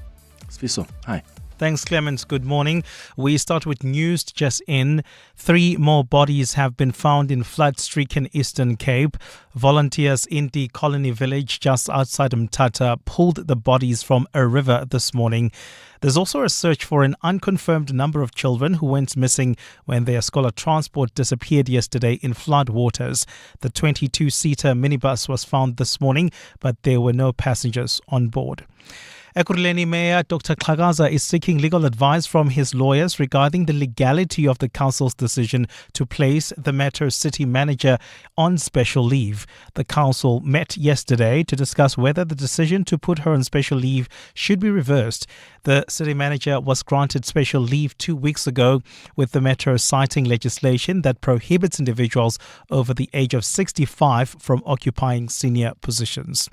Sfiso, hi. Thanks, Clement. Good morning. We start with news just in. 3 more bodies have been found in flood-stricken Eastern Cape. Volunteers in the colony village just outside Mthatha pulled the bodies from a river this morning. There's also a search for an unconfirmed number of children who went missing when their scholar transport disappeared yesterday in flood waters. The 22-seater minibus was found this morning, but there were no passengers on board. Ekurhuleni Mayor Dr. Xhakaza is seeking legal advice from his lawyers regarding the legality of the council's decision to place the Metro city manager on special leave. The council met yesterday to discuss whether the decision to put her on special leave should be reversed. The city manager was granted special leave 2 weeks ago, with the Metro citing legislation that prohibits individuals over the age of 65 from occupying senior positions.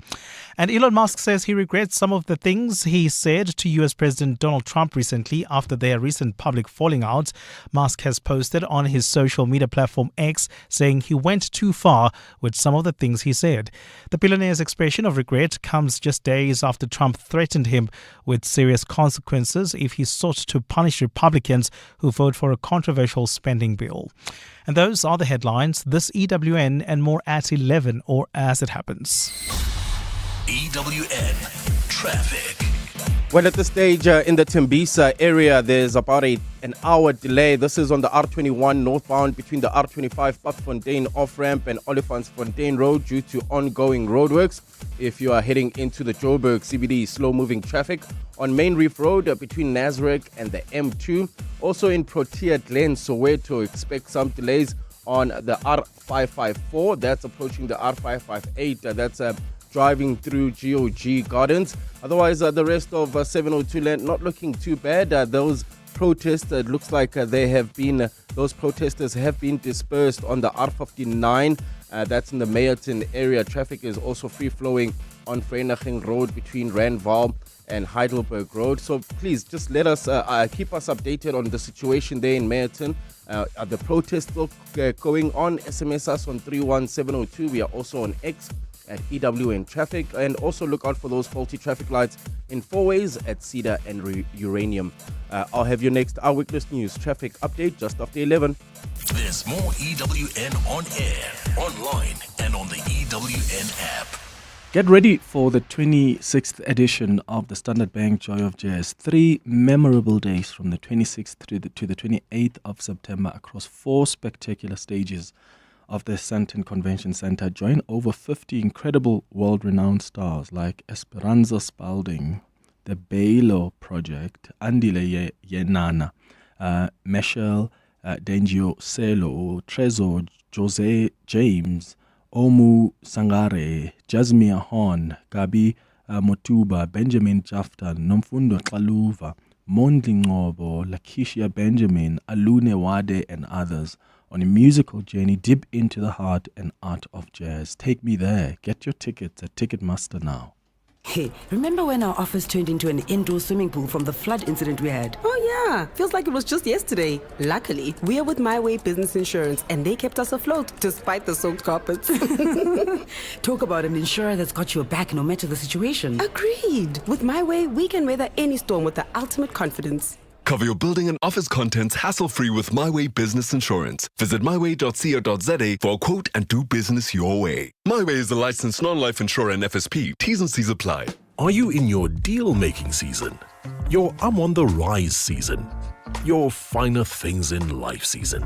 And Elon Musk says he regrets some of the things things he said to US President Donald Trump recently after their recent public falling out. Musk has posted on his social media platform X saying he went too far with some of the things he said. The billionaire's expression of regret comes just days after Trump threatened him with serious consequences if he sought to punish Republicans who vote for a controversial spending bill. And those are the headlines. This EWN and more at 11 or as it happens. EWN Traffic. Well, at this stage in the Tembisa area, there's about an hour delay. This is on the R21 northbound between the R25 Paffontein off-ramp and Olifantsfontein Road due to ongoing roadworks. If you are heading into the Joburg CBD, slow-moving traffic on Main Reef Road between Nasrec and the M2. Also in Protea Glen, Soweto, expect some delays on the R554. That's approaching the R558. That's driving through GOG Gardens. Otherwise, the rest of 702 land not looking too bad. Those protests, it looks like those protesters have been dispersed on the R59. That's in the Meyerton area. Traffic is also free-flowing on Vereeniging Road between Randval and Heidelberg Road. So please just let us keep us updated on the situation there in Meyerton. Are the protests still going on? SMS us on 31702. We are also on X at EWN Traffic, and also look out for those faulty traffic lights in four ways at Cedar and Uranium. I'll have your next Eyewitness News traffic update just after 11. There's more EWN on air, online, and on the EWN app. Get ready for the 26th edition of the Standard Bank Joy of Jazz. 3 memorable days from the 26th to the 28th of September across 4 spectacular stages of the Sandton Convention Center. Join over 50 incredible world-renowned stars like Esperanza Spalding, the Bailo Project, Andile Yenana, Michelle Dengio Selo, Trezor Jose James, Omu Sangare, Jasmine Horn, Gabi Motuba, Benjamin Jaftan, Nomfundo Kaluva, Mondli Ngobo, Lakishia Benjamin, Alune Wade, and others on a musical journey deep into the heart and art of jazz. Take me there. Get your tickets at Ticketmaster now. Hey, remember when our office turned into an indoor swimming pool from the flood incident we had? Oh yeah, feels like it was just yesterday. Luckily, we are with My Way Business Insurance and they kept us afloat despite the soaked carpets. Talk about an insurer that's got your back no matter the situation. Agreed. With My Way, we can weather any storm with the ultimate confidence. Cover your building and office contents hassle-free with MyWay Business Insurance. Visit myway.co.za for a quote and do business your way. MyWay is a licensed non-life insurer and FSP. T's and C's apply. Are you in your deal-making season? Your I'm on the rise season? Your finer things in life season?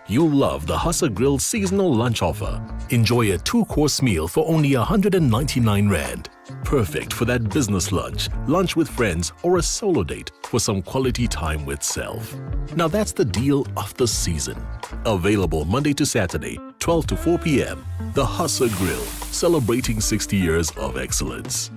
You'll love the Hussa Grill seasonal lunch offer. Enjoy a 2-course meal for only 199 Rand. Perfect for that business lunch, lunch with friends, or a solo date for some quality time with self. Now that's the deal of the season. Available Monday to Saturday, 12 to 4 p.m. The Hussa Grill, celebrating 60 years of excellence.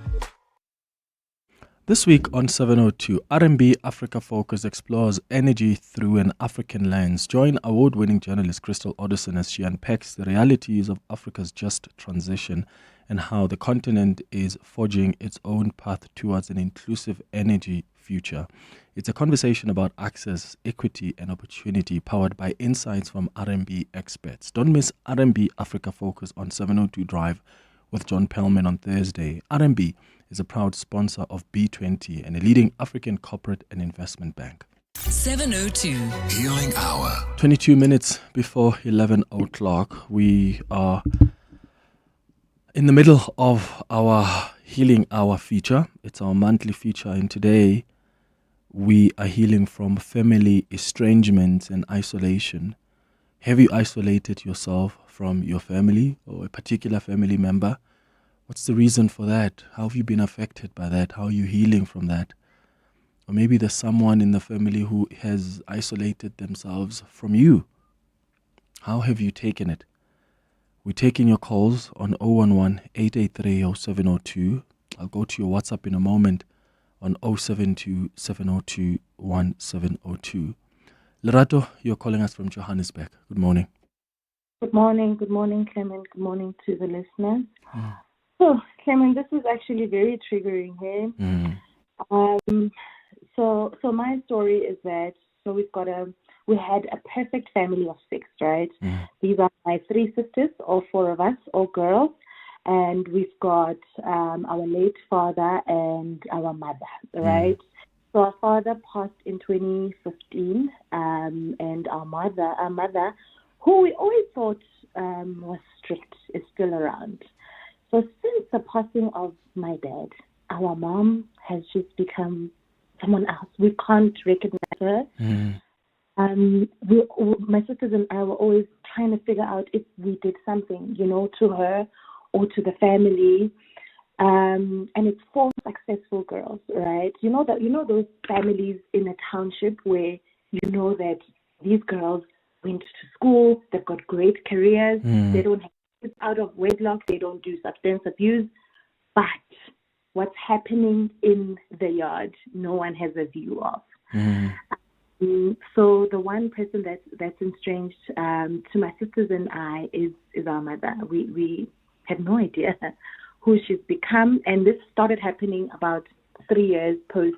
This week on 702, R&B Africa Focus explores energy through an African lens. Join award-winning journalist Crystal Odison as she unpacks the realities of Africa's just transition and how the continent is forging its own path towards an inclusive energy future. It's a conversation about access, equity, and opportunity powered by insights from R&B experts. Don't miss R&B Africa Focus on 702 Drive with John Pellman on Thursday. R&B is a proud sponsor of B20 and a leading African corporate and investment bank. 702 Healing Hour. 22 minutes before 11 o'clock, we are in the middle of our Healing Hour feature. It's our monthly feature, and today we are healing from family estrangement and isolation. Have you isolated yourself from your family or a particular family member? What's the reason for that? How have you been affected by that? How are you healing from that? Or maybe there's someone in the family who has isolated themselves from you. How have you taken it? We're taking your calls on 011-883-0702. I'll go to your WhatsApp in a moment on 072-702-1702. Lerato, you're calling us from Johannesburg. Good morning. Good morning, Clement. Good morning to the listeners. Oh, Clement, this is actually very triggering here. So my story is that we had a perfect family of 6, right? These are my 3 sisters, all 4 of us, all girls, and we've got our late father and our mother, right? So our father passed in 2015, and our mother, who we always thought was strict, is still around. So since the passing of my dad, our mom has just become someone else. We can't recognize her. My sisters and I were always trying to figure out if we did something, to her or to the family. And it's 4 successful girls, right? You know those families in a township where you know that these girls went to school, they've got great careers, they don't have kids out of wedlock, they don't do substance abuse, but what's happening in the yard, no one has a view of. So the one person that's estranged to my sisters and I is our mother. We had no idea who she's become, and this started happening about 3 years post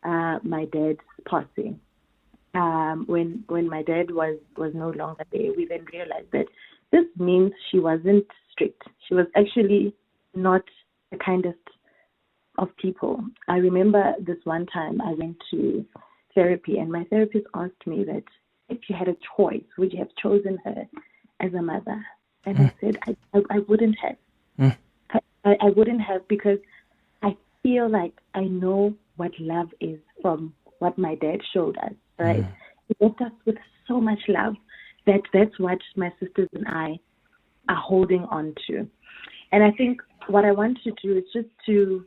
my dad's passing. When my dad was no longer there, we then realized that this means she wasn't strict. She was actually not the kindest of people. I remember this one time I went to therapy, and my therapist asked me that if you had a choice, would you have chosen her as a mother? And I said I wouldn't have. I wouldn't have, because I feel like I know what love is from what my dad showed us, right? He left us with so much love that's what my sisters and I are holding on to. And I think what I want to do is just to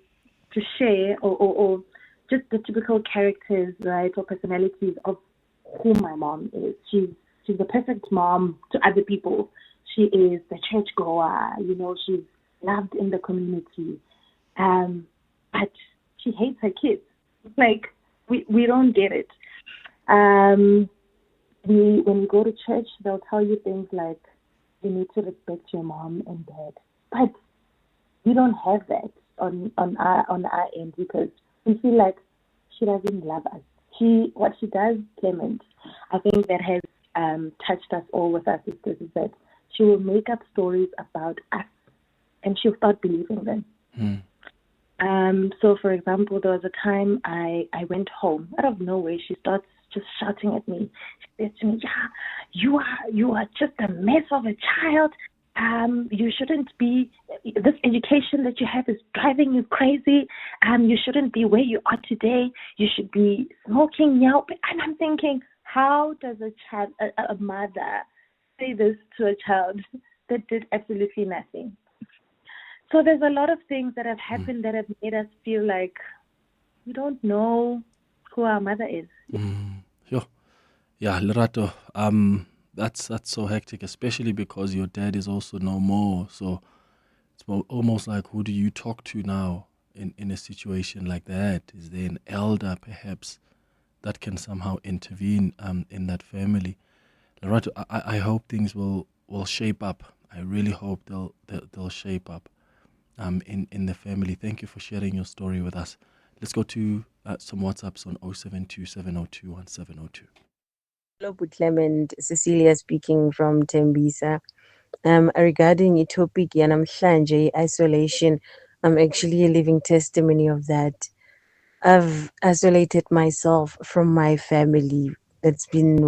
share or just the typical characters, right, or personalities of who my mom is. She's the perfect mom to other people. She is the churchgoer, she's loved in the community. But she hates her kids. Like, we don't get it. When we go to church, they'll tell you things like, you need to respect your mom and dad. But we don't have that on our end, because we feel like she doesn't love us. What she does, Clement, I think that has touched us all with our sisters, is that she will make up stories about us, and she'll start believing them. So, for example, there was a time I went home. Out of nowhere, she starts just shouting at me. She says to me, "Yeah, you are just a mess of a child. You shouldn't be. This education that you have is driving you crazy. You shouldn't be where you are today. You should be smoking now." And I'm thinking, how does a mother say this to a child that did absolutely nothing? So there's a lot of things that have happened that have made us feel like we don't know who our mother is. Yeah, Lerato, that's so hectic, especially because your dad is also no more. So it's almost like, who do you talk to now in a situation like that? Is there an elder perhaps that can somehow intervene in that family? Lerato, I hope things will shape up. I really hope they'll shape up in the family. Thank you for sharing your story with us. Let's go to some WhatsApps on 072-702-1702. Hello, Clement. Cecilia speaking from Tembisa. Regarding a topic, Yanamhlanje, isolation, I'm actually a living testimony of that. I've isolated myself from my family. It's been,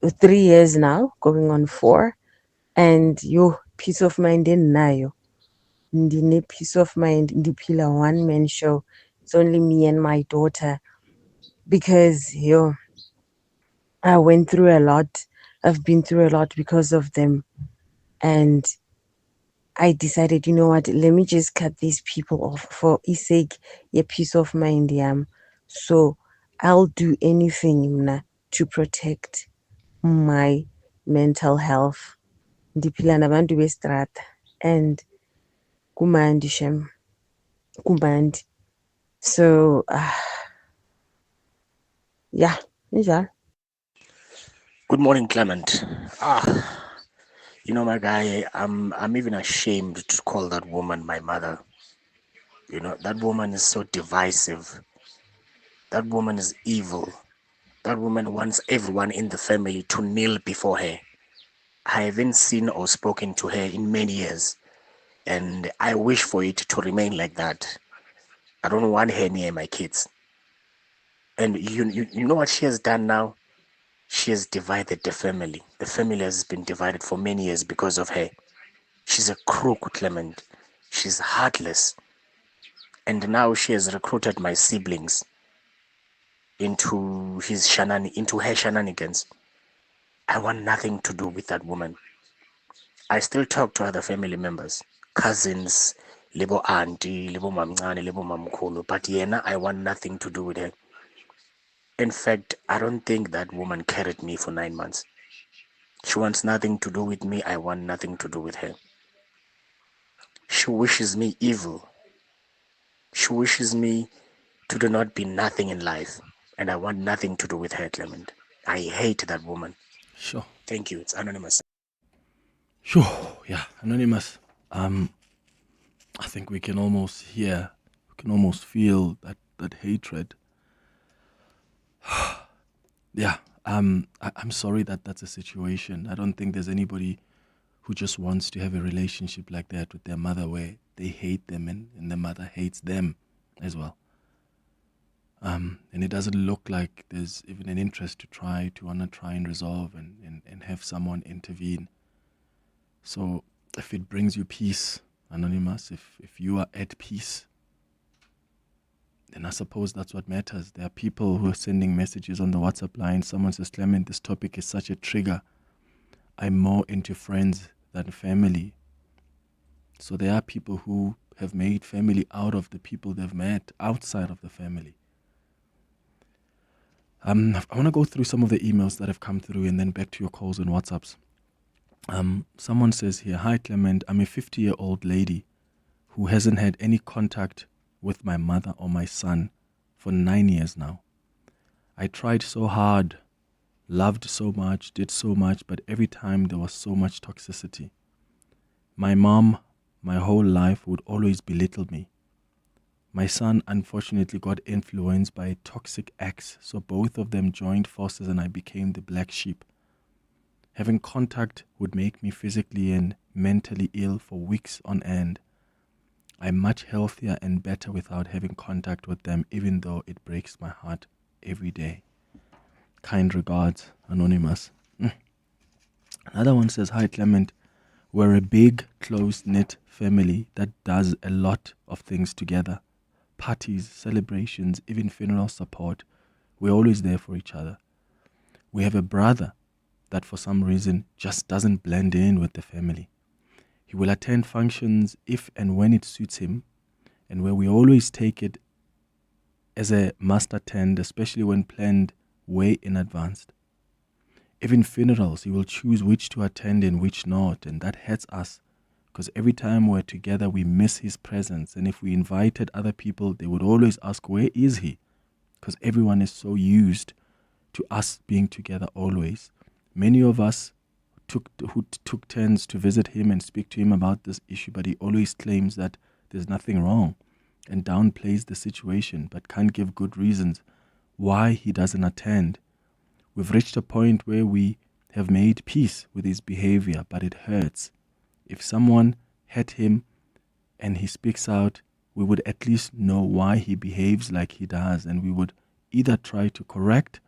3 years now, going on 4. And peace of mind in nayo. Ndine peace of mind, ndiphila one-man show. It's only me and my daughter. Because, I went through a lot. I've been through a lot because of them. And I decided, let me just cut these people off for his sake, a peace of mind. So I'll do anything to protect my mental health. Ndiphila nabantu bestrata and kumandi shem. Kumandi. So yeah, njalo. Good morning, Clement. My guy, I'm even ashamed to call that woman my mother. You know, that woman is so divisive. That woman is evil. That woman wants everyone in the family to kneel before her. I haven't seen or spoken to her in many years, and I wish for it to remain like that. I don't want her near my kids. And you know what she has done now? She has divided the family. The family has been divided for many years because of her. She's a crook, Clement. She's heartless. And now she has recruited my siblings into her shenanigans. I want nothing to do with that woman. I still talk to other family members, cousins, lebo auntie, lebo mamncane, lebo mamkhulu, but yena, I want nothing to do with her. In fact, I don't think that woman carried me for 9 months. She wants nothing to do with me. I want nothing to do with her. She wishes me evil. She wishes me to do not be nothing in life. And I want nothing to do with her, Clement. I hate that woman. Sure. Thank you. It's anonymous. Sure. Yeah, anonymous. I think we can almost hear, we can almost feel that hatred. Yeah. I'm sorry that that's a situation. I don't think there's anybody who just wants to have a relationship like that with their mother where they hate them and the mother hates them as well. And it doesn't look like there's even an interest to want to try and resolve and have someone intervene. So if it brings you peace, Anonymous, if you are at peace, then I suppose that's what matters. There are people who are sending messages on the WhatsApp line. Someone says, Clement, this topic is such a trigger. I'm more into friends than family. So there are people who have made family out of the people they've met outside of the family. I want to go through some of the emails that have come through and then back to your calls and WhatsApps. Someone says here, hi Clement, I'm a 50-year-old lady who hasn't had any contact with my mother or my son for 9 years now. I tried so hard, loved so much, did so much, but every time there was so much toxicity. My mom, my whole life, would always belittle me. My son unfortunately got influenced by a toxic ex, so both of them joined forces and I became the black sheep. Having contact would make me physically and mentally ill for weeks on end. I'm much healthier and better without having contact with them, even though it breaks my heart every day. Kind regards, Anonymous. Another one says, hi Clement, we're a big, close-knit family that does a lot of things together. Parties, celebrations, even funeral support. We're always there for each other. We have a brother that for some reason just doesn't blend in with the family. He will attend functions if and when it suits him, and where we always take it as a must attend, especially when planned way in advance. Even funerals, he will choose which to attend and which not, and that hurts us because every time we're together we miss his presence, and if we invited other people they would always ask, where is he? Because everyone is so used to us being together always. Many of us who took turns to visit him and speak to him about this issue, but he always claims that there's nothing wrong and downplays the situation, but can't give good reasons why he doesn't attend. We've reached a point where we have made peace with his behavior, but it hurts. If someone hurt him and he speaks out, we would at least know why he behaves like he does, and we would either try to correct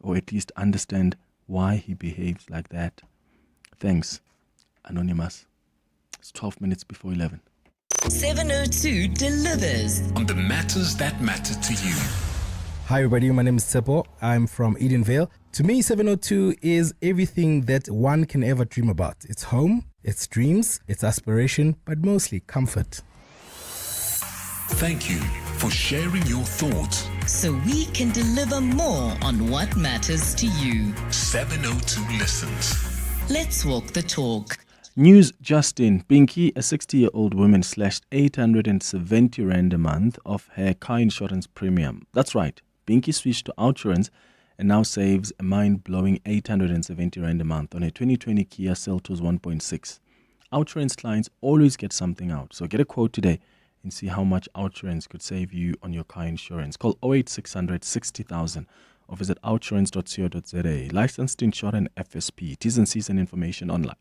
or at least understand why he behaves like that. Thanks, Anonymous. It's 12 minutes before 11. 702 delivers on the matters that matter to you. Hi everybody, my name is Tsepo. I'm from Edenvale. To me, 702 is everything that one can ever dream about. It's home, it's dreams, it's aspiration, but mostly comfort. Thank you for sharing your thoughts. so we can deliver more on what matters to you. 702 listens. Let's walk the talk. News Justin, Pinky, a 60-year-old woman, slashed 870 Rand a month of her car insurance premium. That's right, Pinky switched to Outsurance and now saves a mind-blowing 870 Rand a month on a 2020 Kia Seltos 1.6. Outsurance clients always get something out, so get a quote today and see how much OutSurance could save you on your car insurance. Call 08600 60,000 or visit outsurance.co.za. Licensed to insure an FSP. T's and C's and information online.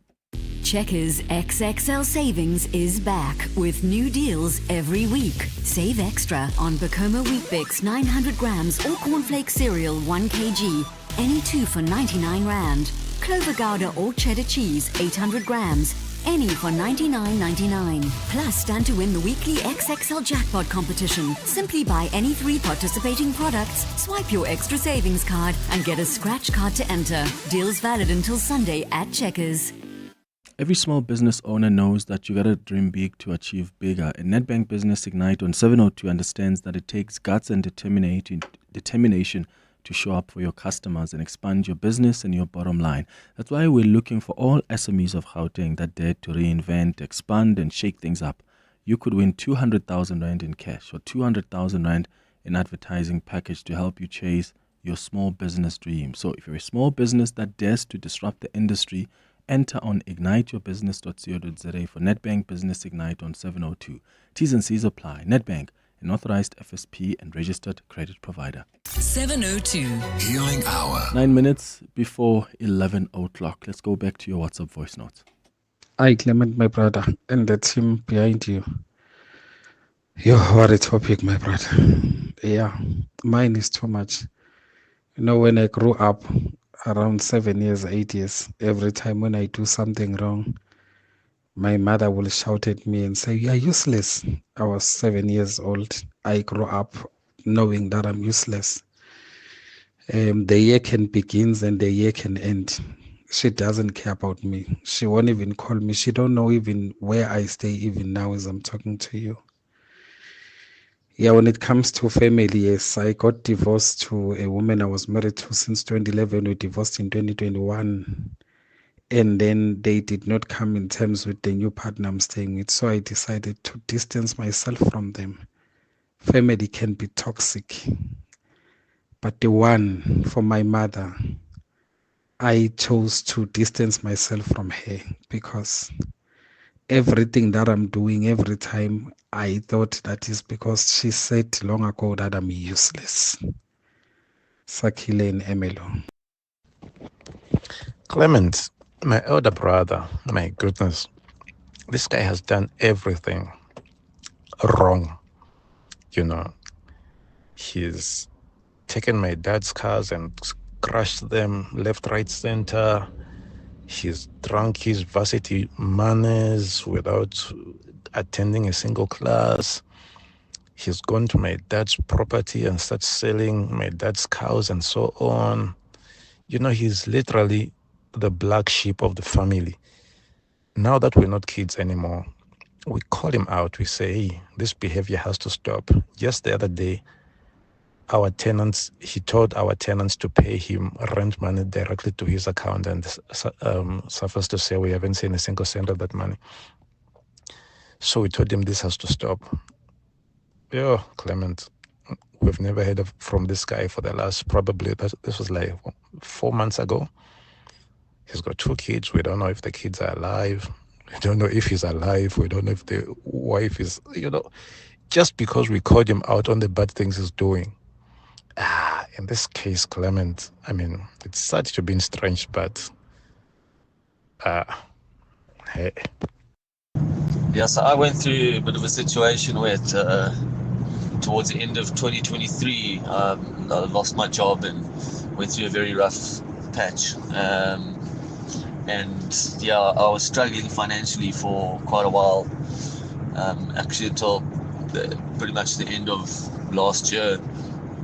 Checkers XXL Savings is back with new deals every week. Save extra on Bacoma Wheat Bix 900 grams or cornflake cereal 1 kg. Any two for 99 Rand. Clover Gouda or cheddar cheese 800 grams. Any for $99.99. Plus, stand to win the weekly XXL Jackpot competition. Simply buy any 3 participating products, swipe your extra savings card, and get a scratch card to enter. Deals valid until Sunday at Checkers. Every small business owner knows that you gotta dream big to achieve bigger. And Nedbank Business Ignite on 702 understands that it takes guts and determination to show up for your customers and expand your business and your bottom line. That's why we're looking for all SMEs of Gauteng that dare to reinvent, expand, and shake things up. You could win 200,000 Rand in cash or 200,000 Rand in advertising package to help you chase your small business dream. So if you're a small business that dares to disrupt the industry, enter on igniteyourbusiness.co.za for Nedbank Business Ignite on 702. T's and C's apply. Nedbank, an authorized FSP and registered credit provider. 702 Healing Hour. 9 minutes before 11 o'clock. Let's go back to your WhatsApp voice notes. Hi, Clement, my brother, and the team behind you. Yo, what a topic, my brother. Yeah, mine is too much. You know, when I grew up, around 7 years, 8 years, every time when I do something wrong, my mother will shout at me and say, "You're useless." I was 7 years old. I grew up knowing that I'm useless. The year can begin and the year can end. She doesn't care about me. She won't even call me. She don't know even where I stay even now as I'm talking to you. Yeah, when it comes to family, yes, I got divorced to a woman I was married to since 2011. We divorced in 2021. And then they did not come in terms with the new partner I'm staying with. So I decided to distance myself from them. Family can be toxic. But the one for my mother, I chose to distance myself from her because everything that I'm doing every time, I thought that is because she said long ago that I'm useless. Sakile and Emelo. Clement, my elder brother, my goodness, this guy has done everything wrong. You know, he's taken my dad's cars and crushed them left, right, center. He's drunk his varsity manners without attending a single class. He's gone to my dad's property and started selling my dad's cows and so on. You know, he's literally the black sheep of the family. Now that we're not kids anymore, we call him out. We say, "Hey, this behavior has to stop." Just the other day, he told our tenants to pay him rent money directly to his account, and suffice to say, we haven't seen a single cent of that money. So we told him this has to stop. Yeah, Clement, we've never heard from this guy for the last, this was like 4 months ago. He's got 2 kids. We don't know if the kids are alive. We don't know if he's alive. We don't know if the wife is, just because we called him out on the bad things he's doing. In this case, Clement, I mean, it's sad to be strange, but hey. Yeah, so I went through a bit of a situation where towards the end of 2023, I lost my job and went through a very rough patch. And yeah, I was struggling financially for quite a while, actually until pretty much the end of last year.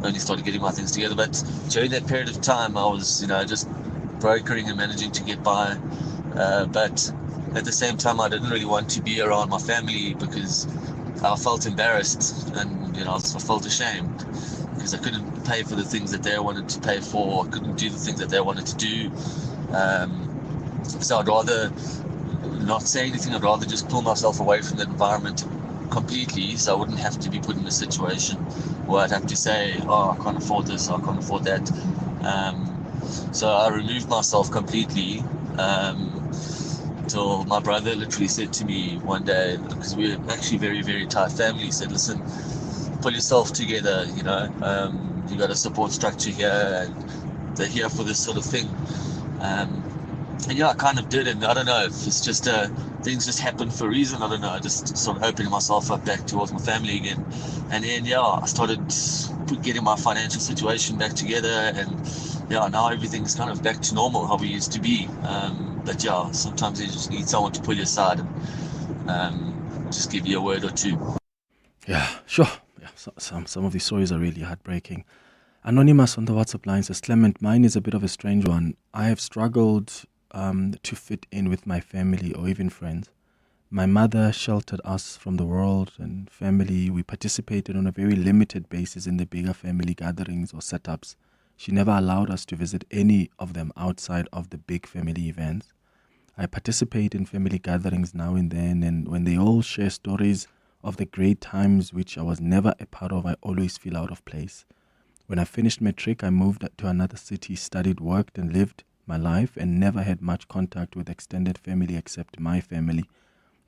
Only started getting my things together, but during that period of time I was just brokering and managing to get by, but at the same time I didn't really want to be around my family because I felt embarrassed and I felt ashamed because I couldn't pay for the things that they wanted to pay for. I couldn't do the things that they wanted to do, so I'd rather not say anything. I'd rather just pull myself away from that environment completely, so I wouldn't have to be put in a situation where I'd have to say, "Oh, I can't afford this, I can't afford that." So I removed myself completely, until my brother literally said to me one day, because we're actually very, very tight family, he said, listen, pull yourself together, you got a support structure here, and they're here for this sort of thing. And yeah, I kind of did, and I don't know if it's just things just happen for a reason. I don't know. I just sort of opening myself up back towards my family again, and then I started getting my financial situation back together, and now everything's kind of back to normal, how we used to be. But sometimes you just need someone to pull you aside and just give you a word or two. Yeah, sure. Yeah, some of these stories are really heartbreaking. Anonymous on the WhatsApp line says, Clement, mine is a bit of a strange one. I have struggled to fit in with my family or even friends. My mother sheltered us from the world and family. We participated on a very limited basis in the bigger family gatherings or setups. She never allowed us to visit any of them outside of the big family events. I participate in family gatherings now and then, and when they all share stories of the great times which I was never a part of, I always feel out of place. When I finished matric, I moved to another city, studied, worked, and lived my life, and never had much contact with extended family except my family.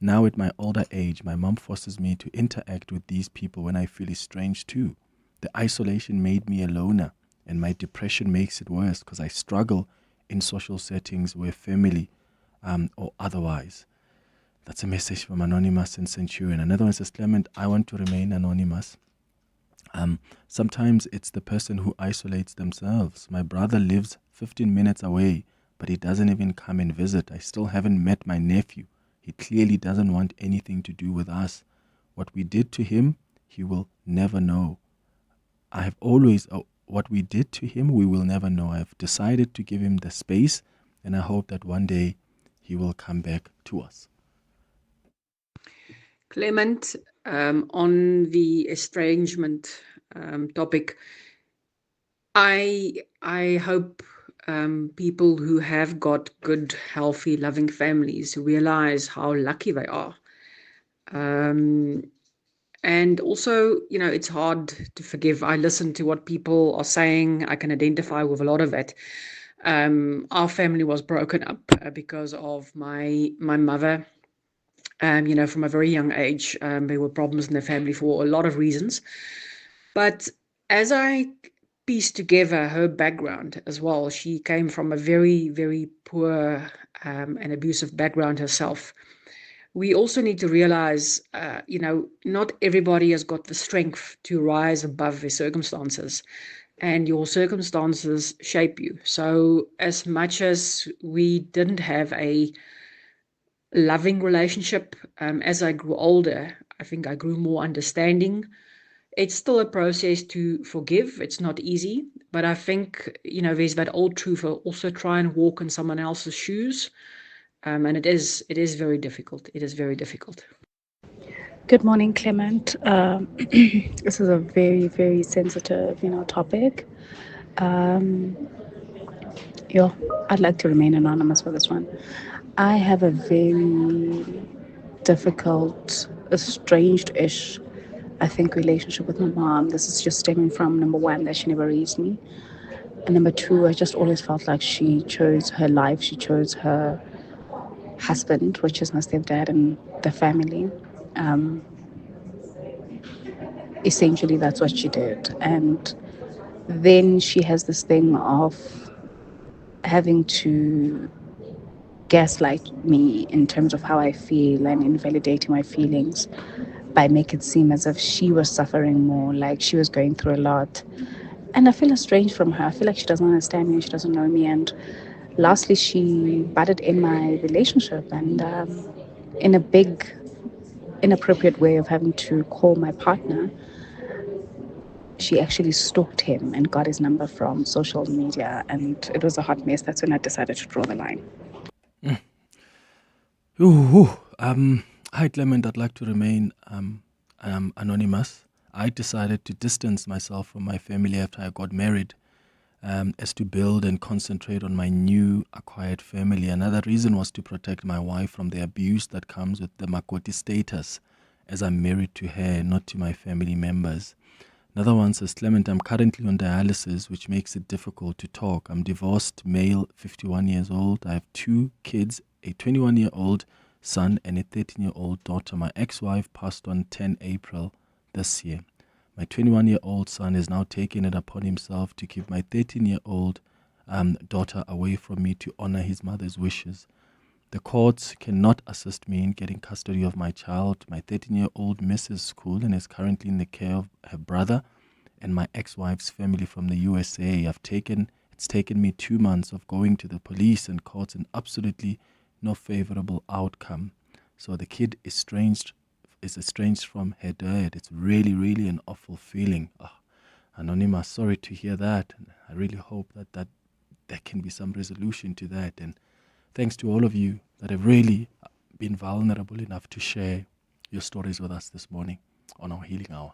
Now at my older age, my mom forces me to interact with these people when I feel estranged too. The isolation made me a loner, and my depression makes it worse because I struggle in social settings where family or otherwise. That's a message from Anonymous and Centurion. Another one says, Clement, I want to remain anonymous. Sometimes it's the person who isolates themselves. My brother lives 15 minutes away, but he doesn't even come and visit. I still haven't met my nephew. He clearly doesn't want anything to do with us. What we did to him, he will never know. What we did to him, we will never know. I've decided to give him the space, and I hope that one day he will come back to us. Clement, on the estrangement topic, I hope people who have got good, healthy, loving families realize how lucky they are. And also, it's hard to forgive. I listen to what people are saying. I can identify with a lot of it. Our family was broken up because of my mother. From a very young age, there were problems in the family for a lot of reasons. But as I pieced together her background as well, she came from a very, very poor and abusive background herself. We also need to realize, not everybody has got the strength to rise above their circumstances, and your circumstances shape you. So as much as we didn't have a loving relationship, as I grew older, I think I grew more understanding. It's still a process to forgive. It's not easy, but I think, there's that old truth of also try and walk in someone else's shoes. And it is very difficult. It is very difficult. Good morning, Clement. This is a very, very sensitive, topic. I'd like to remain anonymous for this one. I have a very difficult, estranged-ish, I think, relationship with my mom. This is just stemming from, number one, that she never raised me. And number two, I just always felt like she chose her life. She chose her husband, which is my stepdad, and the family. Essentially, that's what she did. And then she has this thing of having to gaslight me in terms of how I feel and invalidating my feelings by making it seem as if she was suffering more, like she was going through a lot. And I feel estranged from her. I feel like she doesn't understand me, she doesn't know me. And lastly, she butted in my relationship, and in a big, inappropriate way of having to call my partner, she actually stalked him and got his number from social media, and it was a hot mess. That's when I decided to draw the line. Hi, Clement. I'd like to remain anonymous. I decided to distance myself from my family after I got married, as to build and concentrate on my new acquired family. Another reason was to protect my wife from the abuse that comes with the Makoti status, as I'm married to her, not to my family members. Another one says, Clement, I'm currently on dialysis, which makes it difficult to talk. I'm divorced, male, 51 years old. I have 2 kids, a 21-year-old son and a 13-year-old daughter. My ex-wife passed on 10 April this year. My 21-year-old son is now taking it upon himself to keep my 13-year-old daughter away from me to honor his mother's wishes. The courts cannot assist me in getting custody of my child. My 13-year-old misses school and is currently in the care of her brother and my ex-wife's family from the USA. It's taken me 2 months of going to the police and courts and absolutely no favorable outcome. So the kid is estranged from her dad. It's really, really an awful feeling. Anonymous, sorry to hear that. I really hope that there can be some resolution to that. And thanks to all of you that have really been vulnerable enough to share your stories with us this morning on our Healing Hour.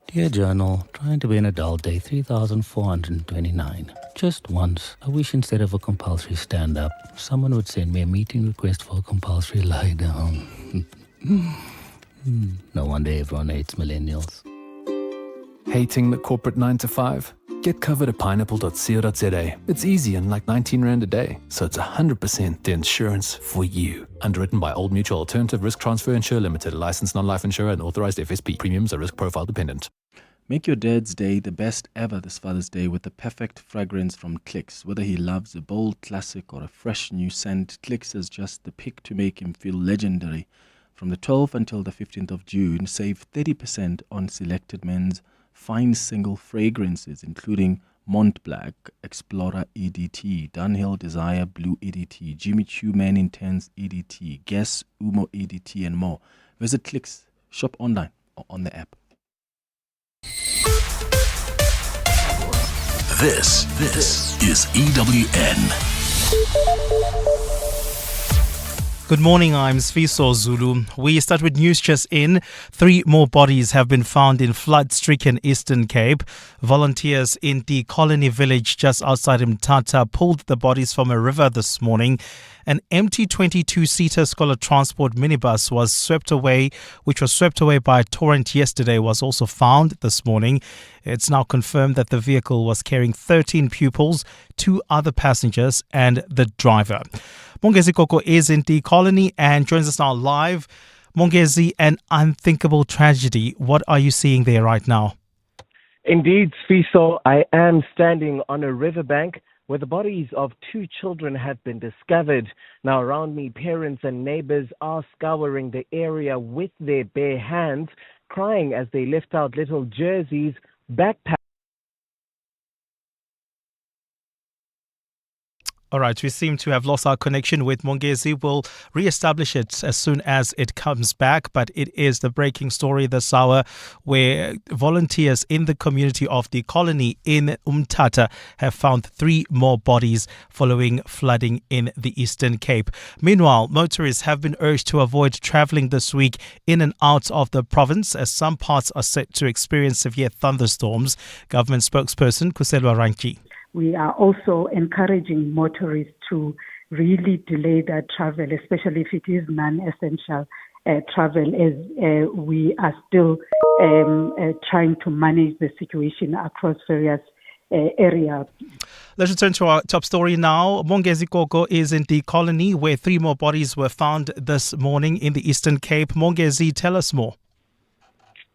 Dear Journal, trying to be an adult, day 3429. Just once, I wish instead of a compulsory stand-up, someone would send me a meeting request for a compulsory lie-down. No wonder everyone hates millennials. Hating the corporate 9 to 5? Get covered at pineapple.co.za. It's easy and like 19 Rand a day, so it's 100% the insurance for you. Underwritten by Old Mutual Alternative Risk Transfer Insurer Limited, a licensed non-life insurer and authorized FSP. Premiums are risk profile dependent. Make your dad's day the best ever this Father's Day with the perfect fragrance from Clicks. Whether he loves a bold classic or a fresh new scent, Clicks is just the pick to make him feel legendary. From the 12th until the 15th of June, save 30% on selected men's fine single fragrances, including Mont Black, Explorer EDT, Dunhill Desire Blue EDT, Jimmy Choo Man Intense EDT, Guess Umo EDT, and more. Visit Clicks, shop online or on the app. This is EWN. Good morning, I'm Sfiso Zulu. We start with news just in. 3 more bodies have been found in flood-stricken Eastern Cape. Volunteers in the colony village just outside Mthatha pulled the bodies from a river this morning. An empty 22-seater Scholar Transport minibus which was swept away by a torrent yesterday, was also found this morning. It's now confirmed that the vehicle was carrying 13 pupils, 2 other passengers and the driver. Mongezi Koko is in the colony and joins us now live. Mongezi, an unthinkable tragedy. What are you seeing there right now? Indeed, Sfiso, I am standing on a riverbank where the bodies of 2 children have been discovered. Now around me, parents and neighbors are scouring the area with their bare hands, crying as they lift out little jerseys, backpacks. All right, we seem to have lost our connection with Mongezi. We'll re-establish it as soon as it comes back, but it is the breaking story this hour where volunteers in the community of the colony in Mthatha have found 3 more bodies following flooding in the Eastern Cape. Meanwhile, motorists have been urged to avoid travelling this week in and out of the province as some parts are set to experience severe thunderstorms. Government spokesperson Kuselwa Ranki. We are also encouraging motorists to really delay their travel, especially if it is non-essential travel, as we are still trying to manage the situation across various areas. Let's return to our top story now. Mongezi Koko is in the colony where 3 more bodies were found this morning in the Eastern Cape. Mongezi, tell us more.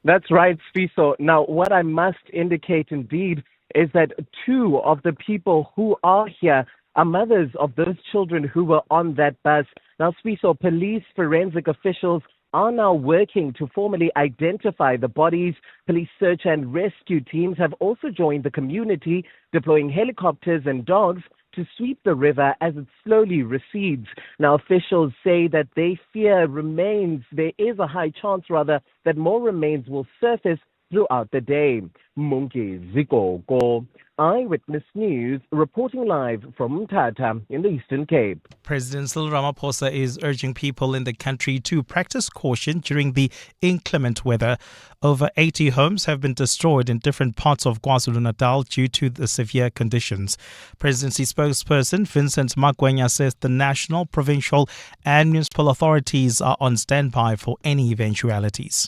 That's right, Sfiso. Now, what I must indicate indeed is that 2 of the people who are here are mothers of those children who were on that bus. Now, Sfiso, police forensic officials are now working to formally identify the bodies. Police search and rescue teams have also joined the community, deploying helicopters and dogs to sweep the river as it slowly recedes. Now, officials say that they fear there is a high chance that more remains will surface throughout the day. Mongezi Koko, Eyewitness News, reporting live from Mthatha in the Eastern Cape. President Cyril Ramaphosa is urging people in the country to practice caution during the inclement weather. Over 80 homes have been destroyed in different parts of KwaZulu-Natal due to the severe conditions. Presidency spokesperson Vincent Magwenya says the national, provincial and municipal authorities are on standby for any eventualities.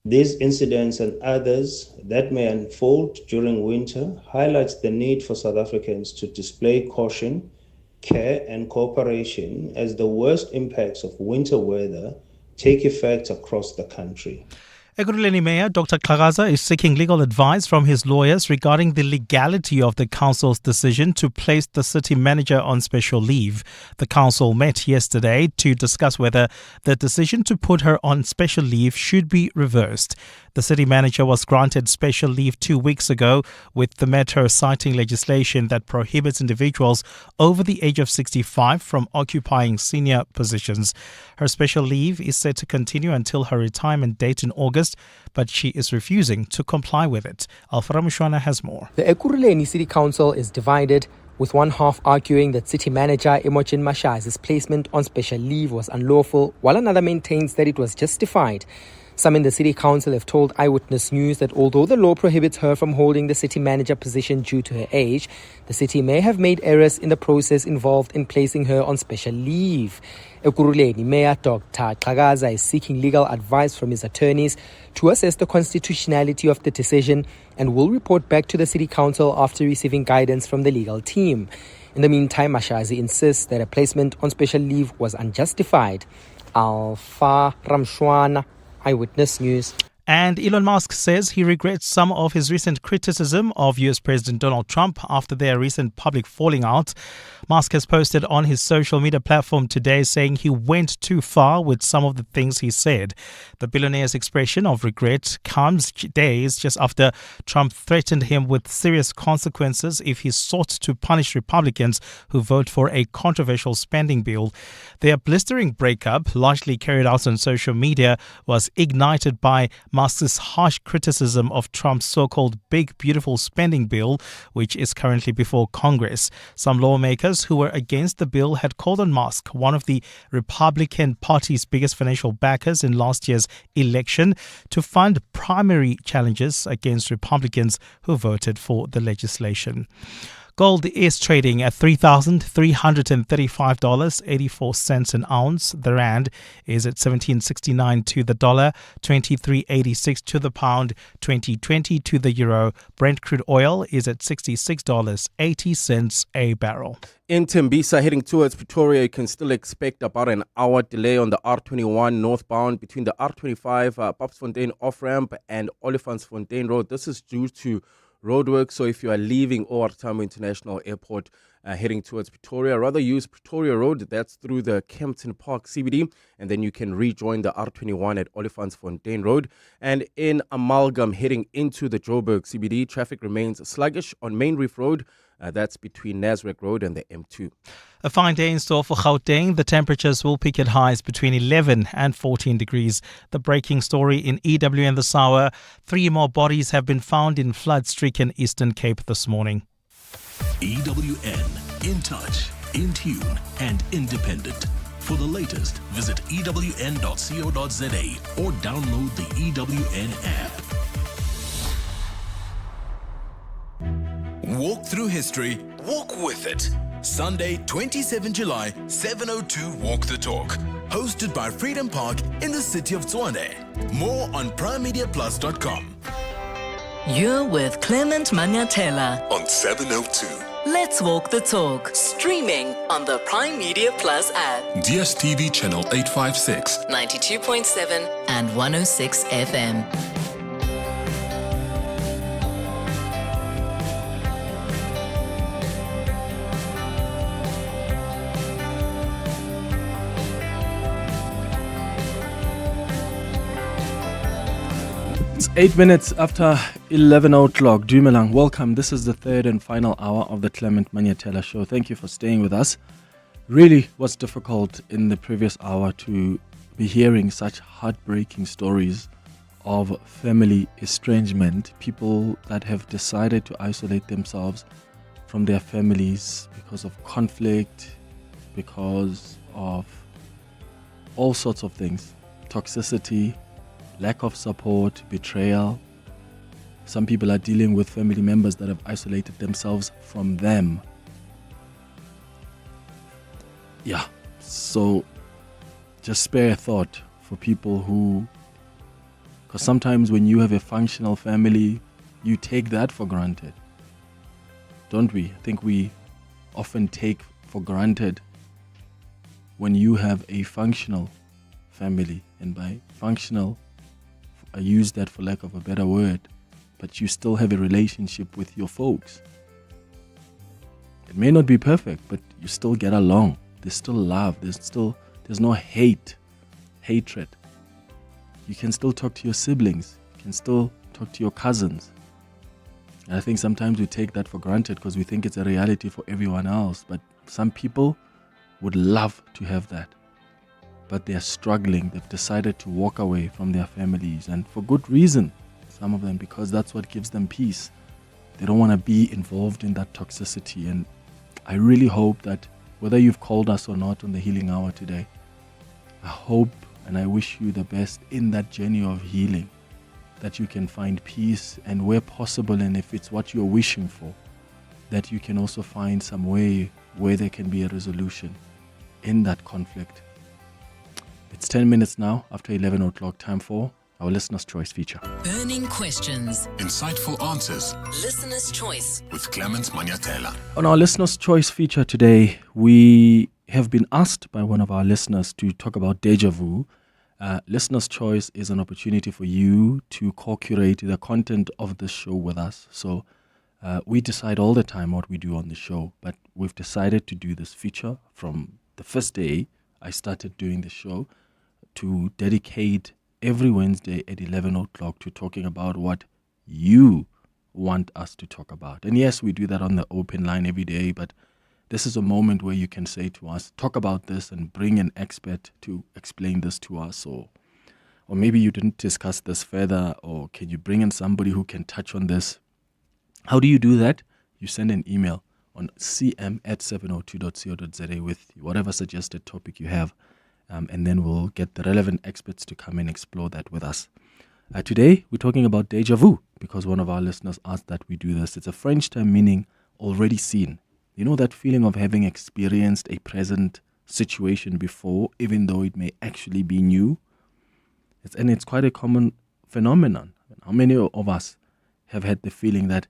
These incidents and others that may unfold during winter highlights the need for South Africans to display caution, care and cooperation as the worst impacts of winter weather take effect across the country. Ekurhuleni Mayor Dr. Xhakaza is seeking legal advice from his lawyers regarding the legality of the council's decision to place the city manager on special leave. The council met yesterday to discuss whether the decision to put her on special leave should be reversed. The city manager was granted special leave 2 weeks ago, with the Metro citing legislation that prohibits individuals over the age of 65 from occupying senior positions. Her special leave is set to continue until her retirement date in August, but she is refusing to comply with it. Alfara Mushwana has more. The Ekurhuleni City Council is divided, with one half arguing that City Manager Imogen Mashazi's placement on special leave was unlawful, while another maintains that it was justified. Some in the City Council have told Eyewitness News that although the law prohibits her from holding the city manager position due to her age, the city may have made errors in the process involved in placing her on special leave. Ekurhuleni Mayor Dr. Xhakaza is seeking legal advice from his attorneys to assess the constitutionality of the decision and will report back to the City Council after receiving guidance from the legal team. In the meantime, Mashazi insists that a placement on special leave was unjustified. Alfa Ramshwana, Eyewitness News. And Elon Musk says he regrets some of his recent criticism of US President Donald Trump after their recent public falling out. Musk has posted on his social media platform today saying he went too far with some of the things he said. The billionaire's expression of regret comes days just after Trump threatened him with serious consequences if he sought to punish Republicans who vote for a controversial spending bill. Their blistering breakup, largely carried out on social media, was ignited by Musk's harsh criticism of Trump's so-called Big Beautiful Spending Bill, which is currently before Congress. Some lawmakers who were against the bill had called on Musk, one of the Republican Party's biggest financial backers in last year's election, to fund primary challenges against Republicans who voted for the legislation. Gold is trading at $3,335.84 an ounce. The rand is at 17.69 to the dollar, 23.86 to the pound, 20.20 to the euro. Brent crude oil is at $66.80 a barrel. In Tembisa, heading towards Pretoria, you can still expect about an hour delay on the R21 northbound between the R25 Papsfontein off-ramp and Olifantsfontein Road. This is due to roadwork, so if you are leaving OR Tambo International Airport heading towards Pretoria, rather use Pretoria Road. That's through the Kempton Park CBD, and then you can rejoin the R21 at Olifantsfontein Road. And in Amalgam, heading into the Joburg CBD, traffic remains sluggish on Main Reef Road. That's between Nasrec Road and the M2. A fine day in store for Gauteng. The temperatures will peak at highs between 11 and 14 degrees. The breaking story in EWN this hour: 3 more bodies have been found in flood-stricken Eastern Cape this morning. EWN, in touch, in tune and independent. For the latest, visit ewn.co.za or download the EWN app. Walk through history, walk with it. Sunday, 27 July, 7:02 Walk the Talk. Hosted by Freedom Park in the city of Tshwane. More on primemediaplus.com. You're with Clement Manyathela on 702. Let's Walk the Talk. Streaming on the Prime Media Plus app. DSTV channel 856. 92.7 and 106 FM. It's 8 minutes after 11 o'clock. Dumelang, welcome. This is the third and final hour of the Clement Manyathela Show. Thank you for staying with us. Really was difficult in the previous hour to be hearing such heartbreaking stories of family estrangement, people that have decided to isolate themselves from their families because of conflict, because of all sorts of things, toxicity, lack of support, betrayal. Some people are dealing with family members that have isolated themselves from them. Yeah, so just spare a thought for people who Because sometimes when you have a functional family, you take that for granted. Don't we? I think we often take for granted when you have a functional family. And by functional, I use that for lack of a better word, but you still have a relationship with your folks. It may not be perfect, but you still get along. There's still love. There's no hatred. You can still talk to your siblings. You can still talk to your cousins. And I think sometimes we take that for granted because we think it's a reality for everyone else. But some people would love to have that. But they're struggling. They've decided to walk away from their families. And for good reason, some of them, because that's what gives them peace. They don't want to be involved in that toxicity. And I really hope that whether you've called us or not on the Healing Hour today, I hope and I wish you the best in that journey of healing, that you can find peace, and where possible, and if it's what you're wishing for, that you can also find some way where there can be a resolution in that conflict. It's 10 minutes now after 11 o'clock, time for our Listener's Choice feature. Burning questions, insightful answers. Listener's Choice with Clement Manyathela. On our Listener's Choice feature today, we have been asked by one of our listeners to talk about déjà vu. Listener's Choice is an opportunity for you to co-curate the content of this show with us. So we decide all the time what we do on the show, but we've decided to do this feature from the first day I started doing the show, to dedicate every Wednesday at 11 o'clock to talking about what you want us to talk about. And yes, we do that on the open line every day, but this is a moment where you can say to us, talk about this and bring an expert to explain this to us. Or maybe you didn't discuss this further, or can you bring in somebody who can touch on this? How do you do that? You send an email on cm@702.co.za with whatever suggested topic you have. And then we'll get the relevant experts to come and explore that with us. Today, we're talking about déjà vu, because one of our listeners asked that we do this. It's a French term meaning already seen. You know that feeling of having experienced a present situation before, even though it may actually be new? It's quite a common phenomenon. How many of us have had the feeling that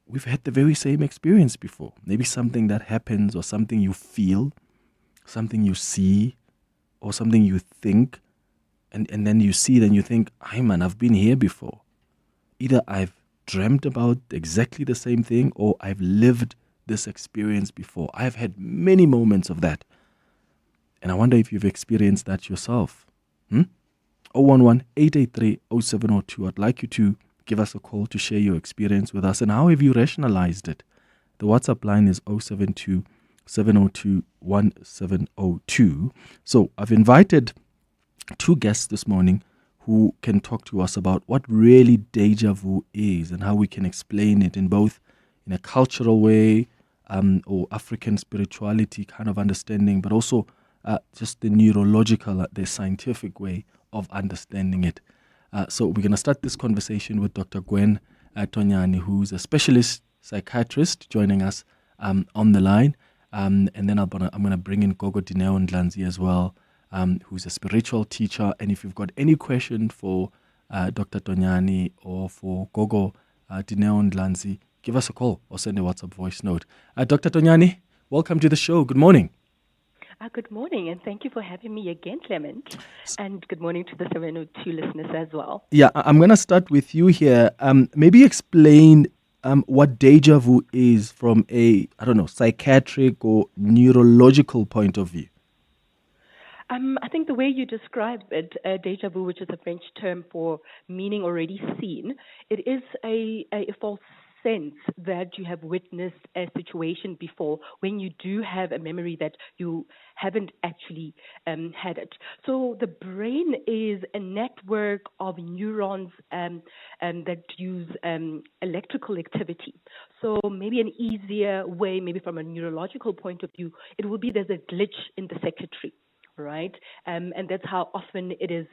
we've had the very same experience before? Maybe something that happens, or something you feel, something you see, or something you think, and then you see it and you think, I've been here before. Either I've dreamt about exactly the same thing, or I've lived this experience before. I've had many moments of that. And I wonder if you've experienced that yourself. 011-883-0702. I'd like you to give us a call to share your experience with us. And how have you rationalized it? The WhatsApp line is 072-702-1702. So I've invited two guests this morning who can talk to us about what really déjà vu is and how we can explain it in a cultural way, or African spirituality kind of understanding, but also just the neurological, the scientific way of understanding it. So we're going to start this conversation with Dr. Gwen Tonyani, who's a specialist psychiatrist, joining us on the line. And then I'm going to bring in Gogo Dineo Ndlanzi as well, who's a spiritual teacher. And if you've got any question for Dr. Tonyani or for Gogo Dineo Ndlanzi, give us a call or send a WhatsApp voice note. Dr. Tonyani, welcome to the show. Good morning. Good morning, and thank you for having me again, Clement. And good morning to the 702 listeners as well. Yeah, I'm going to start with you here. Maybe explain what déjà vu is from a, psychiatric or neurological point of view. I think the way you describe it, déjà vu, which is a French term for meaning already seen, it is a false sense that you have witnessed a situation before when you do have a memory that you haven't actually had it. So the brain is a network of neurons that use electrical activity. So maybe an easier way, maybe from a neurological point of view, it will be there's a glitch in the circuitry. Right, and that's how often it is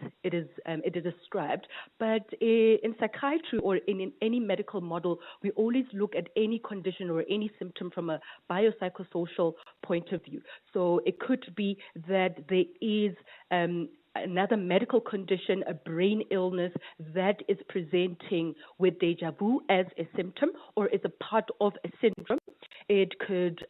described. But in psychiatry or in any medical model, we always look at any condition or any symptom from a biopsychosocial point of view. So it could be that there is another medical condition, a brain illness that is presenting with deja vu as a symptom or as a part of a syndrome. It could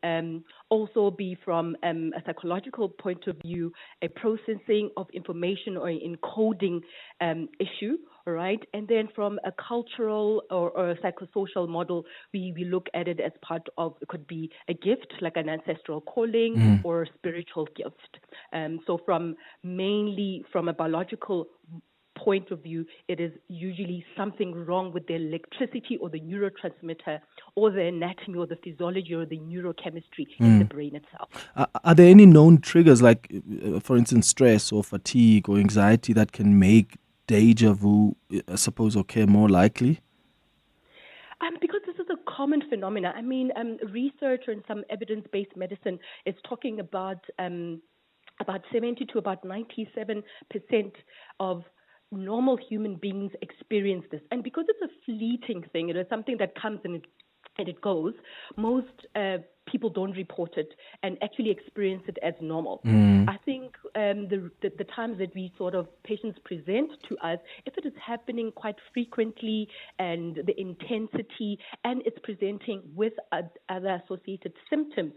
also be from a psychological point of view, a processing of information or encoding issue, right? And then from a cultural or a psychosocial model, we look at it as part of, it could be a gift, like an ancestral calling or a spiritual gift. So mainly from a biological point of view, it is usually something wrong with the electricity or the neurotransmitter or the anatomy or the physiology or the neurochemistry in the brain itself. Are there any known triggers, like, for instance, stress or fatigue or anxiety that can make deja vu, I suppose, occur more likely? Because this is a common phenomenon. I mean, research and some evidence-based medicine is talking about 70 to about 97% of normal human beings experience this. And because it's a fleeting thing, it is something that comes and it goes, most people don't report it and actually experience it as normal. I think the times that we patients present to us, if it is happening quite frequently and the intensity and it's presenting with other associated symptoms,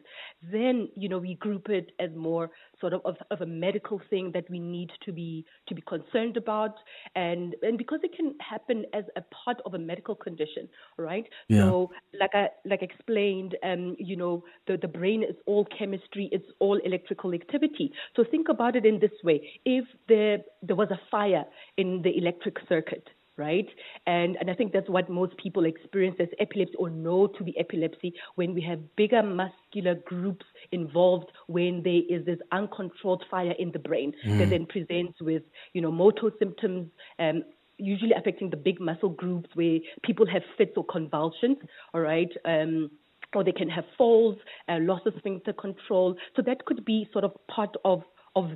then, we group it as more of a medical thing that we need to be concerned about. And because it can happen as a part of a medical condition, right? Yeah. So like I explained, the brain is all chemistry, it's all electrical activity. So think about it in this way. If there was a fire in the electric circuit, right? And I think that's what most people experience as epilepsy or know to be epilepsy, when we have bigger muscular groups involved, when there is this uncontrolled fire in the brain that then presents with, motor symptoms, usually affecting the big muscle groups where people have fits or convulsions, all right? Or they can have falls, loss of sphincter control. So that could be part of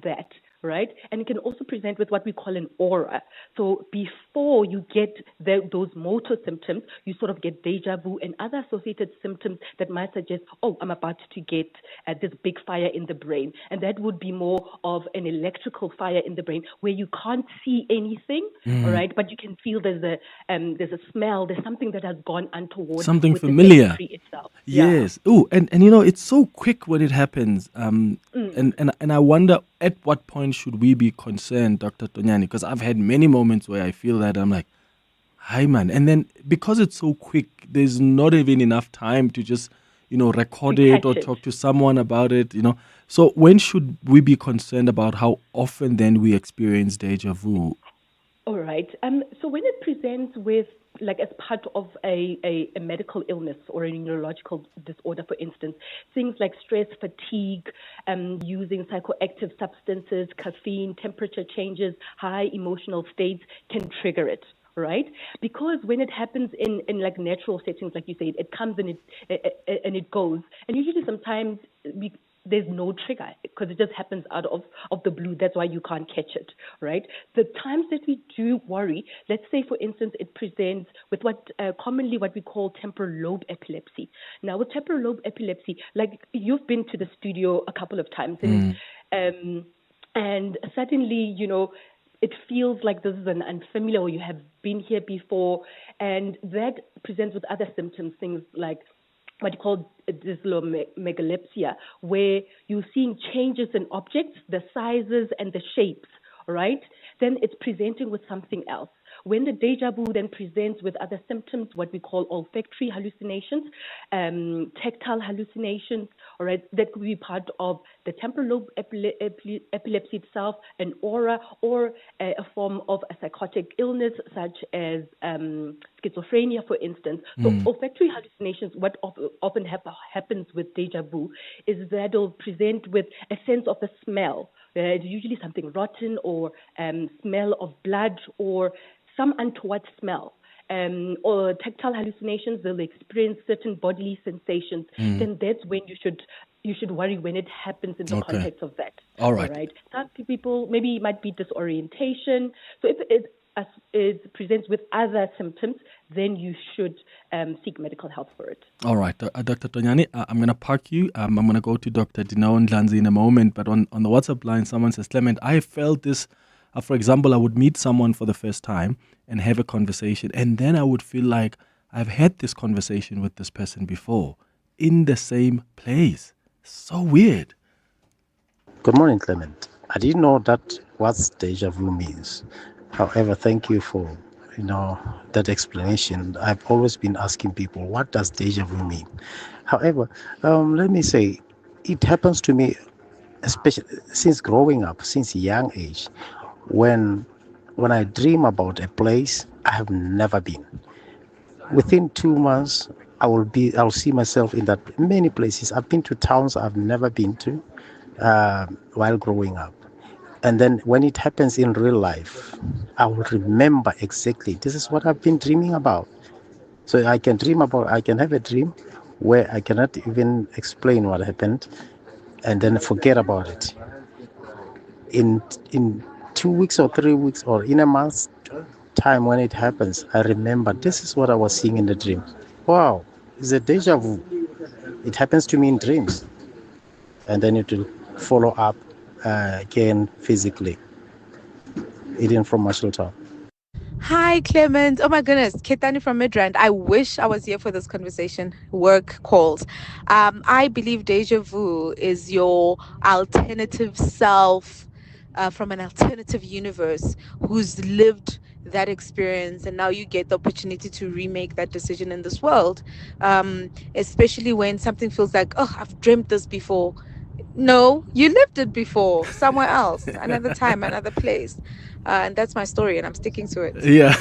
that, right? And it can also present with what we call an aura. So before you get those motor symptoms, you get deja vu and other associated symptoms that might suggest, I'm about to get this big fire in the brain. And that would be more of an electrical fire in the brain where you can't see anything, all right? But you can feel there's a smell, there's something that has gone untoward. Something with familiar. The chemistry itself. Yes. Oh, and it's so quick when it happens. And I wonder, at what point should we be concerned, Dr. Tonyani? Because I've had many moments where I feel that I'm like, hi, man. And then because it's so quick, there's not even enough time to just, record it or talk to someone about it, So when should we be concerned about how often then we experience deja vu? All right. So when it presents with, as part of a medical illness or a neurological disorder, for instance, things like stress, fatigue, using psychoactive substances, caffeine, temperature changes, high emotional states can trigger it, right? Because when it happens in natural settings, like you said, it comes and it goes. And usually sometimes there's no trigger because it just happens out of the blue. That's why you can't catch it, right? The times that we do worry, let's say, for instance, it presents with commonly what we call temporal lobe epilepsy. Now, with temporal lobe epilepsy, like you've been to the studio a couple of times, and suddenly, it feels like this is an unfamiliar, or you have been here before, and that presents with other symptoms, things like what you call dysmegalepsia, where you're seeing changes in objects, the sizes and the shapes, right? Then it's presenting with something else. When the deja vu then presents with other symptoms, what we call olfactory hallucinations, tactile hallucinations, all right, that could be part of the temporal lobe epilepsy itself, an aura, or a form of a psychotic illness such as schizophrenia, for instance. So olfactory hallucinations, what often happens with deja vu is that it'll present with a sense of a smell. It's usually something rotten or smell of blood or some untoward smell. Or tactile hallucinations, they'll experience certain bodily sensations. Then that's when you should worry when it happens in the context of that. All right. All right. Some people, maybe it might be disorientation. So if it presents with other symptoms, then you should seek medical help for it. All right. Dr. Tonyani, I'm going to park you. I'm going to go to Dr. Dineo Ndlanzi in a moment. But on the WhatsApp line, someone says, Clement, I felt this For example, I would meet someone for the first time and have a conversation, and then I would feel like I've had this conversation with this person before in the same place. So weird. Good morning, Clement. I didn't know that what deja vu means. However, thank you for that explanation. I've always been asking people, what does deja vu mean? However, let me say, it happens to me, especially since growing up, since young age, when I dream about a place I have never been. Within 2 months, I'll see myself in that many places. I've been to towns I've never been to while growing up. And then when it happens in real life, I will remember exactly, this is what I've been dreaming about. So I can have a dream where I cannot even explain what happened and then forget about it. In 2 weeks or 3 weeks or in a month's time when it happens, I remember this is what I was seeing in the dream. Wow, it's a deja vu. It happens to me in dreams. And then it will follow up again physically. Eden from Marshalltown. Hi, Clement. Oh my goodness. Ketani from Midrand. I wish I was here for this conversation. Work calls. I believe deja vu is your alternative self from an alternative universe who's lived that experience, and now you get the opportunity to remake that decision in this world. Especially when something feels like, oh, I've dreamt this before. No, you lived it before, somewhere else, another time, another place. And that's my story, and I'm sticking to it. Yeah.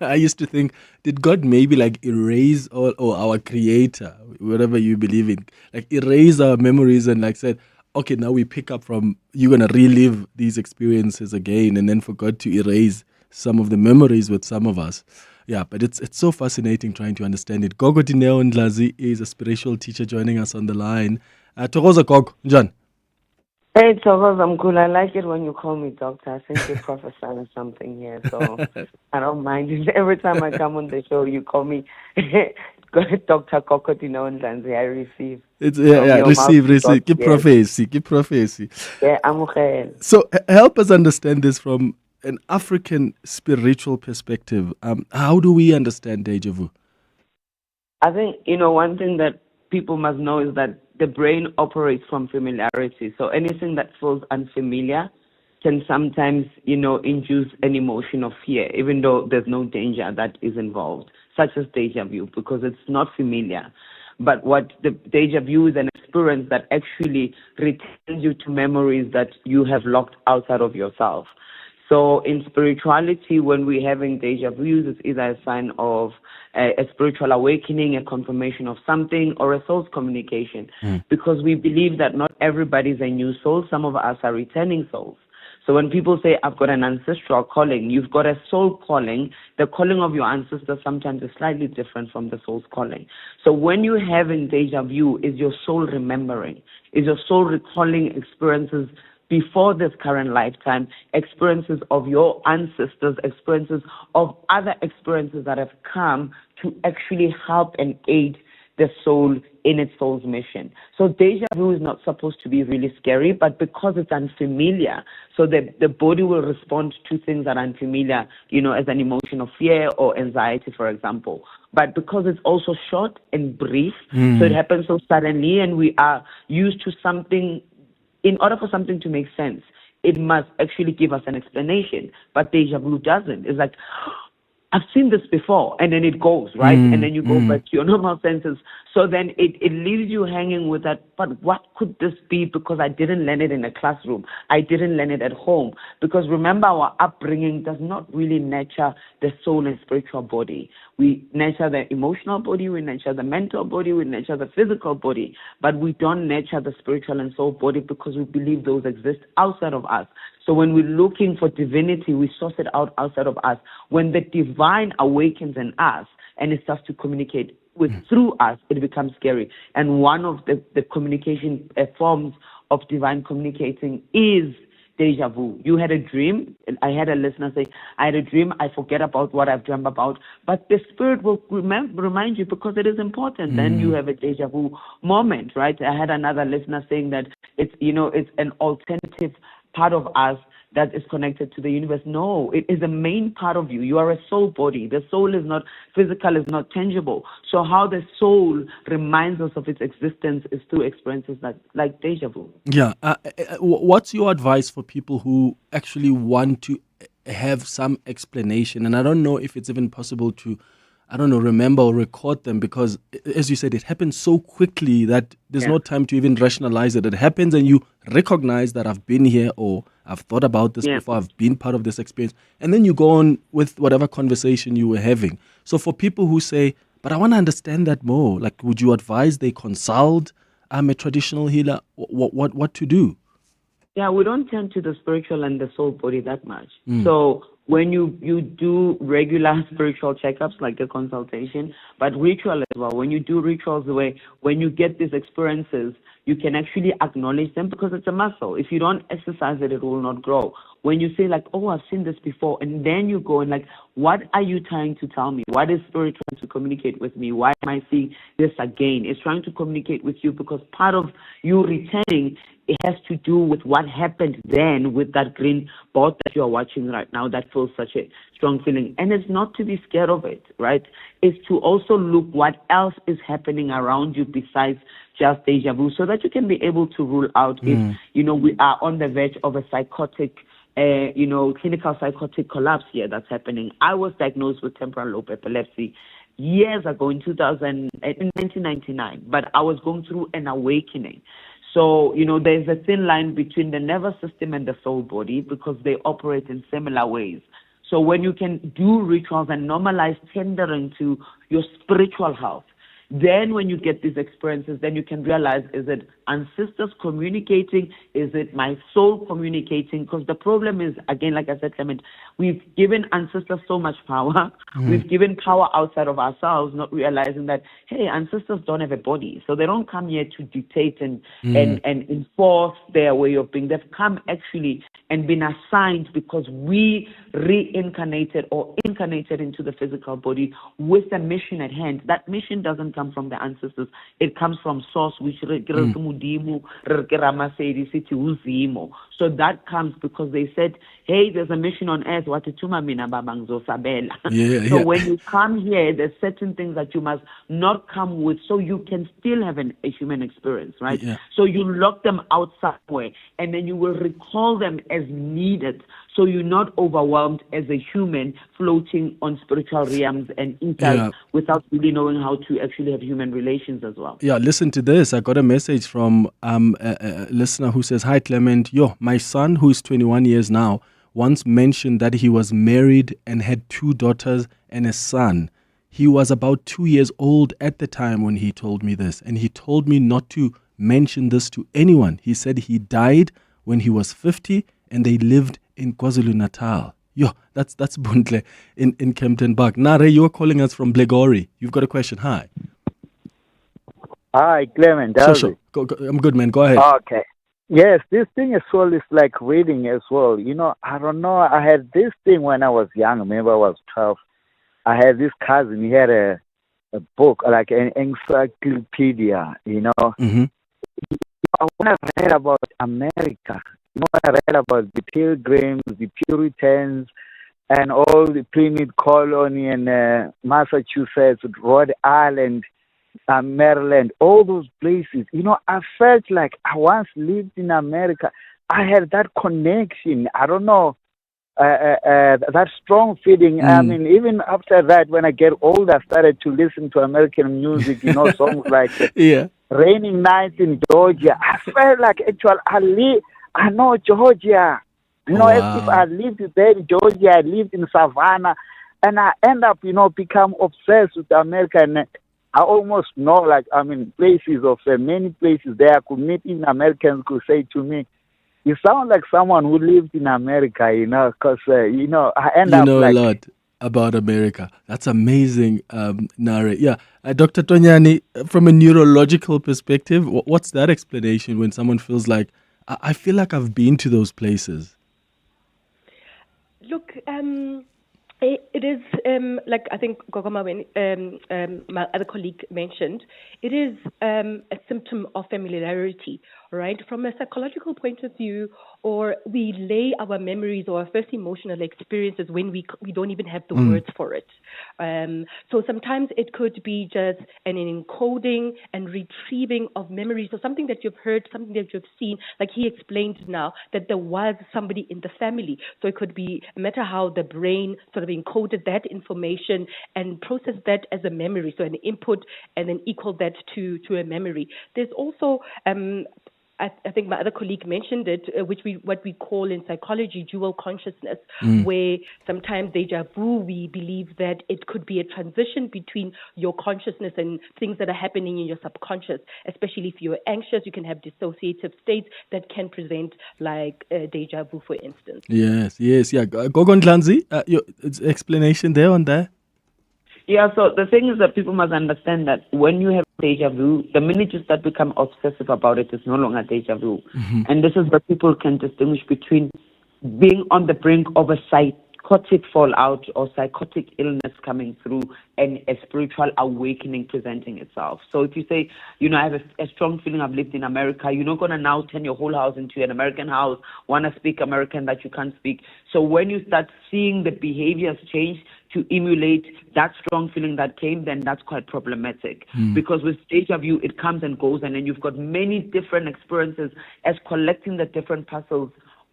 I used to think, did God maybe like erase or our creator, whatever you believe in, like erase our memories and like said, okay, now we pick up from, you're going to relive these experiences again, and then forgot to erase some of the memories with some of us. Yeah, but it's so fascinating trying to understand it. Gogo Dineo Ndlazi is a spiritual teacher joining us on the line. Togoza Gogo, John. Hey, Togoza, I'm cool. I like it when you call me doctor. I think you're prophesying something here, so I don't mind it. Every time I come on the show, you call me Dr. Kokotino Ndlazi. I receive. Receive. Keep prophecy. Yeah, I'm okay. So help us understand this from an African spiritual perspective. How do we understand deja vu? I think, one thing that people must know is that the brain operates from familiarity. So anything that feels unfamiliar can sometimes, induce an emotion of fear, even though there's no danger that is involved, such as deja vu, because it's not familiar. But what the deja vu is an experience that actually returns you to memories that you have locked outside of yourself. So in spirituality, when we're having deja vus, it's either a sign of a spiritual awakening, a confirmation of something, or a soul's communication. Because we believe that not everybody's a new soul. Some of us are returning souls. So when people say, I've got an ancestral calling, you've got a soul calling. The calling of your ancestors sometimes is slightly different from the soul's calling. So when you're having deja vu, is your soul remembering? Is your soul recalling experiences before this current lifetime, experiences of your ancestors, experiences of other experiences that have come to actually help and aid the soul in its soul's mission. So deja vu is not supposed to be really scary, but because it's unfamiliar, so the body will respond to things that are unfamiliar, as an emotion of fear or anxiety, for example. But because it's also short and brief, so it happens so suddenly, and we are used to something. In order for something to make sense, it must actually give us an explanation. But deja vu doesn't. It's like, I've seen this before, and then it goes, right? And then you go back to your normal senses. So then it leaves you hanging with that, but what could this be? Because I didn't learn it in a classroom. I didn't learn it at home. Because remember, our upbringing does not really nurture the soul and spiritual body. We nurture the emotional body, we nurture the mental body, we nurture the physical body, but we don't nurture the spiritual and soul body because we believe those exist outside of us. So when we're looking for divinity, we source it out outside of us. When the divine awakens in us and it starts to communicate through us, it becomes scary. And one of the communication forms of divine communicating is deja vu. You had a dream. I had a listener say, I had a dream. I forget about what I've dreamt about. But the spirit will remind you because it is important. Then you have a deja vu moment, right? I had another listener saying that it's an alternative part of us that is connected to the universe. No, it is a main part of you. You are a soul body. The soul is not physical, is not tangible. So how the soul reminds us of its existence is through experiences like déjà vu. Yeah. What's your advice for people who actually want to have some explanation? And I don't know if it's even possible to, remember or record them, because, as you said, it happens so quickly that there's no time to even rationalize it. It happens and you recognize that I've been here, or I've thought about this before, I've been part of this experience. And then you go on with whatever conversation you were having. So for people who say, but I want to understand that more, like, would you advise they consult a traditional healer? What to do? Yeah, we don't tend to the spiritual and the soul body that much. So when you do regular spiritual checkups, like a consultation, but ritual as well, when you do rituals, when you get these experiences, you can actually acknowledge them, because it's a muscle. If you don't exercise it, it will not grow. When you say like, oh, I've seen this before, and then you go and like, what are you trying to tell me? What is spirit trying to communicate with me? Why am I seeing this again? It's trying to communicate with you, because part of you returning, it has to do with what happened then with that green board that you're watching right now that feels such a strong feeling. And it's not to be scared of it, right? It's to also look what else is happening around you besides just déjà vu, so that you can be able to rule out if, we are on the verge of a psychotic, clinical psychotic collapse here that's happening. I was diagnosed with temporal lobe epilepsy years ago in 1999, but I was going through an awakening. So, there's a thin line between the nervous system and the soul body, because they operate in similar ways. So when you can do rituals and normalize tendering to your spiritual health, then when you get these experiences, then you can realize, is it ancestors communicating? Is it my soul communicating? Because the problem is, again, like I said, Clement, we've given ancestors so much power. We've given power outside of ourselves, not realizing that, hey, ancestors don't have a body. So they don't come here to dictate and enforce their way of being. They've come actually and been assigned because we reincarnated or incarnated into the physical body with a mission at hand. That mission doesn't come from the ancestors. It comes from source, which so that comes because they said, hey, there's a mission on earth. So when you come here, there's certain things that you must not come with, so you can still have a human experience, right? So you lock them out somewhere, and then you will recall them as needed, so you're not overwhelmed as a human floating on spiritual realms and ethers without really knowing how to actually have human relations as well. Yeah, listen to this. I got a message from a listener who says, hi, Clement. My son, who is 21 years now, once mentioned that he was married and had 2 daughters and a son. He was about 2 years old at the time when he told me this, and he told me not to mention this to anyone. He said he died when he was 50 and they lived in KwaZulu-Natal. That's Buntle in Kempton Park. Nare, you're calling us from Blegori. You've got a question. Hi. Hi, Clement. Sure. Go, I'm good, man. Go ahead. Okay. Yes, this thing as well is like reading as well. I don't know. I had this thing when I was young. Maybe I was 12. I had this cousin. He had a book, like an encyclopedia, Mm-hmm. When I read about America, I read about the Pilgrims, the Puritans, and all the Plymouth colony and Massachusetts, Rhode Island, Maryland, all those places. I felt like I once lived in America. I had that connection. I don't know, that strong feeling. I mean, even after that, when I get older, I started to listen to American music, songs like Raining Nights in Georgia. I felt like actually I know Georgia. As if I lived there in Georgia, I lived in Savannah, and I end up, become obsessed with America. And I almost know, places of many places there I could meet in Americans could say to me, you sound like someone who lived in America, because, I end up a lot about America. That's amazing, Nare. Yeah. Dr. Tonyani, from a neurological perspective, what's that explanation when someone feels like, I feel like I've been to those places? Look, it is, like I think Gogoma, my other colleague mentioned, it is a symptom of familiarity, right? From a psychological point of view, or we lay our memories or our first emotional experiences when we don't even have the words for it. So sometimes it could be just an encoding and retrieving of memories, or something that you've heard, something that you've seen, like he explained now, that there was somebody in the family. So it could be, no matter how the brain sort of encoded that information and processed that as a memory, so an input, and then equal that to a memory. There's also I think my other colleague mentioned it, what we call in psychology dual consciousness, where sometimes déjà vu, we believe that it could be a transition between your consciousness and things that are happening in your subconscious. Especially if you're anxious, you can have dissociative states that can present like déjà vu, for instance. Yes. Gogo Ndlanzi, your explanation there on that? Yeah, so the thing is that people must understand that when you have déjà vu, the minute you start become obsessive about it, it's no longer déjà vu. And this is where people can distinguish between being on the brink of a psychotic fallout or psychotic illness coming through and a spiritual awakening presenting itself. So if you say, I have a strong feeling I've lived in America, you're not going to now turn your whole house into an American house, want to speak American that you can't speak. So when you start seeing the behaviors change to emulate that strong feeling that came, then that's quite problematic. Because with déjà vu, it comes and goes, and then you've got many different experiences as collecting the different puzzles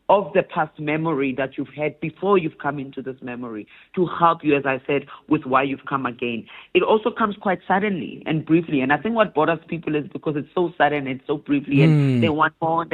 of the past memory that you've had before you've come into this memory to help you, as I said, with why you've come again. It also comes quite suddenly and briefly. And I think what bothers people is because it's so sudden, it's so briefly, and they want more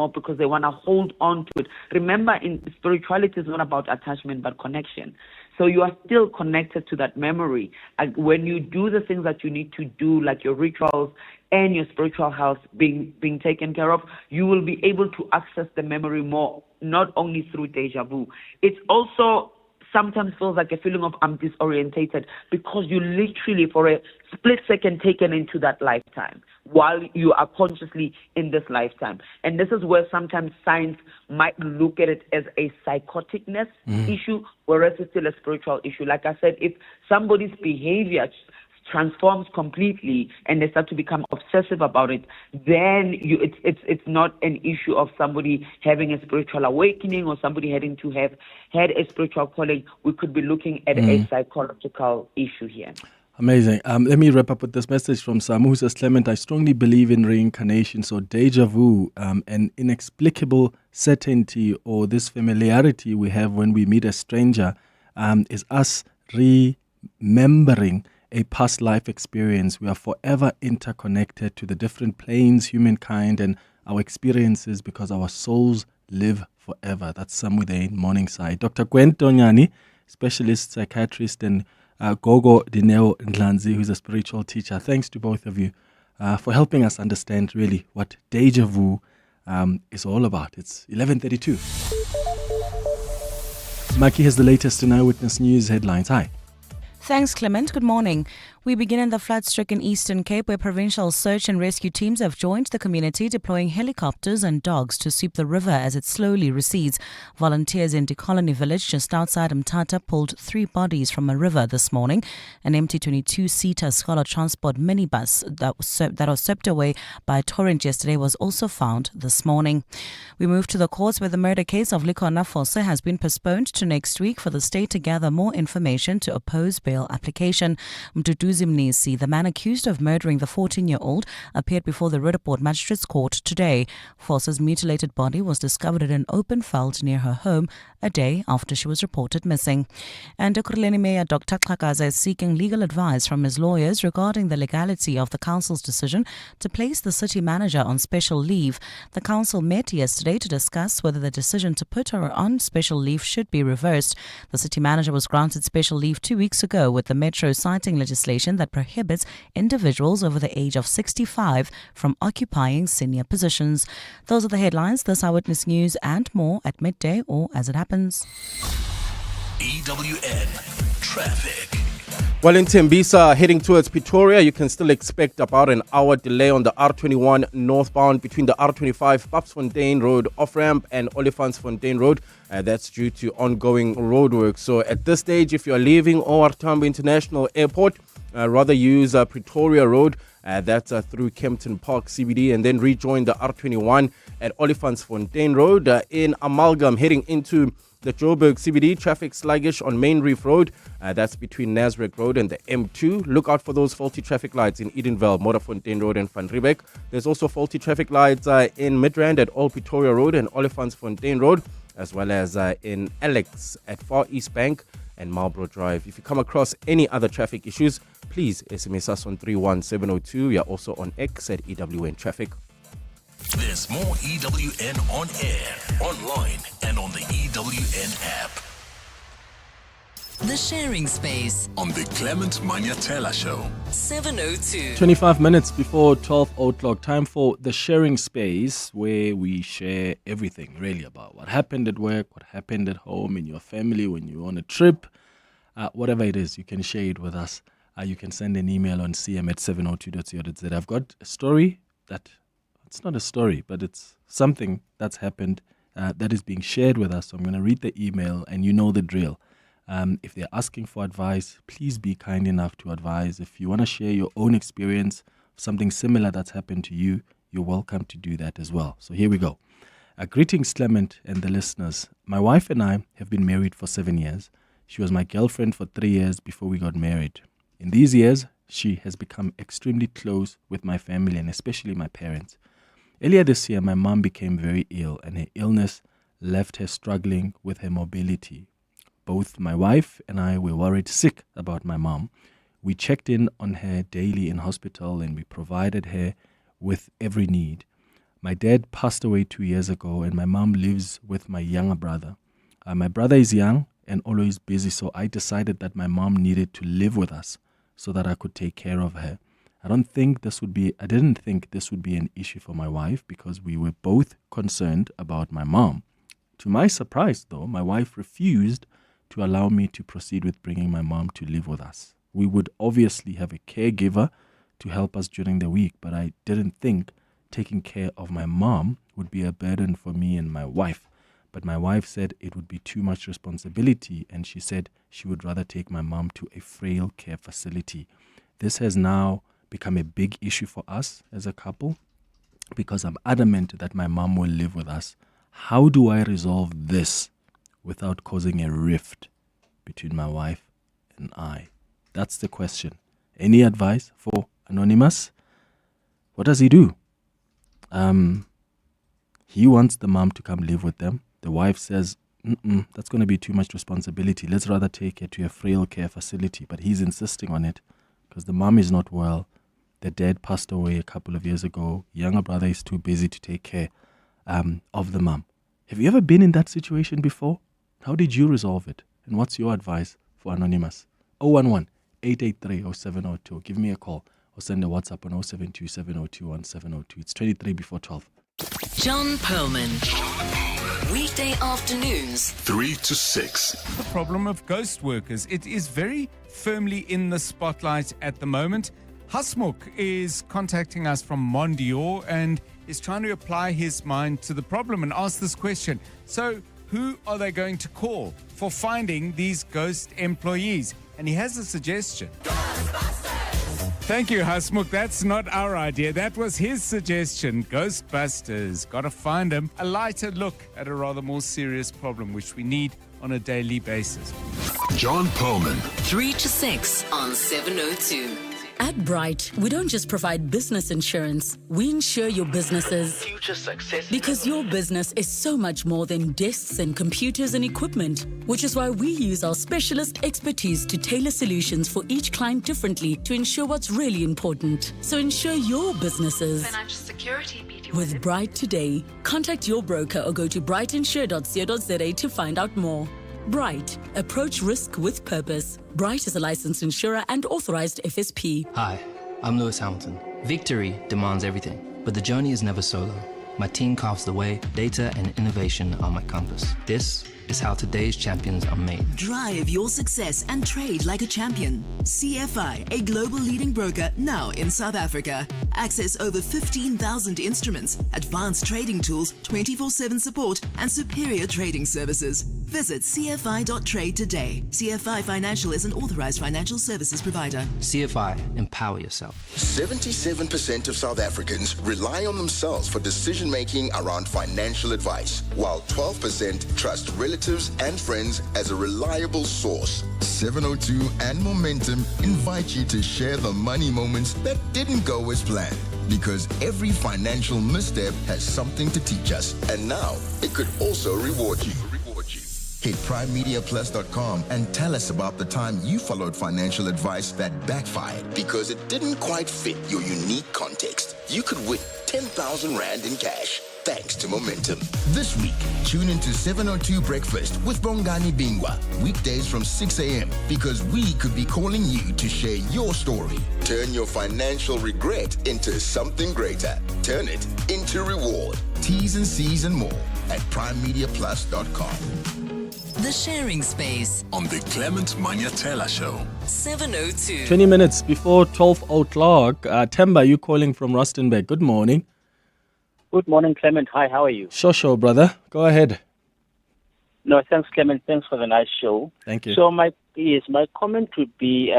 because they want to hold on to it. Remember, in spirituality is not about attachment, but connection. So you are still connected to that memory. And when you do the things that you need to do, like your rituals and your spiritual health being taken care of, you will be able to access the memory more, not only through déjà vu. It's also sometimes feels like a feeling of I'm disorientated because you literally for a split second taken into that lifetime while you are consciously in this lifetime. And this is where sometimes science might look at it as a psychoticness issue, whereas it's still a spiritual issue. Like I said, if somebody's behavior transforms completely and they start to become obsessive about it, then it's not an issue of somebody having a spiritual awakening or somebody having to have had a spiritual calling. We could be looking at a psychological issue here. Amazing. Let me wrap up with this message from Samu, who says, Clement, I strongly believe in reincarnation. So déjà vu, an inexplicable certainty or this familiarity we have when we meet a stranger is us remembering a past life experience. We are forever interconnected to the different planes, humankind, and our experiences because our souls live forever. That's Samu there in Morningside. Dr. Gwen Tonyani, specialist psychiatrist, and Gogo Dineo Ndlanzi, who's a spiritual teacher. Thanks to both of you for helping us understand really what déjà vu is all about. It's 11:32. Maki has the latest in Eyewitness News headlines. Hi. Thanks, Clement. Good morning. We begin in the flood-stricken Eastern Cape, where provincial search and rescue teams have joined the community, deploying helicopters and dogs to sweep the river as it slowly recedes. Volunteers in Colony Village, just outside Mthatha, pulled 3 bodies from a river this morning. An empty 22-seater Scholar Transport minibus that was swept away by a torrent yesterday was also found this morning. We move to the courts, where the murder case of Clement Manyathela has been postponed to next week for the state to gather more information to oppose bail application. Mnisi, the man accused of murdering the 14-year-old, appeared before the Roodepoort Magistrates Court today. Force's mutilated body was discovered in an open veld near her home a day after she was reported missing. And Ekurhuleni Mayor Dr. Xhakaza is seeking legal advice from his lawyers regarding the legality of the council's decision to place the city manager on special leave. The council met yesterday to discuss whether the decision to put her on special leave should be reversed. The city manager was granted special leave 2 weeks ago with the Metro citing legislation that prohibits individuals over the age of 65 from occupying senior positions. Those are the headlines. This Eyewitness News and more at midday or as it happens. EWN Traffic. Well, in Tembisa, heading towards Pretoria, you can still expect about an hour delay on the R21 northbound between the R25 Papsfontein Road off-ramp and Olifantsfontein Road. That's due to ongoing roadwork. So at this stage, if you're leaving OR Tambo International Airport, rather use Pretoria Road, that's through Kempton Park CBD, and then rejoin the R21 at Olifantsfontein Road. In Amalgam, heading into the Joburg CBD, traffic sluggish on Main Reef Road. That's between Nasrec Road and the M2. Look out for those faulty traffic lights in Edenvale, Modderfontein Road and Van Riebeek. There's also faulty traffic lights in Midrand at Old Pretoria Road and Olifantsfontein Road, as well as in Alex at Far East Bank and Marlborough Drive. If you come across any other traffic issues, please SMS us on 31702. We are also on X at EWN Traffic. There's more EWN on air, online, and on the EWN app. The Sharing Space On the Clement Manyathela Show. 702. 25 minutes before 12 o'clock, time for the Sharing Space, where we share everything really about what happened at work, what happened at home, in your family, when you're on a trip, whatever it is, you can share it with us. You can send an email on cm@702.co.za. I've got a story that, it's not a story, but it's something that's happened that is being shared with us. So I'm going to read the email, and you know the drill. If they're asking for advice, please be kind enough to advise. If you want to share your own experience of something similar that's happened to you, you're welcome to do that as well. So here we go. Greetings, Clement and the listeners. My wife and I have been married for 7 years. She was my girlfriend for 3 years before we got married. In these years, she has become extremely close with my family and especially my parents. Earlier this year, my mom became very ill, and her illness left her struggling with her mobility. Both my wife and I were worried sick about my mom. We checked in on her daily in hospital, and we provided her with every need. My dad passed away 2 years ago, and my mom lives with my younger brother. My brother is young and always busy, so I decided that my mom needed to live with us so that I could take care of her. I didn't think this would be an issue for my wife, because we were both concerned about my mom. To my surprise, though, my wife refused to allow me to proceed with bringing my mom to live with us. We would obviously have a caregiver to help us during the week, but I didn't think taking care of my mom would be a burden for me and my wife. But my wife said it would be too much responsibility, and she said she would rather take my mom to a frail care facility. This has now become a big issue for us as a couple, because I'm adamant that my mom will live with us. How do I resolve this without causing a rift between my wife and I? That's the question. Any advice for Anonymous? What does he do? He wants the mom to come live with them. The wife says, that's going to be too much responsibility. Let's rather take her to a frail care facility. But he's insisting on it because the mom is not well. The dad passed away a couple of years ago. Younger brother is too busy to take care of the mom. Have you ever been in that situation before? How did you resolve it? And what's your advice for Anonymous? 011-883-0702. Give me a call or send a WhatsApp on 072-702-1702. It's 23 before 12. John Perlman. Weekday afternoons, 3 to 6. The problem of ghost workers. It is very firmly in the spotlight at the moment. Hasmukh is contacting us from Mondior and is trying to apply his mind to the problem and ask this question. So, who are they going to call for finding these ghost employees? And he has a suggestion. Thank you, Hasmukh. That's not our idea. That was his suggestion. Ghostbusters. Got to find them. A lighter look at a rather more serious problem, which we need on a daily basis. John Perlman. 3 to 6 on 702. At Bright, we don't just provide business insurance. We insure your business's future success. Because your business is so much more than desks and computers and equipment, which is why we use our specialist expertise to tailor solutions for each client differently to ensure what's really important. So insure your businesses. Financial security. With Bright today, contact your broker or go to brightinsure.co.za to find out more. Bright. Approach risk with purpose. Bright is a licensed insurer and authorized FSP. Hi, I'm Lewis Hamilton. Victory demands everything, but the journey is never solo. My team carves the way, data and innovation are my compass. This is how today's champions are made. Drive your success and trade like a champion. CFI, a global leading broker now in South Africa. Access over 15,000 instruments, advanced trading tools, 24/7 support, and superior trading services. Visit cfi.trade today. CFI Financial is an authorized financial services provider. CFI, empower yourself. 77% of South Africans rely on themselves for decision-making around financial advice, while 12% trust relatives and friends as a reliable source. 702 and Momentum invite you to share the money moments that didn't go as planned. Because every financial misstep has something to teach us. And now, it could also reward you. Hit primemediaplus.com and tell us about the time you followed financial advice that backfired because it didn't quite fit your unique context. You could win 10,000 Rand in cash thanks to Momentum. This week, tune into 702 Breakfast with Bongani Bingwa, weekdays from 6 a.m. because we could be calling you to share your story. Turn your financial regret into something greater. Turn it into reward. T's and C's and more at primemediaplus.com. The Sharing Space on the Clement Manyathela Show. 702. 20 minutes before 12 o'clock. Temba, you calling from Rustenburg. Good morning. Good morning, Clement. Hi, how are you? Sure, brother. Go ahead. No, thanks, Clement. Thanks for the nice show. Thank you. So my comment would be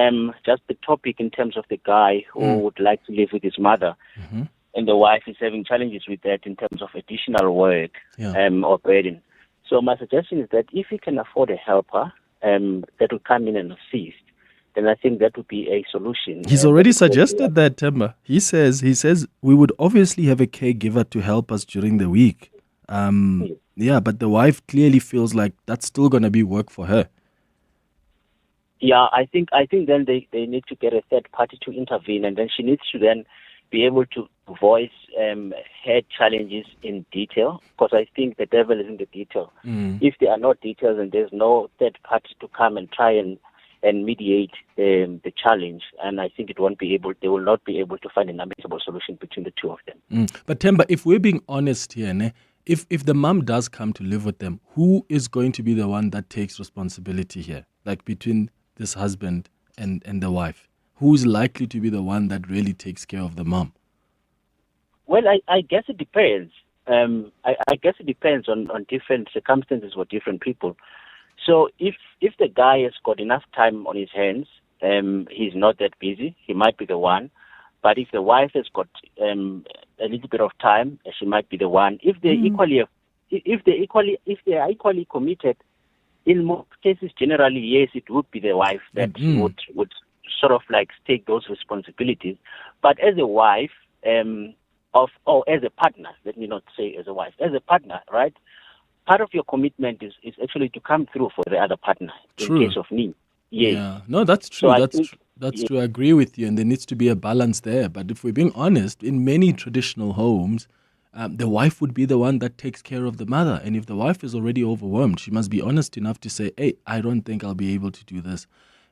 just the topic in terms of the guy who would like to live with his mother. Mm-hmm. And the wife is having challenges with that in terms of additional work or burden. So my suggestion is that if he can afford a helper that will come in and assist, then I think that would be a solution. He's already suggested that, Temba. He says we would obviously have a caregiver to help us during the week. Yeah, but the wife clearly feels like that's still going to be work for her. Yeah, I think then they need to get a third party to intervene, and then she needs to then be able to voice her challenges in detail, because I think the devil is in the detail. If there are no details and there's no third party to come and try and mediate the challenge, and I think they will not be able to find an amicable solution between the two of them. But Temba, if we're being honest here, if the mom does come to live with them, who is going to be the one that takes responsibility here? Like between this husband and the wife, who's likely to be the one that really takes care of the mom? Well, I guess it depends. I guess it depends on different circumstances for different people. So if the guy has got enough time on his hands, he's not that busy, he might be the one. But if the wife has got a little bit of time, she might be the one. If they are equally committed, in most cases, generally, yes, it would be the wife that would sort of like take those responsibilities. But as a wife, as a partner, let me not say as a wife, as a partner, right? Part of your commitment is actually to come through for the other partner in case of need. Yes. Yeah, no, that's true. So that's true. I agree with you, and there needs to be a balance there. But if we're being honest, in many traditional homes, the wife would be the one that takes care of the mother. And if the wife is already overwhelmed, she must be honest enough to say, hey, I don't think I'll be able to do this.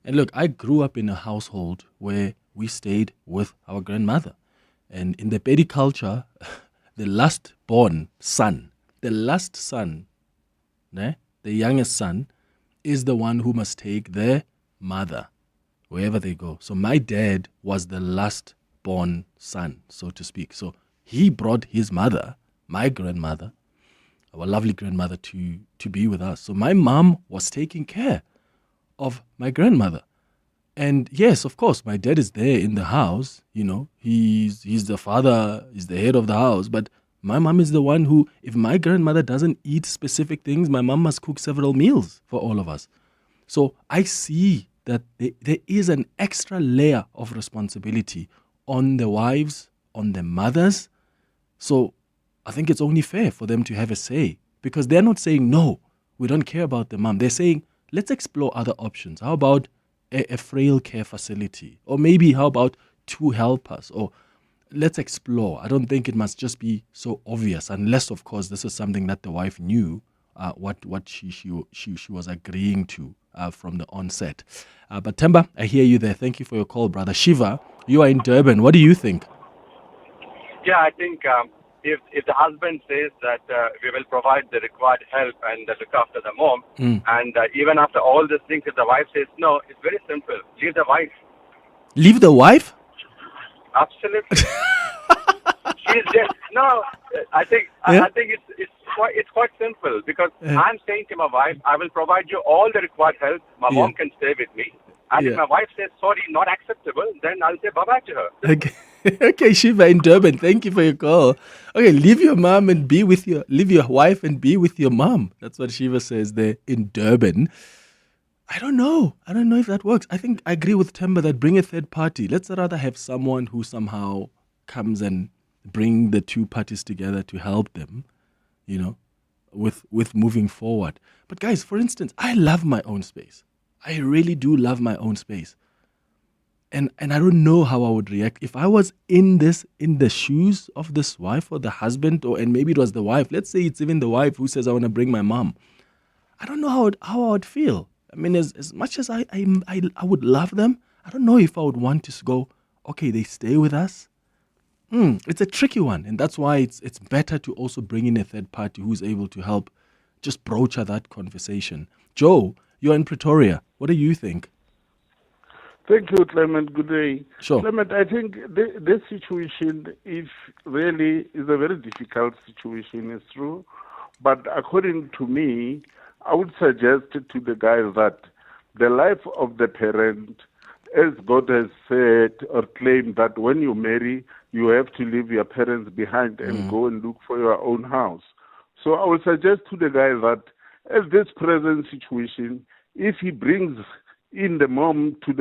And look, I grew up in a household where we stayed with our grandmother. And in the Pedi culture, the last son, the youngest son, is the one who must take their mother wherever they go. So my dad was the last born son, so to speak. So he brought his mother, my grandmother, our lovely grandmother, to be with us. So my mom was taking care of my grandmother. And yes, of course, my dad is there in the house. You know, he's the father, he's the head of the house. But my mom is the one who, if my grandmother doesn't eat specific things, my mom must cook several meals for all of us. So I see that there is an extra layer of responsibility on the wives, on the mothers. So I think it's only fair for them to have a say, because they're not saying, no, we don't care about the mom. They're saying, let's explore other options. How about a frail care facility? Or maybe how about 2 helpers? Or let's explore. I don't think it must just be so obvious, unless, of course, this is something that the wife knew what she was agreeing to from the onset. But Temba, I hear you there. Thank you for your call, brother. Shiva, you are in Durban. What do you think? Yeah, I think if the husband says that we will provide the required help and look after the mom, and even after all these things, if the wife says no, it's very simple. Leave the wife. Leave the wife? Absolutely. she's just no. I think it's quite simple because I'm saying to my wife, I will provide you all the required help. My mom can stay with me, and if my wife says sorry, not acceptable, then I'll say bye bye to her. Okay. Okay, Shiva in Durban, thank you for your call. Okay, leave your mom and leave your wife and be with your mom. That's what Shiva says there in Durban. I don't know if that works. I think I agree with Temba that bring a third party. Let's rather have someone who somehow comes and bring the two parties together to help them, with moving forward. But guys, for instance, I love my own space. I really do love my own space. And I don't know how I would react if I was in the shoes of this wife or the husband, and maybe it was the wife. Let's say it's even the wife who says, I want to bring my mom. I don't know how I would feel. I mean, as much as I would love them, I don't know if I would want to go, okay, they stay with us. It's a tricky one. And that's why it's better to also bring in a third party who's able to help just broach that conversation. Joe, you're in Pretoria. What do you think? Thank you, Clement. Good day. Sure. Clement, I think this situation is a very difficult situation, it's true. But according to me, I would suggest to the guy that the life of the parent, as God has said or claimed that when you marry, you have to leave your parents behind and go and look for your own house. So I would suggest to the guy that at this present situation, if he brings in the mom to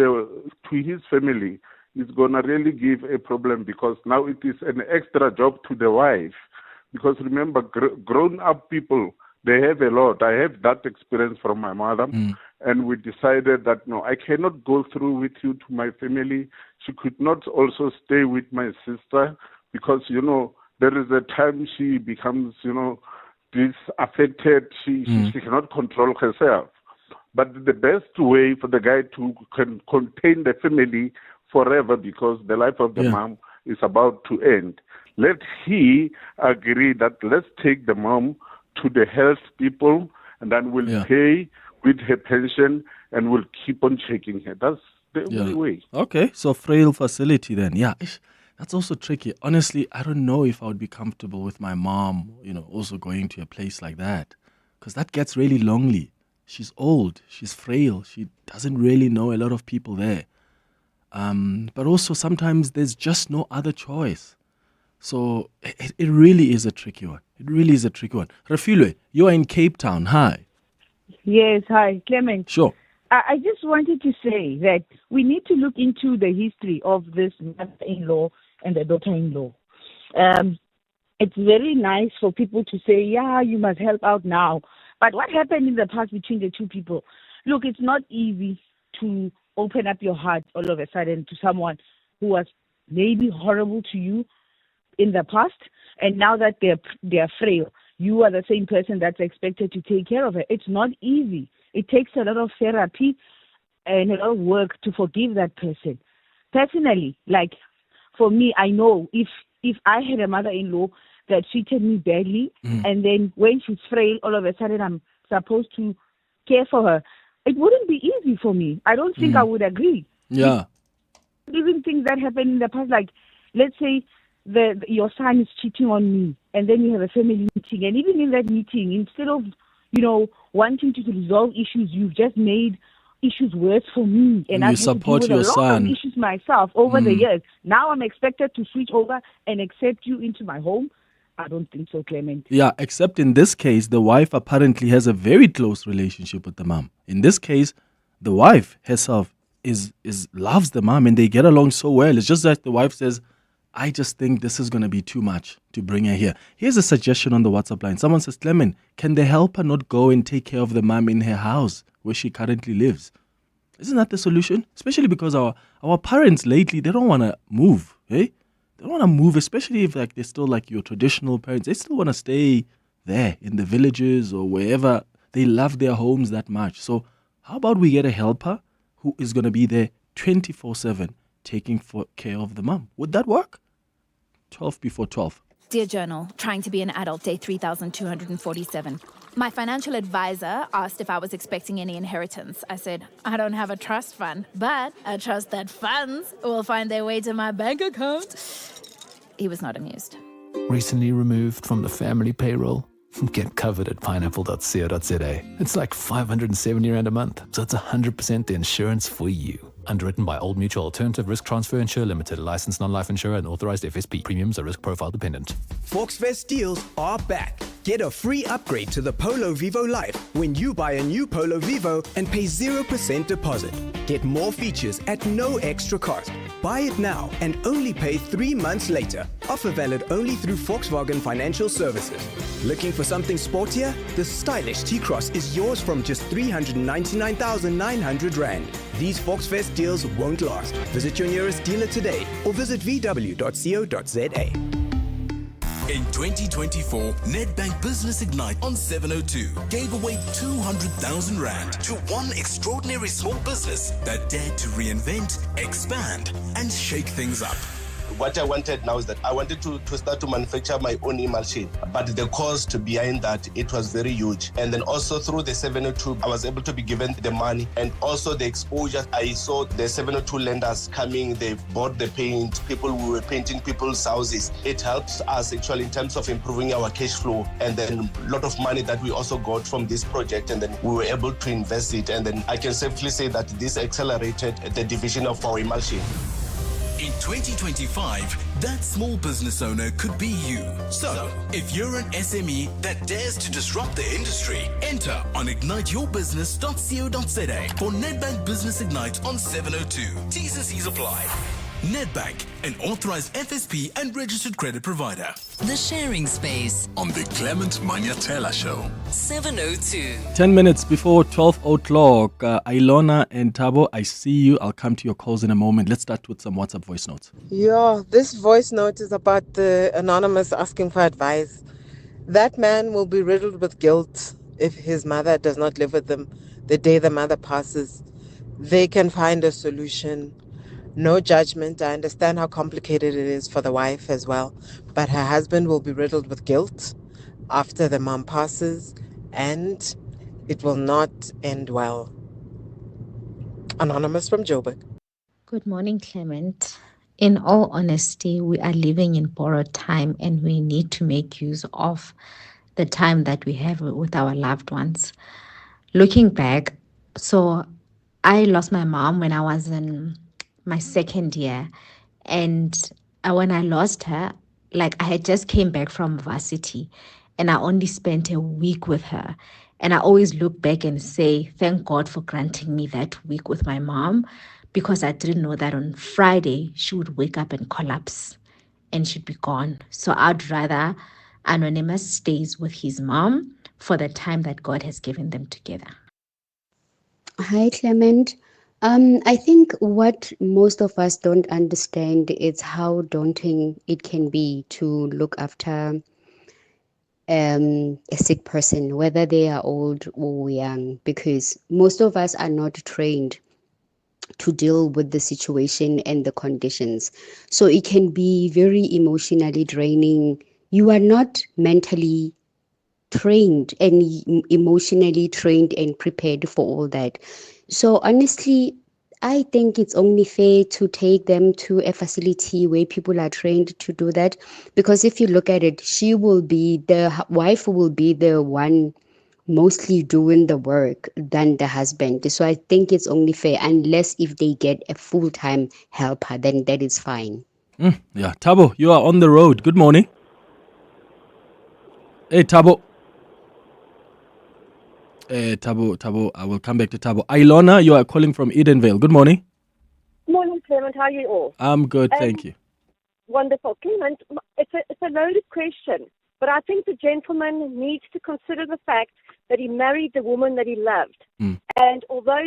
his family, it's gonna really give a problem because now it is an extra job to the wife. Because remember, grown-up people, they have a lot. I have that experience from my mother, and we decided that no, I cannot go through with you to my family. She could not also stay with my sister because there is a time she becomes disaffected. She cannot control herself. But the best way for the guy to contain the family forever because the life of the mom is about to end. Let he agree that let's take the mom to the health people and then we'll pay with her pension and we'll keep on checking her. That's the only way. Okay, so frail facility then. Yeah, that's also tricky. Honestly, I don't know if I would be comfortable with my mom, also going to a place like that because that gets really lonely. She's old, she's frail, she doesn't really know a lot of people there. But also sometimes there's just no other choice. So it really is a tricky one. It really is a tricky one. Refilwe, you are in Cape Town. Hi. Yes, hi, Clement. Sure. I just wanted to say that we need to look into the history of this mother-in-law and the daughter-in-law. It's very nice for people to say, yeah, you must help out now. But what happened in the past between the two people? Look, it's not easy to open up your heart all of a sudden to someone who was maybe horrible to you in the past, and now that they're frail, you are the same person that's expected to take care of her. It's not easy. It takes a lot of therapy and a lot of work to forgive that person. Personally, like for me, I know if I had a mother-in-law that treated me badly, and then when she's frail, all of a sudden I'm supposed to care for her, it wouldn't be easy for me. I don't think I would agree. Yeah. Even things that happened in the past, like let's say your son is cheating on me, and then you have a family meeting, and even in that meeting, instead of wanting to resolve issues, you've just made issues worse for me, and you support your son. A lot of issues myself over the years. Now I'm expected to switch over and accept you into my home. I don't think so, Clement. Yeah, except in this case, the wife apparently has a very close relationship with the mom. In this case, the wife herself loves the mom and they get along so well. It's just that the wife says, I just think this is going to be too much to bring her here. Here's a suggestion on the WhatsApp line. Someone says, Clement, can the helper not go and take care of the mom in her house where she currently lives? Isn't that the solution? Especially because our parents lately, they don't want to move, eh? They don't want to move, especially if they're still like your traditional parents. They still want to stay there in the villages or wherever. They love their homes that much. So how about we get a helper who is going to be there 24/7 taking care of the mom? Would that work? 12 before 12. Dear Journal, trying to be an adult, day 3247. My financial advisor asked if I was expecting any inheritance. I said, I don't have a trust fund, but I trust that funds will find their way to my bank account. he was not amused. Recently removed from the family payroll? Get covered at pineapple.co.za. It's like 570 Rand a month, so it's 100% the insurance for you. Underwritten by Old Mutual Alternative Risk Transfer Insurer Limited, licensed non-life insurer and authorized FSP. Premiums are risk profile dependent. Foxfest deals are back. Get a free upgrade to the Polo Vivo Life when you buy a new Polo Vivo and pay 0% deposit. Get more features at no extra cost. Buy it now and only pay 3 months later. Offer valid only through Volkswagen Financial Services. Looking for something sportier? The stylish T-Cross is yours from just 399,900 Rand. These Foxfest deals won't last. Visit your nearest dealer today or visit vw.co.za. In 2024, Nedbank Business Ignite on 702 gave away 200,000 Rand to one extraordinary small business that dared to reinvent, expand, and shake things up. What I wanted now is that I wanted to start to manufacture my own emulsion, but the cost behind that, it was very huge. And then also through the 702, I was able to be given the money and also the exposure. I saw the 702 lenders coming, they bought the paint, people who were painting people's houses. It helps us actually in terms of improving our cash flow, and then a lot of money that we also got from this project, and then we were able to invest it. And then I can safely say that this accelerated the division of our emulsion. In 2025, that small business owner could be you. So, if you're an SME that dares to disrupt the industry, enter on igniteyourbusiness.co.za for Nedbank Business Ignite on 702. T's and C's apply. Nedbank, an authorized FSP and registered credit provider. The Sharing Space On the Clement Manyathela Show. 702. 10 minutes before 12 o'clock, Ilona and Tabo, I see you. I'll come to your calls in a moment. Let's start with some WhatsApp voice notes. Yeah, this voice note is about the anonymous asking for advice. That man will be riddled with guilt if his mother does not live with them the day the mother passes. They can find a solution. No judgment. I understand how complicated it is for the wife as well. But her husband will be riddled with guilt after the mom passes, and it will not end well. Anonymous from Joburg. Good morning, Clement. In all honesty, we are living in borrowed time, and we need to make use of the time that we have with our loved ones. Looking back, so I lost my mom when I was in my second year, and when I lost her, like I had just came back from varsity and I only spent a week with her, and I always look back and say thank God for granting me that week with my mom, because I didn't know that on Friday she would wake up and collapse and she'd be gone. So I'd rather Anonymous stays with his mom for the time that God has given them together. Hi, Clement. I think what most of us don't understand is how daunting it can be to look after a sick person, whether they are old or young, because most of us are not trained to deal with the situation and the conditions. So it can be very emotionally draining. You are not mentally trained and emotionally trained and prepared for all that. So honestly, I think it's only fair to take them to a facility where people are trained to do that. Because if you look at it, the wife will be the one mostly doing the work than the husband. So I think it's only fair, unless if they get a full-time helper, then that is fine. Yeah, Tabo, you are on the road. Good morning. Hey, Tabo. Tabo, I will come back to Tabo. Ilona, you are calling from Edenvale. Good morning. Morning, Clement. How are you all? I'm good, thank you. Wonderful. Clement, it's a loaded question, but I think the gentleman needs to consider the fact that he married the woman that he loved. And although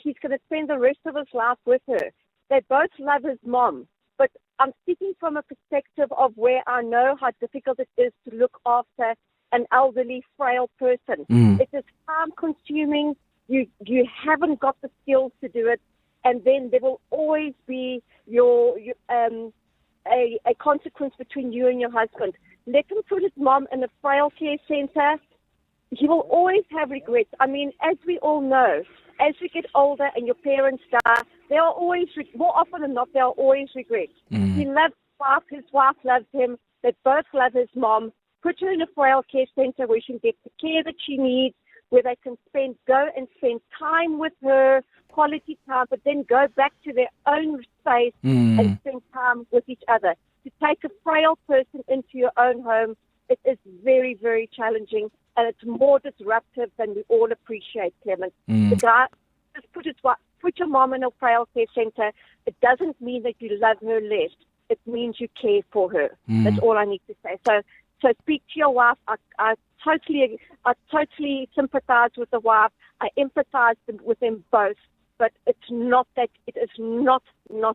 he's going to spend the rest of his life with her, they both love his mom. But I'm speaking from a perspective of where I know how difficult it is to look after an elderly, frail person. It is time-consuming. You haven't got the skills to do it, and then there will always be a consequence between you and your husband. Let him put his mom in a frail care center. He will always have regrets. I mean, as we all know, as we get older and your parents die, there are always, more often than not, there are always regrets. He loved his wife loves him. They both love his mom. Put her in a frail care center where she can get the care that she needs, where they can go and spend time with her, quality time, but then go back to their own space and spend time with each other. To take a frail person into your own home, it is very, very challenging, and it's more disruptive than we all appreciate, Clement. The guy just put your mom in a frail care center. It doesn't mean that you love her less. It means you care for her. That's all I need to say. So speak to your wife. I totally sympathize with the wife. I empathize with them both. But it is not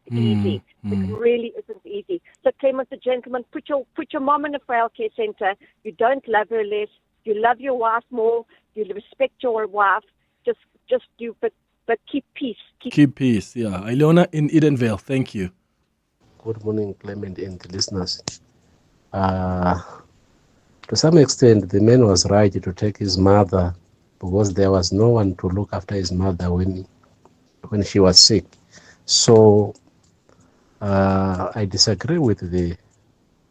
easy. It really isn't easy. So Clement, the gentleman, put your mom in a frail care center. You don't love her less. You love your wife more. You respect your wife. Just do, but keep peace. Keep peace. Yeah, Ilona in Edenvale. Thank you. Good morning, Clement and the listeners. To some extent, the man was right to take his mother because there was no one to look after his mother when she was sick. So I disagree with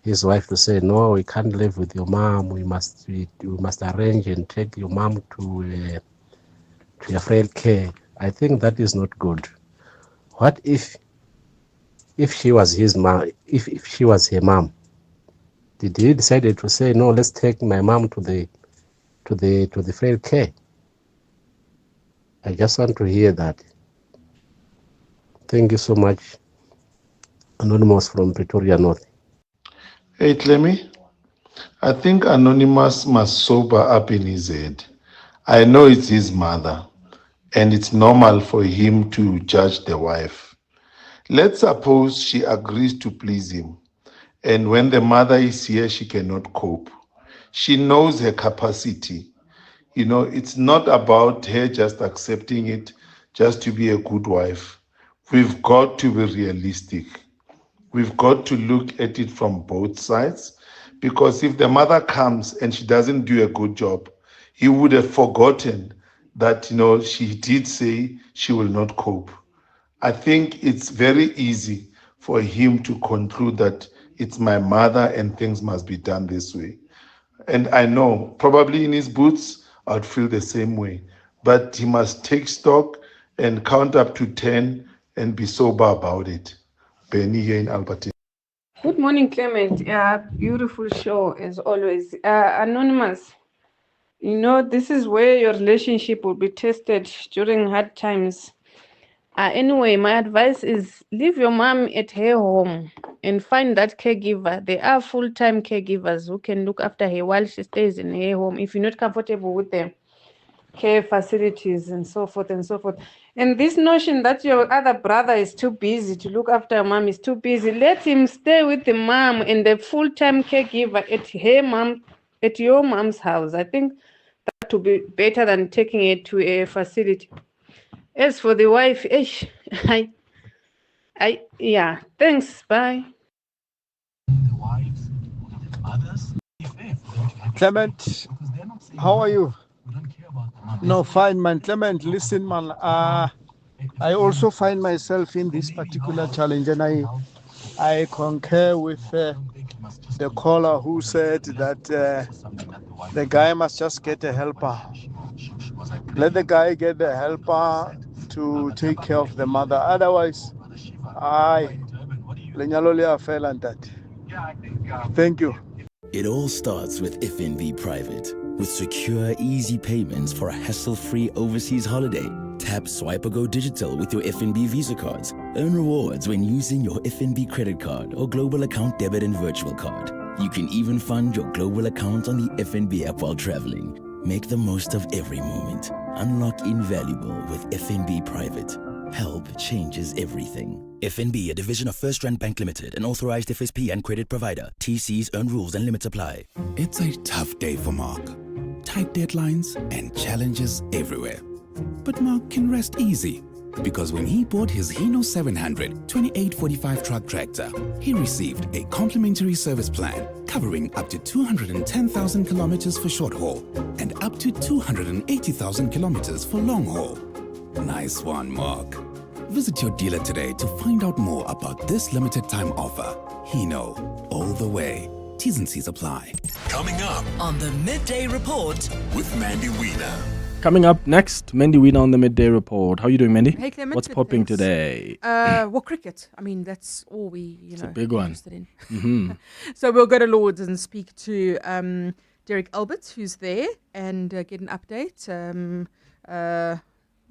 his wife to say, no, we can't live with your mom. We must arrange and take your mom to a frail care. I think that is not good. What if she was his mom? If she was her mom, did he decided to say, no, let's take my mom to the frail care? I just want to hear that. Thank you so much. Anonymous from Pretoria North. Hey, Clemmy. I think Anonymous must sober up in his head. I know it's his mother, and it's normal for him to judge the wife. Let's suppose she agrees to please him, and when the mother is here, she cannot cope. She knows her capacity. You know, it's not about her just accepting it just to be a good wife. We've got to be realistic. We've got to look at it from both sides, because if the mother comes and she doesn't do a good job, he would have forgotten that, she did say she will not cope. I think it's very easy for him to conclude that it's my mother and things must be done this way. And I know probably in his boots, I'd feel the same way. But he must take stock and count up to 10 and be sober about it. Benny here in Albertine. Good morning, Clement. Yeah, beautiful show as always. Anonymous, this is where your relationship will be tested during hard times. Anyway, my advice is leave your mom at her home and find that caregiver. There are full-time caregivers who can look after her while she stays in her home if you're not comfortable with them. Care facilities and so forth and so forth. And this notion that your other brother is too busy to look after your mom is too busy, let him stay with the mom and the full-time caregiver at your mom's house. I think that would be better than taking it to a facility. As for the wife, yeah, thanks, bye. Clement, how are you? No, fine, man. Clement, listen, man. I also find myself in this particular challenge, and I concur with the caller who said that the guy must just get a helper. Let the guy get the helper to take care of the mother. Otherwise, lenyalo le a fela ntate. Thank you. It all starts with FNB Private. With secure, easy payments for a hassle-free overseas holiday. Tap, swipe, or go digital with your FNB Visa cards. Earn rewards when using your FNB credit card or global account debit and virtual card. You can even fund your global account on the FNB app while traveling. Make the most of every moment. Unlock invaluable with FNB Private. Help changes everything. FNB, a division of First Rand Bank Limited, an authorized FSP and credit provider. TCs earn rules and limits apply. It's a tough day for Mark. Tight deadlines and challenges everywhere. But Mark can rest easy, because when he bought his Hino 700 2845 truck tractor, he received a complimentary service plan covering up to 210,000 kilometers for short haul and up to 280,000 kilometers for long haul. Nice one, Mark. Visit your dealer today to find out more about this limited time offer. Hino, all the way. T's and C's apply. Coming up On the Midday Report. with Mandy Wiener. Coming up next, Mandy Wiener on the Midday Report. How are you doing, Mandy? Hey, Clement, What's good, popping thanks. today? Well, cricket. I mean, that's all we, It's a big one. interested in. Mhm. So we'll go to Lords and speak to Derek Albert, who's there, and get an update.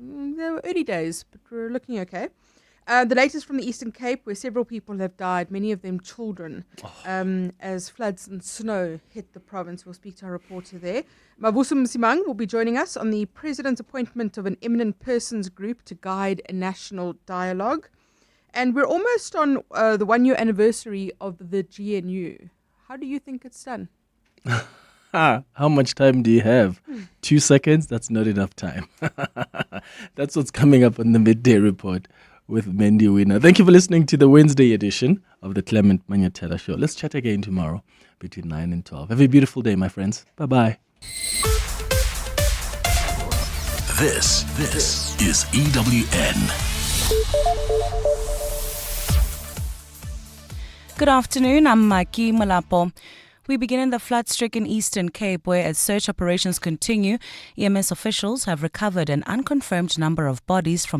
They were early days, but we're looking okay. The latest from the Eastern Cape, where several people have died, many of them children, as floods and snow hit the province. We'll speak to our reporter there. Mavuso Msimang will be joining us on the president's appointment of an eminent persons group to guide a national dialogue. And we're almost on the 1-year anniversary of the GNU. How do you think it's done? How much time do you have? 2 seconds? That's not enough time. That's what's coming up on the Midday Report with Mandy Wiener. Thank you for listening to the Wednesday edition of the Clement Manyathela Show. Let's chat again tomorrow between 9 and 12. Have a beautiful day, my friends. Bye-bye. This is EWN. Good afternoon, I'm Maki Malapo. We begin in the flood-stricken Eastern Cape, where as search operations continue, EMS officials have recovered an unconfirmed number of bodies from the